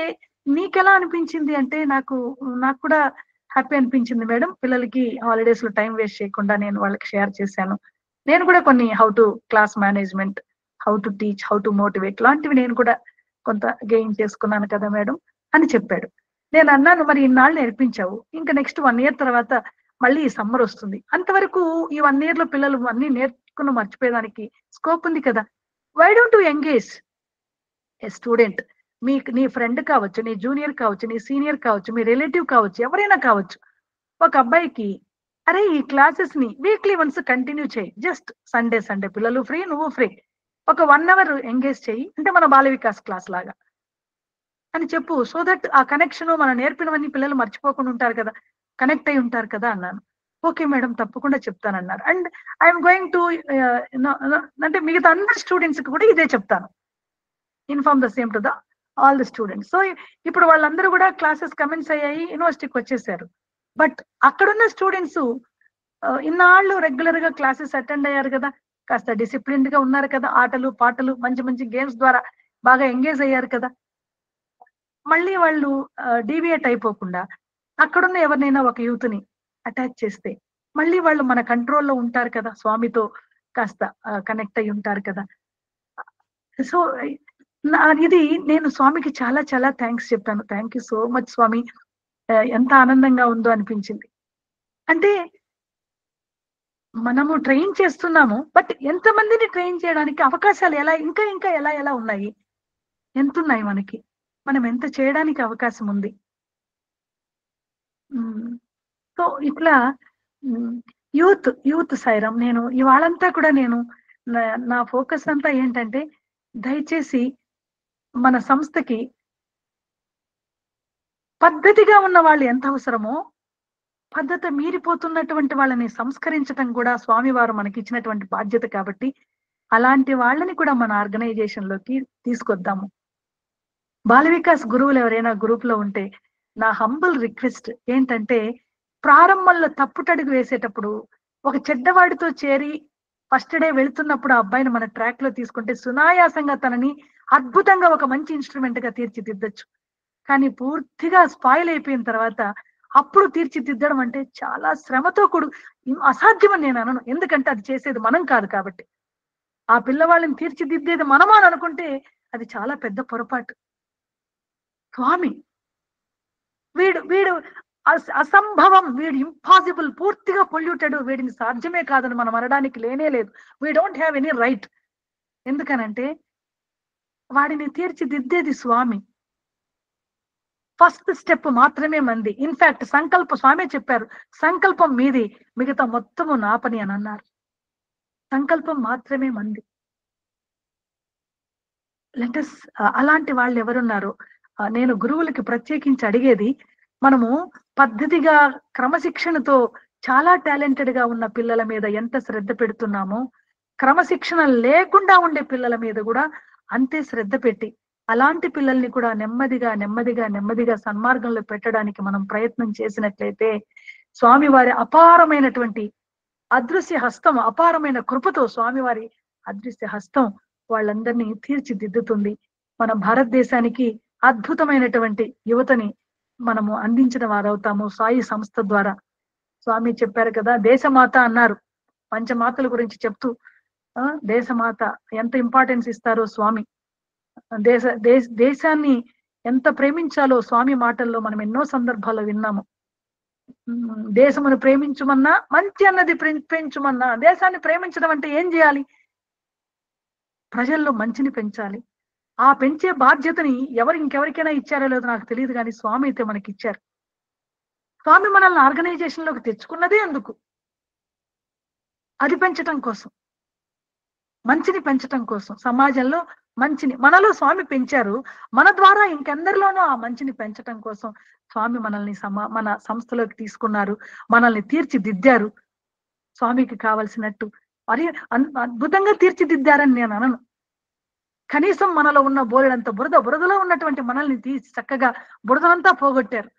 నీకెలా అనిపించింది అంటే నాకు కూడా హ్యాపీ అనిపించింది మేడం. పిల్లలకి హాలిడేస్ లో టైం వేస్ట్ చేయకుండా నేను వాళ్ళకి షేర్ చేశాను. నేను కూడా కొన్ని how to class management, how to teach, how to motivate లాంటివి నేను కూడా కొంత గెయిన్ చేసుకున్నాను కదా మేడం అని చెప్పాడు. నేను అన్నాను, మరి ఇన్నాళ్ళు నేర్పించావు, ఇంకా నెక్స్ట్ 1 year తర్వాత మళ్ళీ ఈ సమ్మర్ వస్తుంది, అంతవరకు ఈ 1 year లో పిల్లలు అన్ని నేర్చుకుని మర్చిపోయేదానికి స్కోప్ ఉంది కదా. Why don't you engage a student? నీ ఫ్రెండ్ కావచ్చు, నీ జూనియర్ కావచ్చు, నీ సీనియర్ కావచ్చు, మీ రిలేటివ్ కావచ్చు, ఎవరైనా కావచ్చు. ఒక అబ్బాయికి అరే ఈ క్లాసెస్ ని వీక్లీ వన్స్ కంటిన్యూ చేయి. జస్ట్ సండే పిల్లలు ఫ్రీ, నువ్వు ఫ్రీ, ఒక 1 hour ఎంగేజ్ చేయి, అంటే మన బాల వికాస్ క్లాస్ లాగా అని చెప్పు. సో దట్ ఆ కనెక్షన్, మనం నేర్పినవన్నీ పిల్లలు మర్చిపోకుండా ఉంటారు కదా, కనెక్ట్ అయి ఉంటారు కదా అన్నాను. ఓకే మేడం, తప్పకుండా చెప్తానన్నారు. అండ్ ఐఎమ్ గోయింగ్ టు అంటే మిగతా అందరి స్టూడెంట్స్ కి కూడా ఇదే చెప్తాను, inform the same to the all the students. So ఇప్పుడు వాళ్ళందరూ కూడా క్లాసెస్ కమెన్స్ అయ్యాయి, యూనివర్సిటీకి వచ్చేసారు. బట్ అక్కడున్న స్టూడెంట్స్ ఇన్నాళ్ళు రెగ్యులర్ గా క్లాసెస్ అటెండ్ అయ్యారు కదా, కాస్త డిసిప్లిన్డ్ గా ఉన్నారు కదా, ఆటలు పాటలు మంచి మంచి గేమ్స్ ద్వారా బాగా ఎంగేజ్ అయ్యారు కదా. మళ్ళీ వాళ్ళు డీవియేట్ అయిపోకుండా అక్కడున్న ఎవరినైనా ఒక యూత్ ని అటాచ్ చేస్తే మళ్ళీ వాళ్ళు మన కంట్రోల్లో ఉంటారు కదా, స్వామితో కాస్త కనెక్ట్ అయి ఉంటారు కదా. సో ఇది నేను స్వామికి చాలా చాలా థ్యాంక్స్ చెప్పాను. థ్యాంక్ యూ సో మచ్ స్వామి, ఎంత ఆనందంగా ఉందో అనిపించింది. అంటే మనము ట్రైన్ చేస్తున్నాము, బట్ ఎంతమందిని ట్రైన్ చేయడానికి అవకాశాలు ఇంకా ఇంకా ఎలా ఉన్నాయి, ఎంత ఉన్నాయి మనకి, మనం ఎంత చేయడానికి అవకాశం ఉంది. సో ఇట్లా యూత్ సాయిరామ్, నేను ఇవాళంతా కూడా నేను నా ఫోకస్ అంతా ఏంటంటే, దయచేసి మన సంస్థకి పద్ధతిగా ఉన్న వాళ్ళు ఎంత అవసరమో, పద్ధతి మీరిపోతున్నటువంటి వాళ్ళని సంస్కరించడం కూడా స్వామివారు మనకి ఇచ్చినటువంటి బాధ్యత. కాబట్టి అలాంటి వాళ్ళని కూడా మన ఆర్గనైజేషన్ లోకి తీసుకొద్దాము. బాల వికాస్ గురువులు ఎవరైనా గ్రూప్ లో ఉంటే నా హంబుల్ రిక్వెస్ట్ ఏంటంటే, ప్రారంభంలో తప్పుటడుగు వేసేటప్పుడు ఒక చెడ్డవాడితో చేరి ఫస్ట్ డే వెళుతున్నప్పుడు ఆ అబ్బాయిని మన ట్రాక్ లో తీసుకుంటే సునాయాసంగా తనని అద్భుతంగా ఒక మంచి ఇన్స్ట్రుమెంట్ గా తీర్చిదిద్దొచ్చు. కానీ పూర్తిగా స్పాయిల్ అయిపోయిన తర్వాత అప్పుడు తీర్చిదిద్దడం అంటే చాలా శ్రమతో అసాధ్యమని నేను అనను. ఎందుకంటే అది చేసేది మనం కాదు కాబట్టి. ఆ పిల్లవాళ్ళని తీర్చిదిద్దేది మనమా అని అనుకుంటే అది చాలా పెద్ద పొరపాటు. స్వామి వీడు అసంభవం, వీడు ఇంపాసిబుల్, పూర్తిగా పొల్యూటెడ్, వీడిని సాధ్యమే కాదని మనం అనడానికి లేనే లేదు. We don't have any right. ఎందుకనంటే వాడిని తీర్చిదిద్దేది స్వామి. ఫస్ట్ స్టెప్ మాత్రమే మంది. ఇన్ఫాక్ట్ స్వామి చెప్పారు, సంకల్పం మీది, మిగతా మొత్తము నా పని అని అన్నారు. సంకల్పం మాత్రమే మంది. లెటస్ అలాంటి వాళ్ళు ఎవరున్నారు, నేను గురువులకి ప్రత్యేకించి అడిగేది, మనము పద్ధతిగా క్రమశిక్షణతో చాలా టాలెంటెడ్ గా ఉన్న పిల్లల మీద ఎంత శ్రద్ధ పెడుతున్నామో, క్రమశిక్షణ లేకుండా ఉండే పిల్లల మీద కూడా అంతే శ్రద్ధ పెట్టి అలాంటి పిల్లల్ని కూడా నెమ్మదిగా సన్మార్గంలో పెట్టడానికి మనం ప్రయత్నం చేసినట్లయితే స్వామివారి అపారమైనటువంటి అదృశ్య హస్తం, అపారమైన కృపతో స్వామివారి అదృశ్య హస్తం వాళ్ళందరినీ తీర్చిదిద్దుతుంది. మన భారతదేశానికి అద్భుతమైనటువంటి యువతని మనము అందించిన వారవుతాము సాయి సంస్థ ద్వారా. స్వామి చెప్పారు కదా, దేశమాత అన్నారు. పంచమాతల గురించి చెప్తూ దేశమాత ఎంత ఇంపార్టెన్స్ ఇస్తారో స్వామి, దేశాన్ని ఎంత ప్రేమించాలో స్వామి మాటల్లో మనం ఎన్నో సందర్భాల్లో విన్నాము. దేశమును ప్రేమించుమన్నా, మంచి అన్నది పెంచుమన్నా. దేశాన్ని ప్రేమించడం అంటే ఏం చేయాలి? ప్రజల్లో మంచిని పెంచాలి. ఆ పెంచే బాధ్యతని ఇంకెవరికైనా ఇచ్చారో లేదో నాకు తెలియదు, కానీ స్వామి అయితే మనకి ఇచ్చారు. స్వామి మనల్ని ఆర్గనైజేషన్ లోకి తెచ్చుకున్నదే అందుకు, అది పెంచటం కోసం, మంచిని పెంచటం కోసం. సమాజంలో మంచిని మనలో స్వామి పెంచారు, మన ద్వారా ఇంకెందరిలోనూ ఆ మంచిని పెంచటం కోసం స్వామి మనల్ని మన సంస్థలోకి తీసుకున్నారు, మనల్ని తీర్చిదిద్దారు. స్వామికి కావలసినట్టు మరి అద్భుతంగా తీర్చిదిద్దారని నేను అనను. కనీసం మనలో ఉన్న బోలెడంత బురదలో ఉన్నటువంటి మనల్ని తీసి చక్కగా బురదంతా పోగొట్టారు,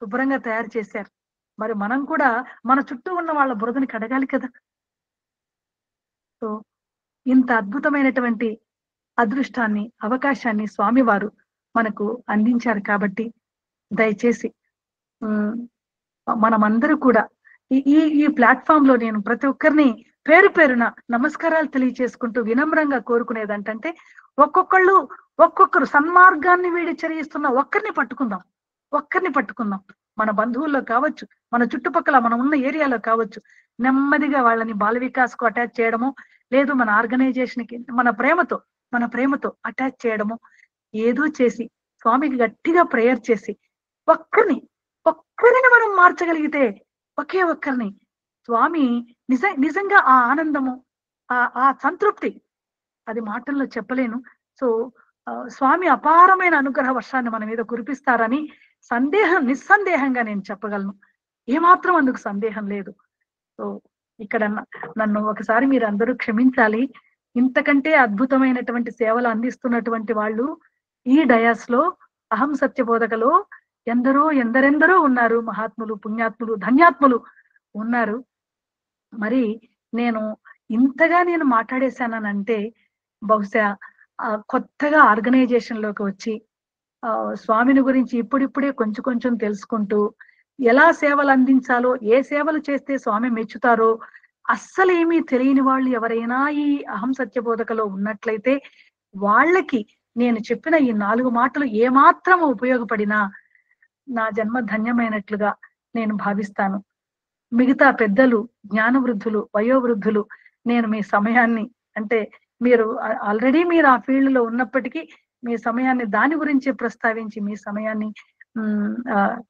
శుభ్రంగా తయారు చేశారు. మరి మనం కూడా మన చుట్టూ ఉన్న వాళ్ళ బురదని కడగాలి కదా. సో ఇంత అద్భుతమైనటువంటి అదృష్టాన్ని, అవకాశాన్ని స్వామివారు మనకు అందించారు కాబట్టి దయచేసి మనమందరూ కూడా ఈ ఈ ఈ ప్లాట్ఫామ్ లో నేను ప్రతి ఒక్కరిని పేరు పేరున నమస్కారాలు తెలియచేసుకుంటూ వినమ్రంగా కోరుకునేదంటే, ఒక్కొక్కరు సన్మార్గాన్ని వీడి చరిస్తున్న ఒక్కరిని పట్టుకుందాం. మన బంధువుల్లో కావచ్చు, మన చుట్టుపక్కల మనం ఉన్న ఏరియాలో కావచ్చు, నెమ్మదిగా వాళ్ళని బాల వికాస్ కు అటాచ్ చేయడము, లేదు మన ఆర్గనైజేషన్ కి మన ప్రేమతో అటాచ్ చేయడము, ఏదో చేసి స్వామికి గట్టిగా ప్రేయర్ చేసి ఒక్కరిని మనం మార్చగలిగితే, ఒకే ఒక్కరిని, స్వామి నిజంగా ఆ ఆనందము, ఆ సంతృప్తి అది మాటల్లో చెప్పలేను. సో స్వామి అపారమైన అనుగ్రహ వర్షాన్ని మన మీద కురిపిస్తారని నిస్సందేహంగా నేను చెప్పగలను. ఏమాత్రం అందుకు సందేహం లేదు. సో ఇక్కడ నన్ను ఒకసారి మీరు అందరూ క్షమించాలి. ఇంతకంటే అద్భుతమైనటువంటి సేవలు అందిస్తున్నటువంటి వాళ్ళు ఈ డయాస్ లో, అహం సత్యబోధకలో ఎందరెందరో ఉన్నారు. మహాత్ములు, పుణ్యాత్ములు, ధన్యాత్ములు ఉన్నారు. మరి నేను ఇంతగా మాట్లాడేశానంటే బహుశా కొత్తగా ఆర్గనైజేషన్ లోకి వచ్చి స్వామిని గురించి ఇప్పుడిప్పుడే కొంచెం తెలుసుకుంటూ ఎలా సేవలు అందించాలో, ఏ సేవలు చేస్తే స్వామి మెచ్చుతారో అస్సలు ఏమీ తెలియని వాళ్ళు ఎవరైనా ఈ అహం సత్యబోధకలో ఉన్నట్లయితే వాళ్ళకి నేను చెప్పిన ఈ 4 మాటలు ఏమాత్రం ఉపయోగపడినా నా జన్మ ధన్యమైనట్లుగా నేను భావిస్తాను. మిగతా పెద్దలు, జ్ఞానవృద్ధులు, వయోవృద్ధులు, నేను మీ సమయాన్ని, అంటే మీరు ఆల్రెడీ మీరు ఆ ఫీల్డ్ లో ఉన్నప్పటికీ మీ సమయాన్ని దాని గురించి ప్రస్తావించి మీ సమయాన్ని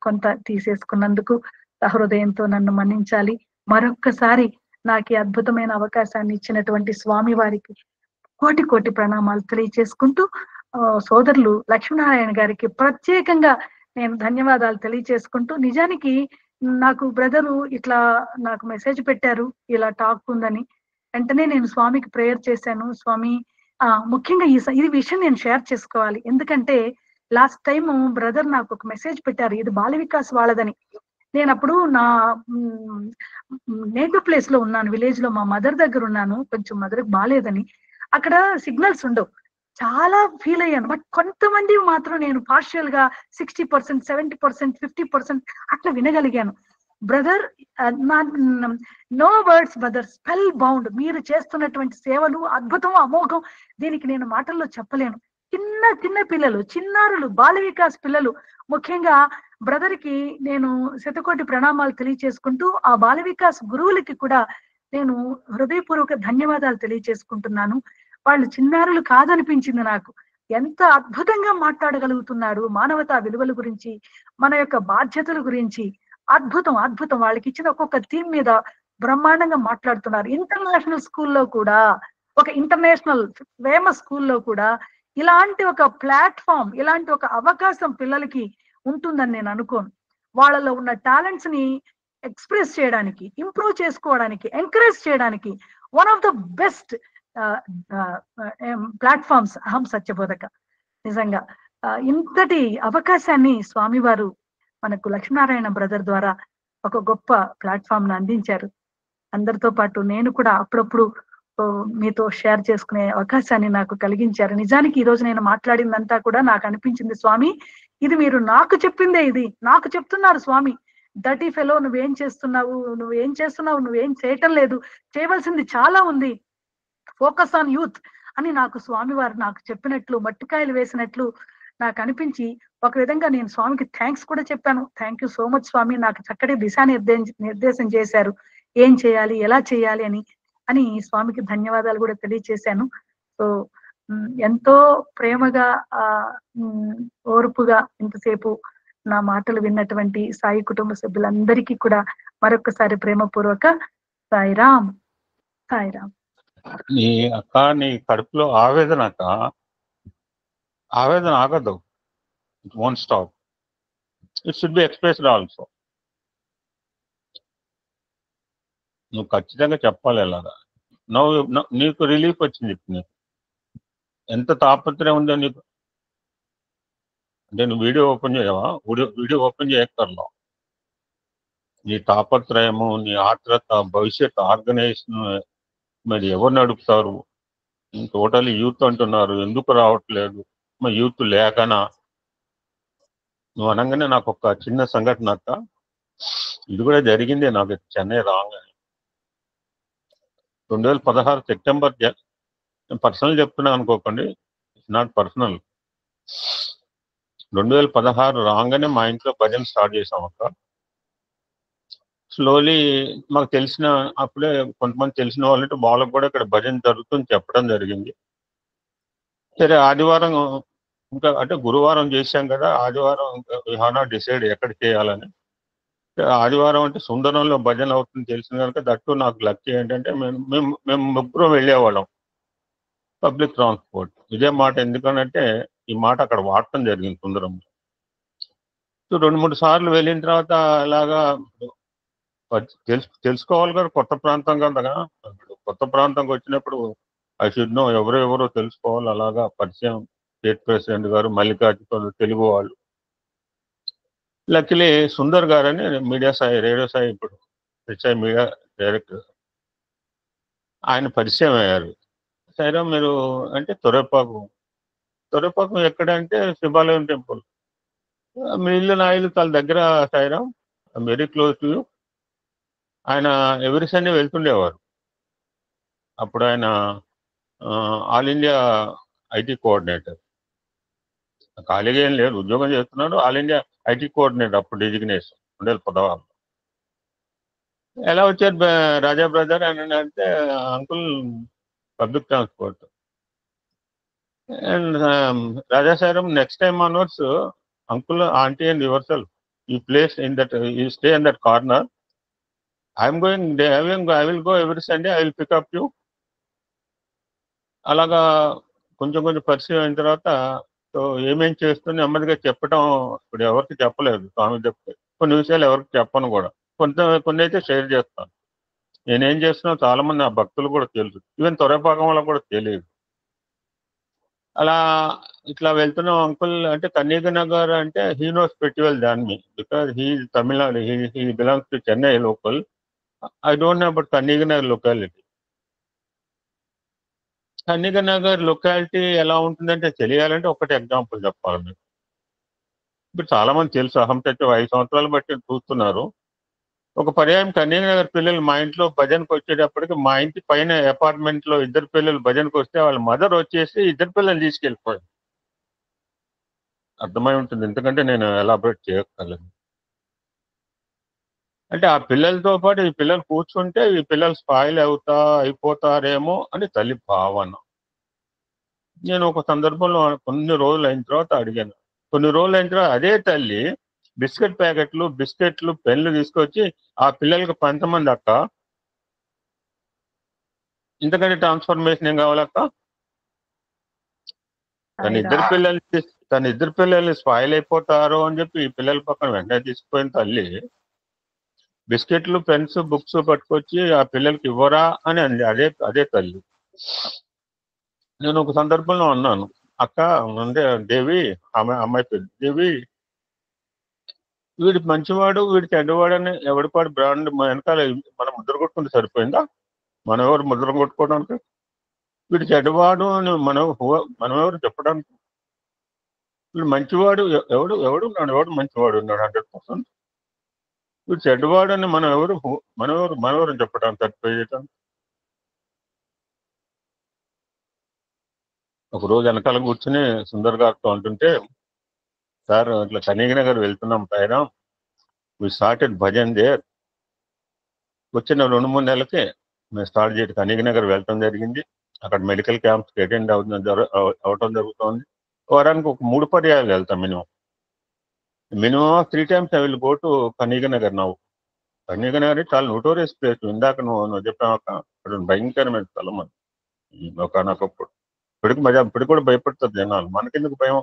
కొంత తీసేసుకున్నందుకు సహృదయంతో నన్ను మన్నించాలి. మరొక్కసారి నాకు ఈ అద్భుతమైన అవకాశాన్ని ఇచ్చినటువంటి స్వామి వారికి కోటి ప్రణామాలు తెలియచేసుకుంటూ, సోదరులు లక్ష్మీనారాయణ గారికి ప్రత్యేకంగా నేను ధన్యవాదాలు తెలియచేసుకుంటూ, నిజానికి నాకు బ్రదరు ఇట్లా నాకు మెసేజ్ పెట్టారు ఇలా టాక్ ఉందని. వెంటనే నేను స్వామికి ప్రేయర్ చేశాను. స్వామి ముఖ్యంగా ఈ విషయం నేను షేర్ చేసుకోవాలి. ఎందుకంటే లాస్ట్ టైం బ్రదర్ నాకు ఒక మెసేజ్ పెట్టారు, ఇది బాల వికాస్ వాళ్ళదని. నేను అప్పుడు నా నేటివ్ ప్లేస్ లో ఉన్నాను, విలేజ్ లో మా మదర్ దగ్గర ఉన్నాను. కొంచెం మదర్కి బాగాలేదని అక్కడ సిగ్నల్స్ ఉండవు. చాలా ఫీల్ అయ్యాను. బట్ కొంతమంది మాత్రం నేను పార్షియల్ గా 60%, 70%, 50% అట్లా వినగలిగాను. Brother, no words brother, spellbound. మీరు చేస్తున్నటువంటి సేవలు అద్భుతం, అమోఘం. దీనికి నేను మాటల్లో చెప్పలేను. చిన్న పిల్లలు, చిన్నారులు, బాల వికాస్ పిల్లలు, ముఖ్యంగా బ్రదర్ కి నేను శతకోటి ప్రణామాలు తెలియచేసుకుంటూ ఆ బాల వికాస్ గురువులకి కూడా నేను హృదయపూర్వక ధన్యవాదాలు తెలియచేసుకుంటున్నాను. వాళ్ళు చిన్నారులు కాదనిపించింది నాకు. ఎంత అద్భుతంగా మాట్లాడగలుగుతున్నారు మానవతా విలువల గురించి, మన యొక్క బాధ్యతల గురించి. అద్భుతం. వాళ్ళకి ఇచ్చిన ఒక్కొక్క థీమ్ మీద బ్రహ్మాండంగా మాట్లాడుతున్నారు. ఇంటర్నేషనల్ స్కూల్లో కూడా, ఒక ఇంటర్నేషనల్ ఫేమస్ స్కూల్లో కూడా ఇలాంటి ఒక ప్లాట్ఫామ్, ఇలాంటి ఒక అవకాశం పిల్లలకి ఉంటుందని నేను అనుకోను. వాళ్ళలో ఉన్న టాలెంట్స్ ని ఎక్స్ప్రెస్ చేయడానికి, ఇంప్రూవ్ చేసుకోవడానికి, ఎంకరేజ్ చేయడానికి one of the best platforms అహం సత్యబోధక. నిజంగా ఇంతటి అవకాశాన్ని స్వామివారు మనకు లక్ష్మీనారాయణ బ్రదర్ ద్వారా ఒక గొప్ప ప్లాట్ఫామ్ ను అందించారు. అందరితో పాటు నేను కూడా అప్పుడప్పుడు మీతో షేర్ చేసుకునే అవకాశాన్ని నాకు కలిగించారు. నిజానికి ఈ రోజు నేను మాట్లాడిందంతా కూడా నాకు అనిపించింది, స్వామి ఇది మీరు నాకు చెప్పిందే, ఇది నాకు చెప్తున్నారు స్వామి. డర్టీ ఫెలో, నువ్వేం చేయటం లేదు, చేయవలసింది చాలా ఉంది, ఫోకస్ ఆన్ యూత్ అని నాకు స్వామి వారు నాకు చెప్పినట్లు, మట్టికాయలు వేసినట్లు నాకు అనిపించి, ఒక విధంగా నేను స్వామికి థ్యాంక్స్ కూడా చెప్పాను. థ్యాంక్ యూ సో మచ్ స్వామి, నాకు చక్కటి నిర్దేశం చేశారు, ఏం చేయాలి, ఎలా చేయాలి అని స్వామికి ధన్యవాదాలు కూడా తెలియచేశాను. సో ఎంతో ప్రేమగా, ఓర్పుగా ఇంతసేపు నా మాటలు విన్నటువంటి సాయి కుటుంబ సభ్యులందరికీ కూడా మరొకసారి ప్రేమపూర్వక సాయిరామ్. నీ కడుపులో ఆవేదన ఆగదు. It won't stop. It should be expressed also. నువ్వు ఖచ్చితంగా చెప్పాలి అలాగా. నీకు రిలీఫ్ వచ్చింది. నీకు ఎంత తాపత్రయం ఉందో నీకు. అంటే నువ్వు వీడియో ఓపెన్ చేయవా? వీడియో ఓపెన్ చేయక్కర్లా. నీ తాపత్రయము, నీ ఆత్రత, భవిష్యత్ ఆర్గనైజేషన్ మరి ఎవరు నడుపుతారు? టోటల్ యూత్ అంటున్నారు, ఎందుకు రావట్లేదు? మరి యూత్ లేకనా? నువ్వు అనగానే నాకు ఒక చిన్న సంఘటన అక్క, ఇది కూడా జరిగింది నాకు చెన్నై రాగానే. 2016 సెప్టెంబర్, పర్సనల్ చెప్తున్నా అనుకోకండి, ఇట్స్ నాట్ పర్సనల్. 2016 రాగానే మా ఇంట్లో భజన స్టార్ట్ చేసాం అక్క. స్లోలీ మాకు తెలిసిన, అప్పుడే కొంతమంది తెలిసిన వాళ్ళంటే వాళ్ళకు కూడా ఇక్కడ భజన జరుగుతుంది చెప్పడం జరిగింది. సరే ఆదివారం ఇంకా అంటే గురువారం చేశాం కదా, ఆదివారం వి హావ్ నాట్ డిసైడ్ ఎక్కడ చేయాలని. ఆదివారం అంటే సుందరంలో భజన అవుతుంది తెలిసింది కనుక, దట్టు నాకు లక్కీ ఏంటంటే మేము ముగ్గురం వెళ్ళేవాళ్ళం పబ్లిక్ ట్రాన్స్పోర్ట్. ఇదే మాట ఎందుకనంటే ఈ మాట అక్కడ వాడటం జరిగింది సుందరంలో. సో 2-3 సార్లు వెళ్ళిన తర్వాత అలాగా తెలుసుకోవాలి కదా, కొత్త ప్రాంతం కదా. కొత్త ప్రాంతంకి వచ్చినప్పుడు ఐ షుడ్ నో, ఎవరో తెలుసుకోవాలి. అలాగా పరిచయం స్టేట్ ప్రెసిడెంట్ గారు, మల్లికార్జున తెలుగు వాళ్ళు. లక్కీలీ సుందర్ గారు అని మీడియా సాయి, రేడియో సాయి ఇప్పుడు హెచ్ఐ మీడియా డైరెక్టర్, ఆయన పరిచయం అయ్యారు. సరే మీరు అంటే తొరపాకు ఎక్కడంటే శివాలయం టెంపుల్. మీ ఇల్లు నా ఇల్లు చాలా దగ్గర Sairam, very close to you. ఆయన ఎవరి సండే వెళ్తుండేవారు. అప్పుడు ఆయన ఆల్ ఇండియా ఐటీ కోఆర్డినేటర్. ఖాళీగా ఏం లేదు, ఉద్యోగం చేస్తున్నాడు. ఆల్ ఇండియా ఐటీ కోఆర్డినేటర్ అప్పుడు డిజిగ్నేషన్ 2016. ఎలా వచ్చారు రాజా బ్రదర్ అని అంటే, అంకుల్ పబ్లిక్ ట్రాన్స్పోర్ట్. అండ్ రాజా సారం next time onwards uncle, aunty and your self you place in that, you stay in that corner. I'm going, I will go every Sunday, I will pick up you. అలాగా కొంచెం పరిచయం అయిన తర్వాత so ఏమేం చేస్తుంది నెమ్మదిగా చెప్పడం. ఇప్పుడు ఎవరికి చెప్పలేదు, స్వామి చెప్తే కొన్ని విషయాలు ఎవరికి చెప్పను కూడా, కొన్ని అయితే షేర్ చేస్తాను. నేనేం చేస్తున్నా చాలా మంది నా భక్తులు కూడా తెలుసు, ఈవెన్ తొరపాకం వల్ల కూడా తెలియదు. అలా ఇట్లా వెళ్తున్నాం అంకుల్ అంటే, కన్నీగ నగర్ అంటే he knows very well than me, because he Tamil Nadu, he belongs to Chennai local. I don't know about Kanniga Nagar locality. Kanniga Nagar locality ఎలా ఉంటుందంటే తెలియాలంటే ఒకటి ఎగ్జాంపుల్ చెప్పాలి మీకు. ఇప్పుడు చాలా మంది తెలుసు, అహం తెచ్చి 5 సంవత్సరాలు బట్టి చూస్తున్నారు. ఒక పర్యాయం కన్నీగ నగర్ పిల్లలు మా ఇంట్లో భజనకు వచ్చేటప్పటికి, మా ఇంటి పైన అపార్ట్మెంట్ లో 2 పిల్లలు భజనకు వస్తే వాళ్ళ మదర్ వచ్చేసి 2 పిల్లల్ని తీసుకెళ్ళిపోయారు. అర్థమై ఉంటుంది, ఎందుకంటే నేను ఎలాబరేట్ చేయక్కర్లేదు. అంటే ఆ పిల్లలతో పాటు ఈ పిల్లలు కూర్చుంటే ఈ పిల్లలు స్పాయిల్ అయిపోతారేమో అని తల్లి భావన. నేను ఒక సందర్భంలో కొన్ని రోజులు అయిన తర్వాత అడిగాను. కొన్ని రోజులు అయిన తర్వాత అదే తల్లి బిస్కెట్ ప్యాకెట్లు, బిస్కెట్లు, పెన్లు తీసుకొచ్చి ఆ పిల్లలకి పంచమంది అక్క. ఇంతకంటే ట్రాన్స్ఫర్మేషన్ ఏం కావాలక్క? తన ఇద్దరు పిల్లల్ని స్పాయిల్ అయిపోతారు అని చెప్పి ఈ పిల్లల పక్కన వెంటనే తీసుకుపోయిన తల్లి బిస్కెట్లు, పెన్స్, బుక్స్ పట్టుకొచ్చి ఆ పిల్లలకి ఇవ్వరా అని అంది అదే తల్లి. నేను ఒక సందర్భంలో అన్నాను, అక్క అంటే దేవి, అమ్మాయి పేరు దేవి, వీడి మంచివాడు వీడి చెడ్డవాడు అని ఎవడిపాడు బ్రాండ్ వెనకాల మనం ముద్ర కొట్టుకుంటే సరిపోయిందా? మనం ఎవరు ముద్ర కొట్టుకోవడానికి? వీడు చెడ్డవాడు అని మనం ఎవరు చెప్పడానికి? వీడు మంచివాడు ఎవడు మంచివాడు ఉన్నాడు 100%. వీడు చెడ్డవాడు అని మనం ఎవరు చెప్పడానికి సరిపోయేటానికి? ఒక రోజు వెనకాల కూర్చుని సుందర్ గారితో అంటుంటే, సార్ ఇట్లా కన్నీగ నగర్ వెళ్తున్నాం పైన, వి స్టార్టెడ్ భజన్ దేర్. వచ్చిన 2-3 నెలలకే మేము స్టార్ట్ చేసి కన్నీగ నగర్ వెళ్ళటం జరిగింది. అక్కడ మెడికల్ క్యాంప్స్కి అటెండ్ అవటం జరుగుతుంది. వారానికి ఒక 3 పర్యాయాలు వెళ్తాం minimum 3 times I will go to Kanniga Nagar నవ్వు. కన్నీగ నగర్ చాలా నోటోరియస్ ప్లేస్. ఇందాక నువ్వు చెప్పాక అక్కడ భయంకరమైన స్థలం అది ఒకనొకప్పుడు. ఇప్పటికి కూడా భయపడుతుంది జనాలు. మనకెందుకు భయం?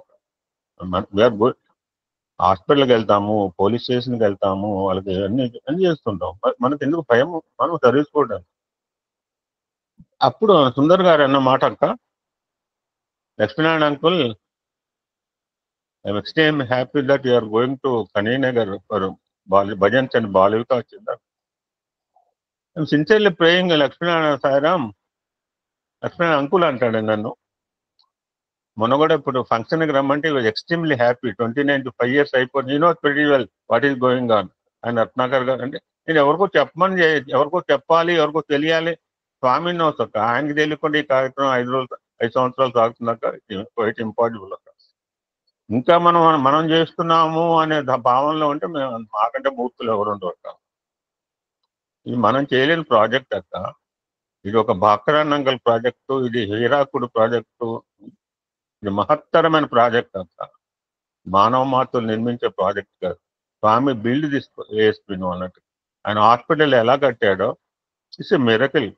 హాస్పిటల్కి వెళ్తాము, పోలీస్ స్టేషన్కి వెళ్తాము, వాళ్ళకి అన్ని చేస్తుంటాం. మనకు ఎందుకు భయం? మనం సర్వీస్ కూడా అప్పుడు సుందర్ గారు అన్న మాట అక్క, Lakshminarayana uncle, I'm extreme happy that you are going to Kaninagar for bhajans and Balika వచ్చిందా. I'm sincerely praying Lakshminarayana Sairam. Lakshminarayana uncle అంటాడు నన్ను. మొన్న కూడా ఇప్పుడు ఫంక్షన్కి రమ్మంటే ఎక్స్ట్రీమ్లీ హ్యాపీ. 29 to 5 years అయిపోయింది. You know very well what is going on. ఆయన రత్నాకర్ గారు అంటే నేను ఎవరికో చెప్పాలి, ఎవరికో తెలియాలి. స్వామి నోస్ అక్క, ఆయనకి తెలియకుండా ఈ కార్యక్రమం 5 సంవత్సరాలు సాగుతున్నాక ఇట్ ఇంపాసిబుల్ అక్క. ఇంకా మనం చేస్తున్నాము అనే భావనలో ఉంటే మేము మాకంటే మూర్తులు ఎవరు ఉండవు అక్క. ఇది మనం చేయలేని ప్రాజెక్ట్ అక్క. ఇది ఒక భాకరానంగల్ ప్రాజెక్టు, ఇది హీరాకుడు ప్రాజెక్టు, ఇది మహత్తరమైన ప్రాజెక్ట్ అంత. మానవ మాతలు నిర్మించే ప్రాజెక్ట్ కాదు. స్వామి బిల్డ్ వేసుకుని అన్నట్టు. ఆయన హాస్పిటల్ ఎలా కట్టాడో it's a miracle.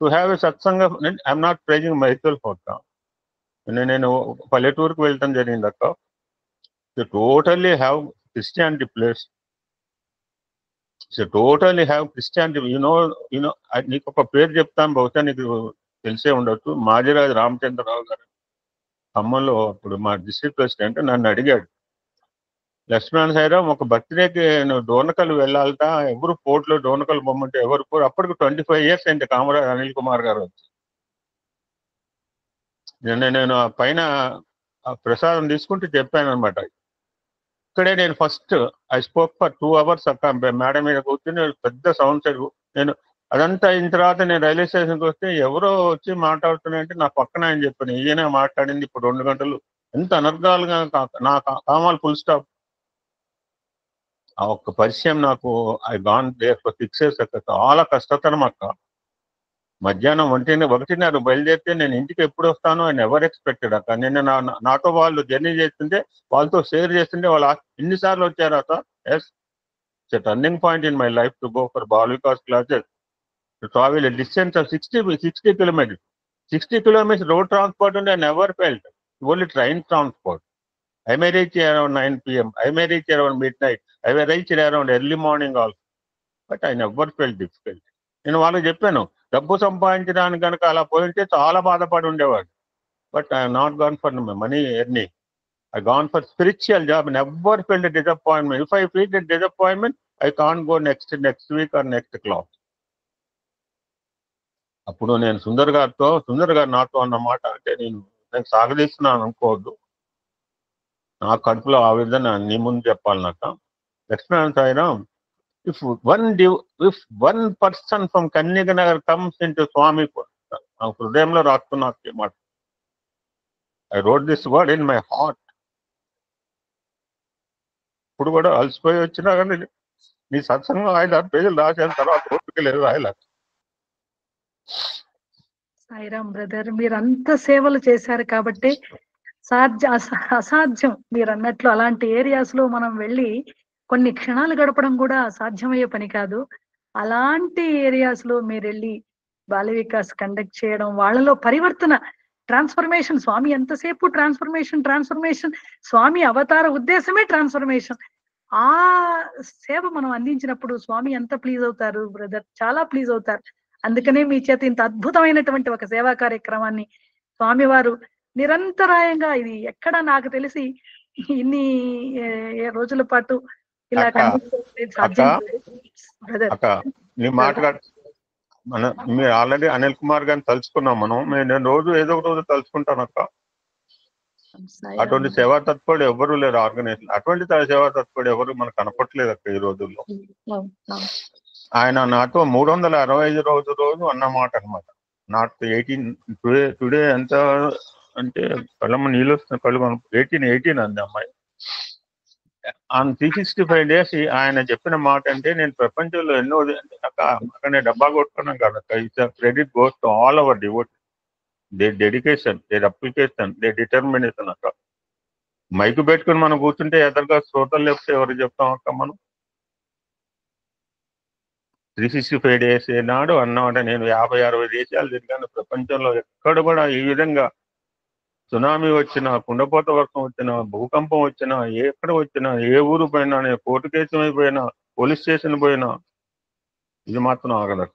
To have a satsang. I'm not pricing myself అక్క. నేను పల్లెటూరుకు వెళ్ళటం జరిగింది అక్క. Totally have Christianity place. Totally have Christianity. You know నీకు ఒక పేరు చెప్తాను, బహుశా నీకు తెలిసే ఉండొచ్చు. మాజిరాజు రామచంద్రరావు గారు ఖమ్మంలో అప్పుడు మా డిస్ట్రిక్ట్ ప్రెసిడెంట్ నన్ను అడిగాడు, లక్ష్మీనారాయణ సాయిరామ్ ఒక బర్త్డేకి నువ్వు డోనకల్ వెళ్ళాలట, ఎవరు పోర్ట్లో డోనకల్ బొమ్మంటే ఎవరు పోరు. అప్పటికి 25 years అయింది కామరాజ్ అనిల్ కుమార్ గారు వచ్చి. నేను పైన ప్రసాదం తీసుకుంటూ చెప్పాను అనమాట. ఇక్కడే నేను first I spoke for 2 hours అక్క. మేడం మీద కూర్చొని పెద్ద సౌండ్ సెట్. నేను అదంతా అయిన తర్వాత నేను రైల్వే స్టేషన్కి వస్తే ఎవరో వచ్చి మాట్లాడుతున్నాయంటే నా పక్కన ఆయన చెప్పాను, ఈయన మాట్లాడింది ఇప్పుడు 2 గంటలు. ఎంత అనర్గాలుగా నా కామాలు ఫుల్ స్టాప్. ఆ ఒక్క పరిచయం నాకు I gone there for 6 years అక్క. చాలా కష్టతరం అక్క. మధ్యాహ్నం 1:30 బయలుదేరితే నేను ఇంటికి ఎప్పుడు వస్తానో ఆయన ఎవరు ఎక్స్పెక్టెడ్ అక్క. నేను నాతో వాళ్ళు జర్నీ చేస్తుంటే, వాళ్ళతో షేర్ చేస్తుంటే వాళ్ళు ఎన్నిసార్లు వచ్చారు అక్క. Yes, it's a turning point in my life to go for Balikas classes, to travel a distance of 60 kilometers. 60 kilometers road transport and I never felt. Only train transport. I may reach around 9 p.m. I may reach around midnight. I may reach around early morning also. But I never felt difficult. నేను వాళ్ళకి చెప్పాను, డబ్బు సంపాదించడానికి కనుక అలా పోయింటే చాలా బాధపడి ఉండేవాడు. But I not gone for money earning. I gone for spiritual job. Never felt a disappointment. If I feel a disappointment, I can't go next week or next class. అప్పుడు నేను సుందర్ గారు నాతో అన్న మాట అంటే, నేను సాగదీస్తున్నాను అనుకోవద్దు, నా కడుపులో ఆ విధంగా నీ ముందు చెప్పాలి నాకు. Lakshminarayana Sairam, if one person from Kanniganagar comes into Swami, నా హృదయంలో రాస్తున్నా మాట. I wrote this word in my heart. ఇప్పుడు కూడా అలసిపోయి వచ్చినా కానీ నీ సత్సంగం 5-6 పేజీలు రాసిన తర్వాత ఓపిక లేదు రాయలే. సాయిరామ్ బ్రదర్, మీరు అంత సేవలు చేశారు కాబట్టి అసాధ్యం మీరు అన్నట్లు. అలాంటి ఏరియాస్ లో మనం వెళ్ళి కొన్ని క్షణాలు గడపడం కూడా సాధ్యమయ్యే పని కాదు. అలాంటి ఏరియాస్ లో మీరు వెళ్ళి బాల వికాస్ కండక్ట్ చేయడం, వాళ్ళలో పరివర్తన, ట్రాన్స్ఫర్మేషన్. స్వామి ఎంతసేపు ట్రాన్స్ఫర్మేషన్, స్వామి అవతార ఉద్దేశమే ట్రాన్స్ఫర్మేషన్. ఆ సేవ మనం అందించినప్పుడు స్వామి ఎంత ప్లీజ్ అవుతారు బ్రదర్, చాలా ప్లీజ్ అవుతారు. అందుకనే మీ చేత ఇంత అద్భుతమైనటువంటి ఒక సేవా కార్యక్రమాన్ని స్వామివారు నిరంతరాయంగా, ఇది ఎక్కడ నాకు తెలిసి ఇన్ని రోజుల పాటు ఇలా నీ మాట మీరు ఆల్రెడీ అనిల్ కుమార్ గారిని తలుచుకున్నాం మనం. నేను రోజు ఏదో ఒక రోజు తలుచుకుంటాను అక్క. అటువంటి సేవా తత్పరుడు ఎవరు లేరు ఆర్గనైజేషన్. అటువంటి సేవా తత్పరుడు ఎవరు మనకు కనపట్లేదు అక్క ఈ రోజుల్లో. ఆయన నాతో 365 రోజు అన్నమాట అనమాట. నాట్ 18 టుడే ఎంత అంటే కళ్ళమ్మ నీళ్ళు వస్తున్న కళ్ళు 18 అంది అమ్మాయి. ఆన్ 365 days ఆయన చెప్పిన మాట అంటే, నేను ప్రపంచంలో ఎన్నో అక్కడ డబ్బా కొట్టుకున్నాం కదా. Credit goes to all our devout, they dedication, they application, they determination అక్క. మైకు పెట్టుకుని మనం కూర్చుంటే ఎదురుగా శ్రోతలు లేకపోతే ఎవరు చెప్తాం అక్క మనం. 365 days నాడు అన్నమాట. నేను 50-60 దేశాలు తిరిగాను ప్రపంచంలో. ఎక్కడ కూడా ఈ విధంగా సునామీ వచ్చినా, కుండపోత వర్షం వచ్చినా, భూకంపం వచ్చినా, ఎక్కడ వచ్చినా, ఏ ఊరు పోయినా, నేను కోర్టు కేసు అయిపోయినా, పోలీస్ స్టేషన్ పోయినా, ఇది మాత్రం ఆగదు.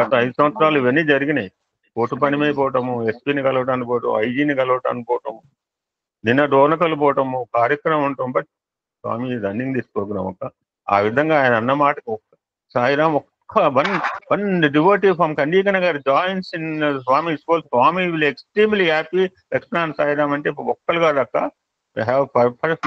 గత 5 సంవత్సరాలు ఇవన్నీ జరిగినాయి. కోర్టు పని మీద పోవటము, ఎస్పీని కలవటానికి పోవటం, ఐజీని కలవటానికి పోవటము, నిన్న డోనకలు పోవటము, కార్యక్రమం ఉండటం. బట్ స్వామి రన్నింగ్ దిస్ ప్రోగ్రామ్ ఆ విధంగా ఆయన అన్న మాటకు Sairam one devotee from Kandikanagar joins in Swami school. Swami will extremely happy. Lakshman Sairam అంటే ఒక్కలు కాదక్క. We have first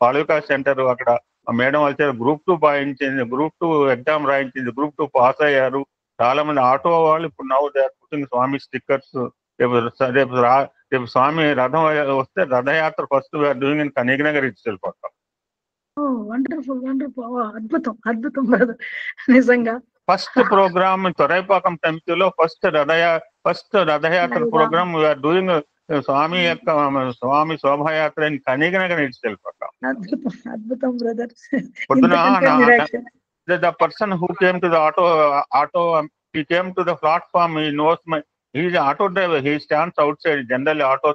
Palika Center అక్కడ మేడం వచ్చారు. Group 2 పాయించింది, Group 2 ఎగ్జామ్ రాయించింది, Group 2 పాస్ అయ్యారు. చాలా మంది ఆటో వాళ్ళు ఇప్పుడు నవ్వు they are putting Swami stickers. రేపు స్వామి రథం వస్తే Rathayatra first doing in Kaniganagar ఇచ్చి పక్క. వండర్ఫుల్ వండర్ఫుల్, అద్భుతం అద్భుతం బ్రదర్, నిజంగా. ఫస్ట్ ప్రోగ్రామ్ తొరైపాకం టెంపుల్లో ఫస్ట్ రథయాత్ర ప్రోగ్రామ్ వీఆర్ డూయింగ్. స్వామి యొక్క స్వామి శోభాయాత్ర కనీకనగర్ ఇట్స్ పక్క. అద్భుతం అద్భుతం బ్రదర్. పొద్దున the person who came to the auto he came to the platform. He knows he is an auto driver. He stands outside. Generally auto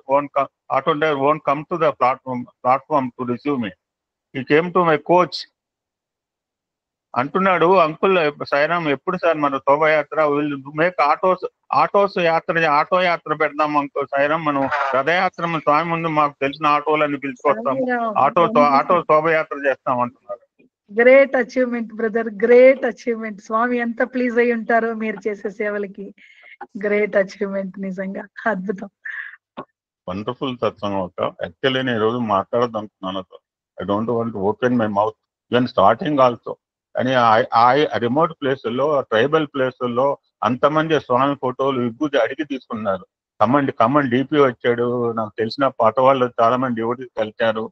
driver won't come to the platform to receive me. He came to my coach అంటున్నాడు, uncle Sairam ఎప్పుడు sir మన శోభాయాత్ర? Will make auto యాత్ర పెడదాం uncle Sairam. మనం రథయాత్ర స్వామి ముందు మాకు తెలిసిన ఆటోలని పిలుచుకొస్తాం, ఆటో శోభయాత్ర చేస్తాం అంటున్నారు. Great achievement brother, great achievement. Swami ఎంత ప్లీజ్ అయి ఉంటారో మీరు చేసే సేవలకి. గ్రేట్ అచీవ్మెంట్, నిజంగా అద్భుతం. వండర్ఫుల్ సత్సంగం అక్క. యాక్చువల్లీ నేను ఈ రోజు మాట్లాడదాం అనుకున్నాను. I don't want to open my mouth even starting also. కానీ రిమోట్ ప్లేసుల్లో, ట్రైబల్ ప్లేసుల్లో అంతమంది స్వామి ఫోటోలు విభూతి అడిగి తీసుకున్నారు. కమండి డిపి వచ్చాడు. నాకు తెలిసిన పాత వాళ్ళు చాలా మంది డివోటీస్ కలిశారు.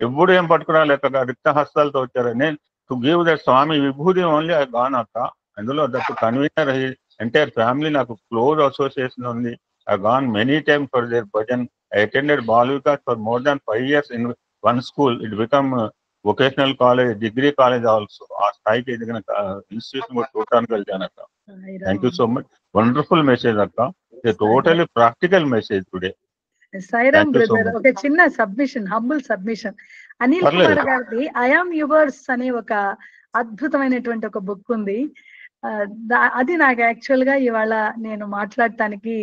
ఎప్పుడు ఏం పట్టుకురాలేక రిక్త హస్తాలతో వచ్చారు. నేను టు గివ్ దట్ స్వామి విభూతి ఓన్లీ ఐ గాన్ అక్క. అందులో దట్ కన్వీనర్ ఎంటైర్ ఫ్యామిలీ నాకు క్లోజ్ అసోసియేషన్ ఉంది. I gone many time for there bhajan. I attended Bal Vikas for more than 5 years in one school. It become vocational college, degree college also. ఆ స్థాయికి ఎదిగిన institution కూడా చూడటానికి వెళ్తాను అక్క. Thank you so much. Wonderful message అక్క. Totally practical message today. Sairam brother, ఒక చిన్న submission, humble submission. Anil Kumar గారిది ఐ యామ్ యువర్స్ అనే ఒక అద్భుతమైనటువంటి ఒక బుక్ ఉంది. అది నాకు యాక్చువల్ గా ఇవాళ నేను మాట్లాడటానికి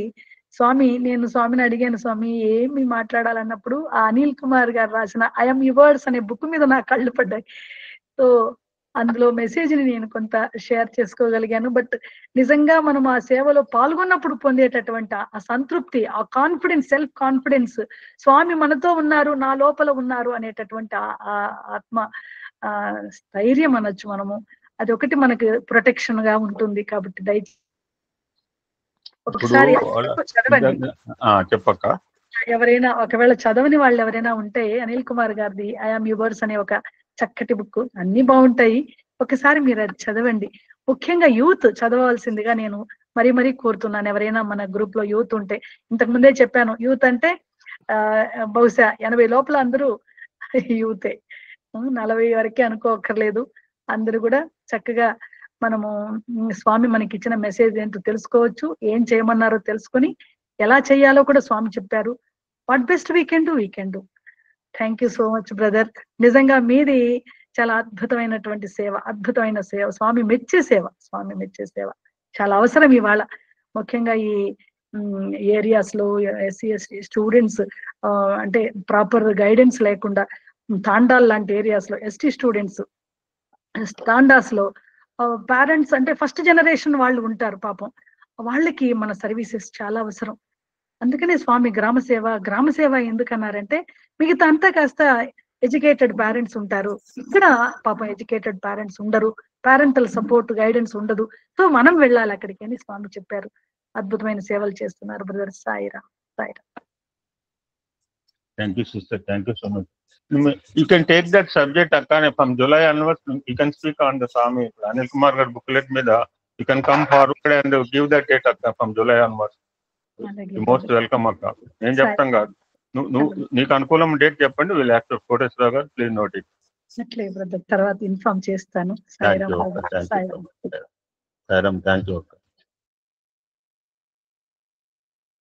నేను స్వామిని అడిగాను, స్వామి ఏమి మాట్లాడాలన్నప్పుడు ఆ అనిల్ కుమార్ గారు రాసిన ఐ యామ్ యువర్స్ అనే బుక్ మీద నా కళ్ళు పడ్డాయి. సో అందులో మెసేజ్ ని నేను కొంత షేర్ చేసుకోగలిగాను. బట్ నిజంగా మనం ఆ సేవలో పాల్గొన్నప్పుడు పొందేటటువంటి ఆ సంతృప్తి, ఆ కాన్ఫిడెన్స్, సెల్ఫ్ కాన్ఫిడెన్స్, స్వామి మనతో ఉన్నారు, నా లోపల ఉన్నారు అనేటటువంటి ఆత్మ స్థైర్యం అనొచ్చు మనము. అది ఒకటి మనకు ప్రొటెక్షన్ గా ఉంటుంది. కాబట్టి దయచేసి ఒకసారి చదవండి. చెప్పక్క. ఎవరైనా ఒకవేళ చదవని వాళ్ళు ఎవరైనా ఉంటే అనిల్ కుమార్ గారిది ఐ యామ్ యువర్స్ అనే ఒక చక్కటి బుక్. అన్ని బాగుంటాయి, ఒకసారి మీరు అది చదవండి. ముఖ్యంగా యూత్ చదవవలసిందిగా నేను మరీ కోరుతున్నాను. ఎవరైనా మన గ్రూప్ లో యూత్ ఉంటే, ఇంతకు ముందే చెప్పాను, యూత్ అంటే బహుశా 80 లోపల అందరూ యూతే, 40 వరకే అనుకోకర్లేదు. అందరూ కూడా చక్కగా మనము స్వామి మనకి ఇచ్చిన మెసేజ్ ఏంటో తెలుసుకోవచ్చు, ఏం చేయమన్నారో తెలుసుకొని ఎలా చేయాలో కూడా స్వామి చెప్పారు. What best we can do. Thank you so much brother. నిజంగా మీది చాలా అద్భుతమైనటువంటి సేవ, అద్భుతమైన సేవ, స్వామి మెచ్చే సేవ చాలా అవసరం ఇవాళ. ముఖ్యంగా ఈ ఏరియాస్ లో SC/ST స్టూడెంట్స్ అంటే ప్రాపర్ గైడెన్స్ లేకుండా, తాండాల్ లాంటి ఏరియాస్ లో ST స్టూడెంట్స్, తాండాస్ లో పేరెంట్స్ అంటే ఫస్ట్ జనరేషన్ వాళ్ళు ఉంటారు పాపం, వాళ్ళకి మన సర్వీసెస్ చాలా అవసరం. అందుకనే స్వామి గ్రామ సేవ ఎందుకన్నారంటే, మిగతా అంతా కాస్త ఎడ్యుకేటెడ్ పేరెంట్స్ ఉంటారు, ఇక్కడ పాపం ఎడ్యుకేటెడ్ పేరెంట్స్ ఉండరు, పేరెంటల్ సపోర్ట్ గైడెన్స్ ఉండదు. సో మనం వెళ్ళాలి అక్కడికి అని స్వామి చెప్పారు. అద్భుతమైన సేవలు చేస్తున్నారు brother. Sairam. Thank you, sister. Thank you so much. You can take that subject Akkane from July onwards. You can speak on the Swami Anil Kumar gar booklet మీద. You can come forward and give that date Akka from July onwards. You most welcome Akka. నేను చెప్తాను కాదు, నీకు అనుకూలం date చెప్పండి. Will accept Koteswara గారు, please note it. అట్లే brother, తర్వాత ఇన్ఫార్మ్ చేస్తాను. సాయిరామ్. సాయిరామ్. థ్యాంక్ యూ అక్క.